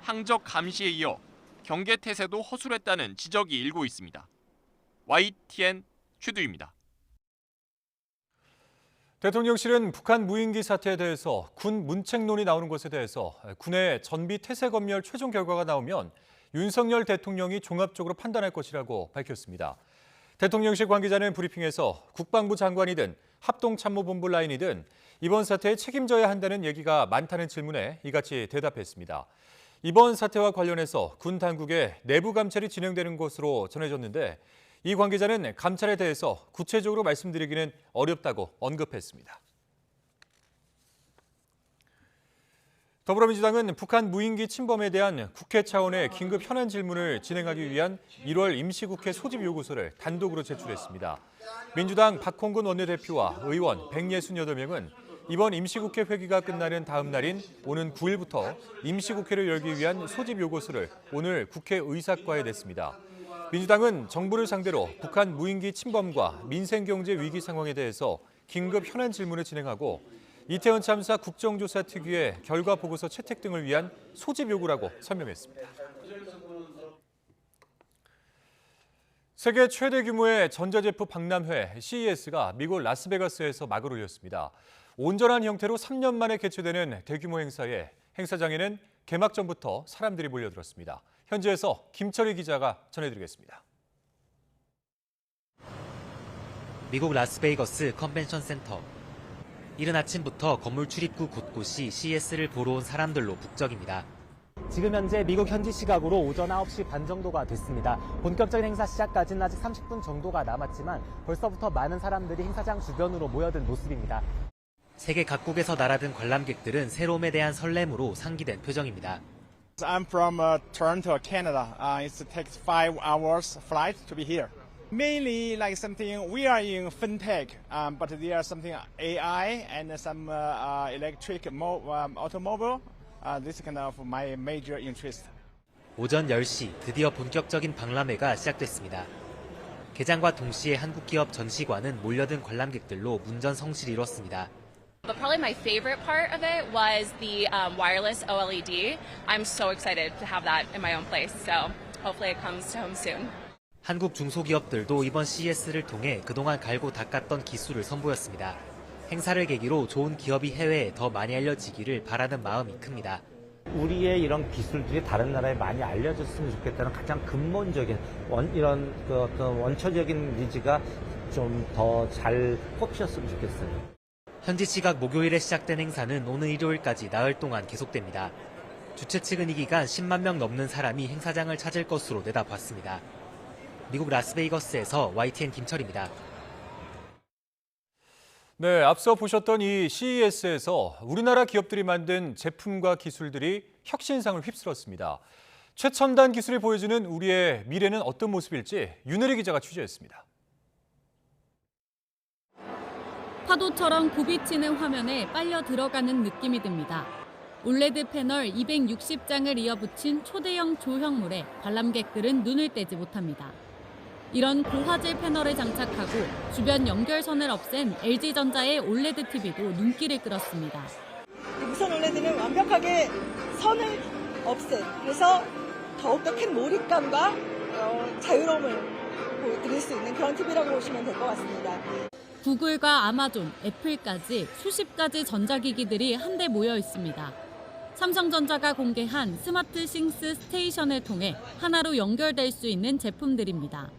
항적 감시에 이어 경계 태세도 허술했다는 지적이 일고 있습니다. YTN 최두입니다. 대통령실은 북한 무인기 사태에 대해서 군 문책론이 나오는 것에 대해서 군의 전비 태세 검열 최종 결과가 나오면 윤석열 대통령이 종합적으로 판단할 것이라고 밝혔습니다. 대통령실 관계자는 브리핑에서 국방부 장관이든 합동참모본부 라인이든 이번 사태에 책임져야 한다는 얘기가 많다는 질문에 이같이 대답했습니다. 이번 사태와 관련해서 군 당국의 내부 감찰이 진행되는 것으로 전해졌는데 이 관계자는 감찰에 대해서 구체적으로 말씀드리기는 어렵다고 언급했습니다. 더불어민주당은 북한 무인기 침범에 대한 국회 차원의 긴급 현안 질문을 진행하기 위한 1월 임시국회 소집 요구서를 단독으로 제출했습니다. 민주당 박홍근 원내대표와 의원 168명은 이번 임시국회 회기가 끝나는 다음 날인 오는 9일부터 임시국회를 열기 위한 소집 요구서를 오늘 국회 의사과에 냈습니다. 민주당은 정부를 상대로 북한 무인기 침범과 민생경제 위기 상황에 대해서 긴급 현안 질문을 진행하고 이태원 참사 국정조사 특위의 결과 보고서 채택 등을 위한 소집 요구라고 설명했습니다. 세계 최대 규모의 전자제품 박람회 CES가 미국 라스베가스에서 막을 올렸습니다. 온전한 형태로 3년 만에 개최되는 대규모 행사에 행사장에는 개막 전부터 사람들이 몰려들었습니다. 현지에서 김철희 기자가 전해드리겠습니다. 미국 라스베이거스 컨벤션 센터. 이른 아침부터 건물 출입구 곳곳이 CES를 보러 온 사람들로 북적입니다. 지금 현재 미국 현지 시각으로 오전 9시 반 정도가 됐습니다. 본격적인 행사 시작까지는 아직 30분 정도가 남았지만 벌써부터 많은 사람들이 행사장 주변으로 모여든 모습입니다. 세계 각국에서 날아든 관람객들은 새로움에 대한 설렘으로 상기된 표정입니다. I'm from Toronto, Canada. It takes 5 hours flight to be here. Mainly like something we are in fintech, but there are something AI and some electric automobile. This is kind of my major interest. 오전 10시 드디어 본격적인 박람회가 시작됐습니다. 개장과 동시에 한국 기업 전시관은 몰려든 관람객들로 문전성시를 이뤘습니다. But probably my favorite part of it was the wireless OLED. I'm so excited to have that in my own place. So hopefully it comes home soon. 한국 중소기업들도 이번 CES를 통해 그동안 갈고 닦았던 기술을 선보였습니다. 행사를 계기로 좋은 기업이 해외에 더 많이 알려지기를 바라는 마음이 큽니다. 우리의 이런 기술들이 다른 나라에 많이 알려졌으면 좋겠다는 가장 근본적인 이런 어떤 원초적인 니즈가 좀 더 잘 뽑혔으면 좋겠어요. 현지 시각 목요일에 시작된 행사는 오늘 일요일까지 나흘 동안 계속됩니다. 주최 측은 이 기간 10만 명 넘는 사람이 행사장을 찾을 것으로 내다봤습니다. 미국 라스베이거스에서 YTN 김철입니다. 네, 앞서 보셨던 이 CES에서 우리나라 기업들이 만든 제품과 기술들이 혁신상을 휩쓸었습니다. 최첨단 기술이 보여주는 우리의 미래는 어떤 모습일지 윤혜리 기자가 취재했습니다. 파도처럼 굽이치는 화면에 빨려 들어가는 느낌이 듭니다. 올레드 패널 260장을 이어붙인 초대형 조형물에 관람객들은 눈을 떼지 못합니다. 이런 고화질 패널을 장착하고 주변 연결선을 없앤 LG전자의 올레드 TV도 눈길을 끌었습니다. 무선 올레드는 완벽하게 선을 없앤, 그래서 더욱더 큰 몰입감과 자유로움을 드릴 수 있는 그런 TV라고 보시면 될 것 같습니다. 구글과 아마존, 애플까지 수십 가지 전자기기들이 한데 모여 있습니다. 삼성전자가 공개한 스마트 싱스 스테이션을 통해 하나로 연결될 수 있는 제품들입니다.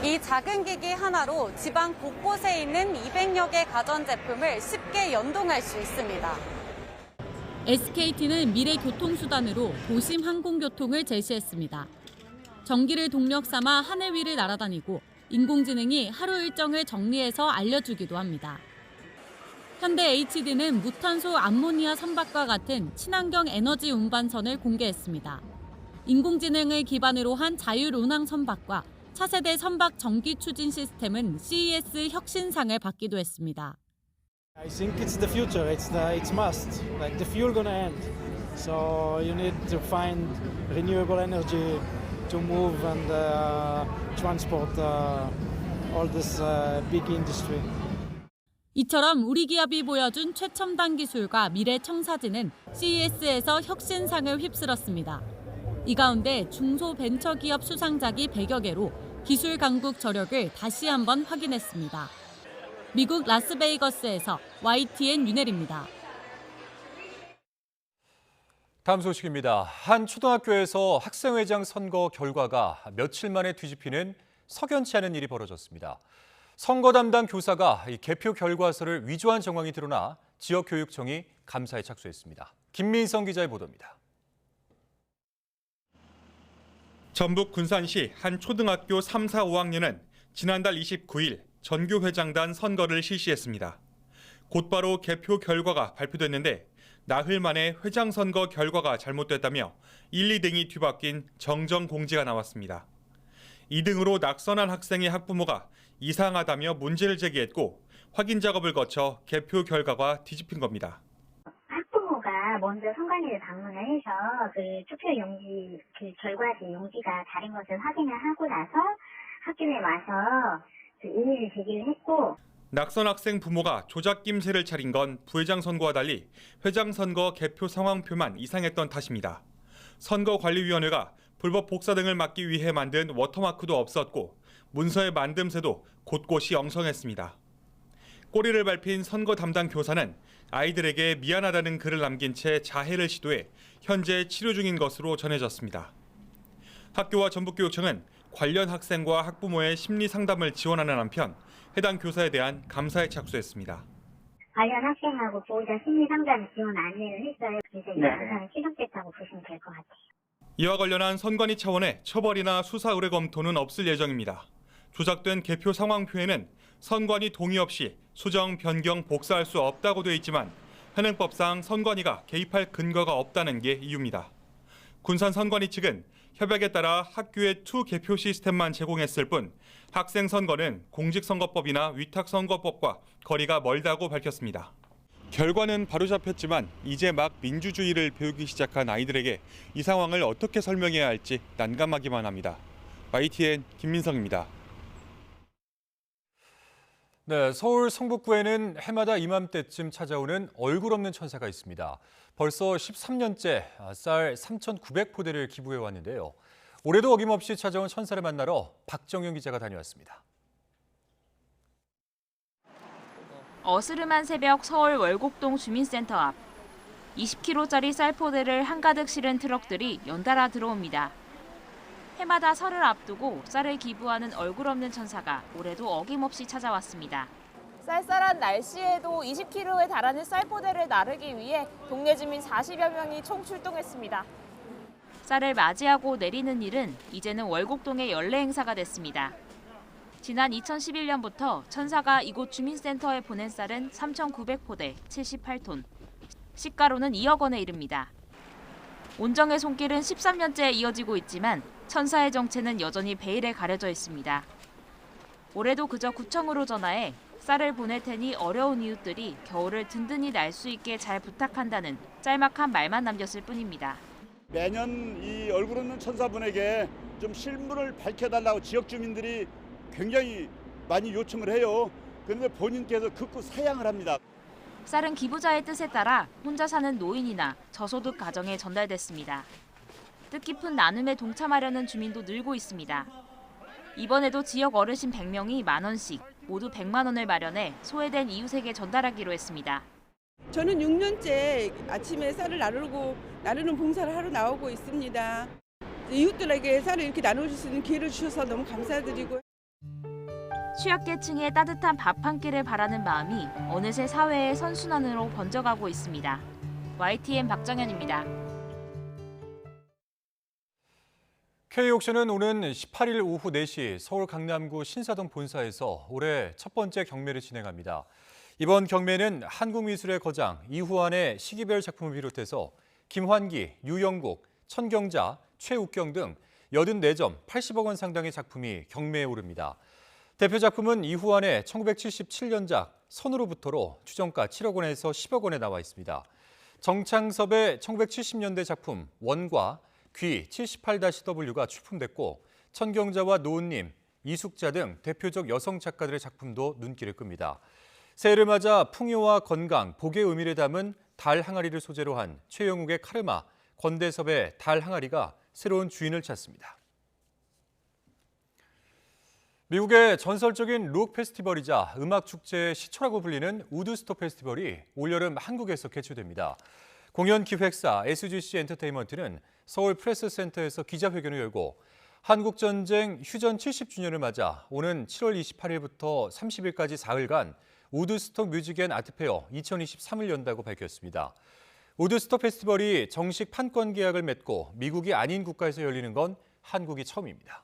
이 작은 기기 하나로 지방 곳곳에 있는 200여 개 가전제품을 쉽게 연동할 수 있습니다. SKT는 미래 교통수단으로 도심 항공교통을 제시했습니다. 전기를 동력 삼아 하늘 위를 날아다니고 인공지능이 하루 일정을 정리해서 알려주기도 합니다. 현대 HD는 무탄소 암모니아 선박과 같은 친환경 에너지 운반선을 공개했습니다. 인공지능을 기반으로 한 자율 운항 선박과 차세대 선박 전기 추진 시스템은 CES 혁신상을 받기도 했습니다. I think it's the future. It's must. Like the fuel gonna end, so you need to find renewable energy to move and transport all this big industry. 이처럼 우리 기업이 보여준 최첨단 기술과 미래 청사진은 CES에서 혁신상을 휩쓸었습니다. 이 가운데 중소벤처기업 수상작이 100여 개로 기술 강국 저력을 다시 한번 확인했습니다. 미국 라스베이거스에서 YTN 윤혜리입니다. 다음 소식입니다. 한 초등학교에서 학생회장 선거 결과가 며칠 만에 뒤집히는 석연치 않은 일이 벌어졌습니다. 선거 담당 교사가 개표 결과서를 위조한 정황이 드러나 지역교육청이 감사에 착수했습니다. 김민성 기자의 보도입니다. 전북 군산시 한 초등학교 3, 4, 5학년은 지난달 29일 전교회장단 선거를 실시했습니다. 곧바로 개표 결과가 발표됐는데 나흘 만에 회장 선거 결과가 잘못됐다며 1, 2등이 뒤바뀐 정정 공지가 나왔습니다. 2등으로 낙선한 학생의 학부모가 이상하다며 문제를 제기했고 확인 작업을 거쳐 개표 결과가 뒤집힌 겁니다. 학부모가 먼저 선관위를 방문을 해서 그 투표 용지, 그 결과지 용지가 다른 것을 확인을 하고 나서 학교에 와서 그 의뢰를 제기를 했고, 낙선 학생 부모가 조작 김새를 차린 건 부회장 선거와 달리 회장 선거 개표 상황표만 이상했던 탓입니다. 선거관리위원회가 불법 복사 등을 막기 위해 만든 워터마크도 없었고 문서의 만듦새도 곳곳이 엉성했습니다. 꼬리를 밟힌 선거 담당 교사는 아이들에게 미안하다는 글을 남긴 채 자해를 시도해 현재 치료 중인 것으로 전해졌습니다. 학교와 전북교육청은 관련 학생과 학부모의 심리 상담을 지원하는 한편 해당 교사에 대한 감사에 착수했습니다. 관련 학생하고 보호자 심리 상담 지원 안내를 했어요. 그래서 이 영상이 취소됐다고 보시면 될 것 같아요. 이와 관련한 선관위 차원의 처벌이나 수사 의뢰 검토는 없을 예정입니다. 조작된 개표 상황표에는 선관위 동의 없이 수정, 변경, 복사할 수 없다고 돼 있지만 현행법상 선관위가 개입할 근거가 없다는 게 이유입니다. 군산 선관위 측은 협약에 따라 학교에 투 개표 시스템만 제공했을 뿐 학생 선거는 공직선거법이나 위탁선거법과 거리가 멀다고 밝혔습니다. 결과는 바로잡혔지만 이제 막 민주주의를 배우기 시작한 아이들에게 이 상황을 어떻게 설명해야 할지 난감하기만 합니다. YTN 김민성입니다. 네, 서울 성북구에는 해마다 이맘때쯤 찾아오는 얼굴 없는 천사가 있습니다. 벌써 13년째 쌀 3,900포대를 기부해 왔는데요. 올해도 어김없이 찾아온 천사를 만나러 박정윤 기자가 다녀왔습니다. 어스름한 새벽 서울 월곡동 주민센터 앞. 20kg짜리 쌀포대를 한가득 실은 트럭들이 연달아 들어옵니다. 해마다 설을 앞두고 쌀을 기부하는 얼굴 없는 천사가 올해도 어김없이 찾아왔습니다. 쌀쌀한 날씨에도 20kg에 달하는 쌀포대를 나르기 위해 동네 주민 40여 명이 총출동했습니다. 쌀을 맞이하고 내리는 일은 이제는 월곡동의 연례 행사가 됐습니다. 지난 2011년부터 천사가 이곳 주민센터에 보낸 쌀은 3,900포대, 78톤. 시가로는 2억 원에 이릅니다. 온정의 손길은 13년째 이어지고 있지만 천사의 정체는 여전히 베일에 가려져 있습니다. 올해도 그저 구청으로 전화해 쌀을 보낼 테니 어려운 이웃들이 겨울을 든든히 날 수 있게 잘 부탁한다는 짤막한 말만 남겼을 뿐입니다. 매년 이 얼굴 없는 천사분에게 좀 실물을 밝혀달라고 지역 주민들이 굉장히 많이 요청을 해요. 그런데 본인께서 극구 사양을 합니다. 쌀은 기부자의 뜻에 따라 혼자 사는 노인이나 저소득 가정에 전달됐습니다. 뜻깊은 나눔에 동참하려는 주민도 늘고 있습니다. 이번에도 지역 어르신 100명이 만 원씩 모두 100만 원을 마련해 소외된 이웃에게 전달하기로 했습니다. 저는 6년째 아침에 쌀을 나누는 봉사를 하러 나오고 있습니다. 이웃들에게 쌀을 이렇게 나눠줄 수 있는 기회를 주셔서 너무 감사드리고요. 취약계층의 따뜻한 밥 한 끼를 바라는 마음이 어느새 사회의 선순환으로 번져가고 있습니다. YTN 박정현입니다. K옥션은 오는 18일 오후 4시 서울 강남구 신사동 본사에서 올해 첫 번째 경매를 진행합니다. 이번 경매는 한국미술의 거장 이후환의 시기별 작품을 비롯해서 김환기, 유영국, 천경자, 최욱경 등 84점 80억 원 상당의 작품이 경매에 오릅니다. 대표 작품은 이후환의 1977년작 선으로부터로 추정가 7억 원에서 10억 원에 나와 있습니다. 정창섭의 1970년대 작품 원과 귀 78-W가 출품됐고 천경자와 노은님, 이숙자 등 대표적 여성 작가들의 작품도 눈길을 끕니다. 새해를 맞아 풍요와 건강, 복의 의미를 담은 달 항아리를 소재로 한 최영욱의 카르마, 권대섭의 달 항아리가 새로운 주인을 찾습니다. 미국의 전설적인 록 페스티벌이자 음악 축제의 시초라고 불리는 우드스톡 페스티벌이 올여름 한국에서 개최됩니다. 공연 기획사 SGC 엔터테인먼트는 서울 프레스센터에서 기자회견을 열고 한국전쟁 휴전 70주년을 맞아 오는 7월 28일부터 30일까지 4일간 우드스톡 뮤직 앤 아트페어 2023을 연다고 밝혔습니다. 우드스톡 페스티벌이 정식 판권 계약을 맺고 미국이 아닌 국가에서 열리는 건 한국이 처음입니다.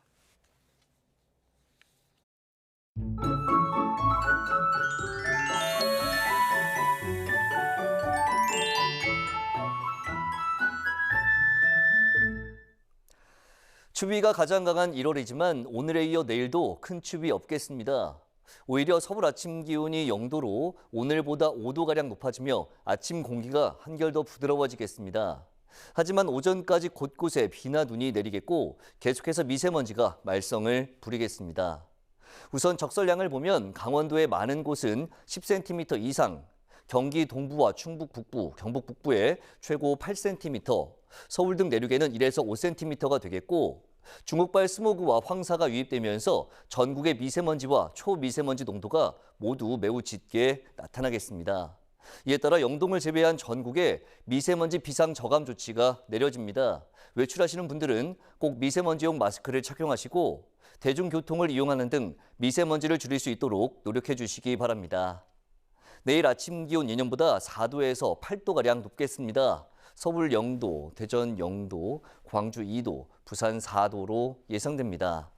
추위가 가장 강한 1월이지만 오늘에 이어 내일도 큰 추위 없겠습니다. 오히려 서울 아침 기온이 0도로 오늘보다 5도가량 높아지며 아침 공기가 한결 더 부드러워지겠습니다. 하지만 오전까지 곳곳에 비나 눈이 내리겠고 계속해서 미세먼지가 말썽을 부리겠습니다. 우선 적설량을 보면 강원도의 많은 곳은 10cm 이상, 경기 동부와 충북 북부, 경북 북부에 최고 8cm, 서울 등 내륙에는 1에서 5cm가 되겠고 중국발 스모그와 황사가 유입되면서 전국의 미세먼지와 초미세먼지 농도가 모두 매우 짙게 나타나겠습니다. 이에 따라 영동을 제외한 전국에 미세먼지 비상 저감 조치가 내려집니다. 외출하시는 분들은 꼭 미세먼지용 마스크를 착용하시고 대중교통을 이용하는 등 미세먼지를 줄일 수 있도록 노력해 주시기 바랍니다. 내일 아침 기온 예년보다 4도에서 8도가량 높겠습니다. 서울 0도, 대전 0도, 광주 2도, 부산 4도로 예상됩니다.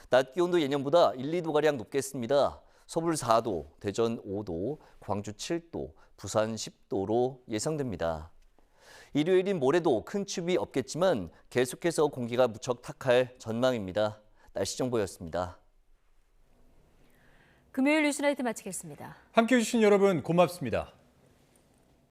낮 기온도 예년보다 1, 2도가량 높겠습니다. 서울 4도, 대전 5도, 광주 7도, 부산 10도로 예상됩니다. 일요일인 모레도 큰 추위 없겠지만 계속해서 공기가 무척 탁할 전망입니다. 날씨 정보였습니다. 금요일 뉴스나이트 마치겠습니다. 함께해 주신 여러분 고맙습니다.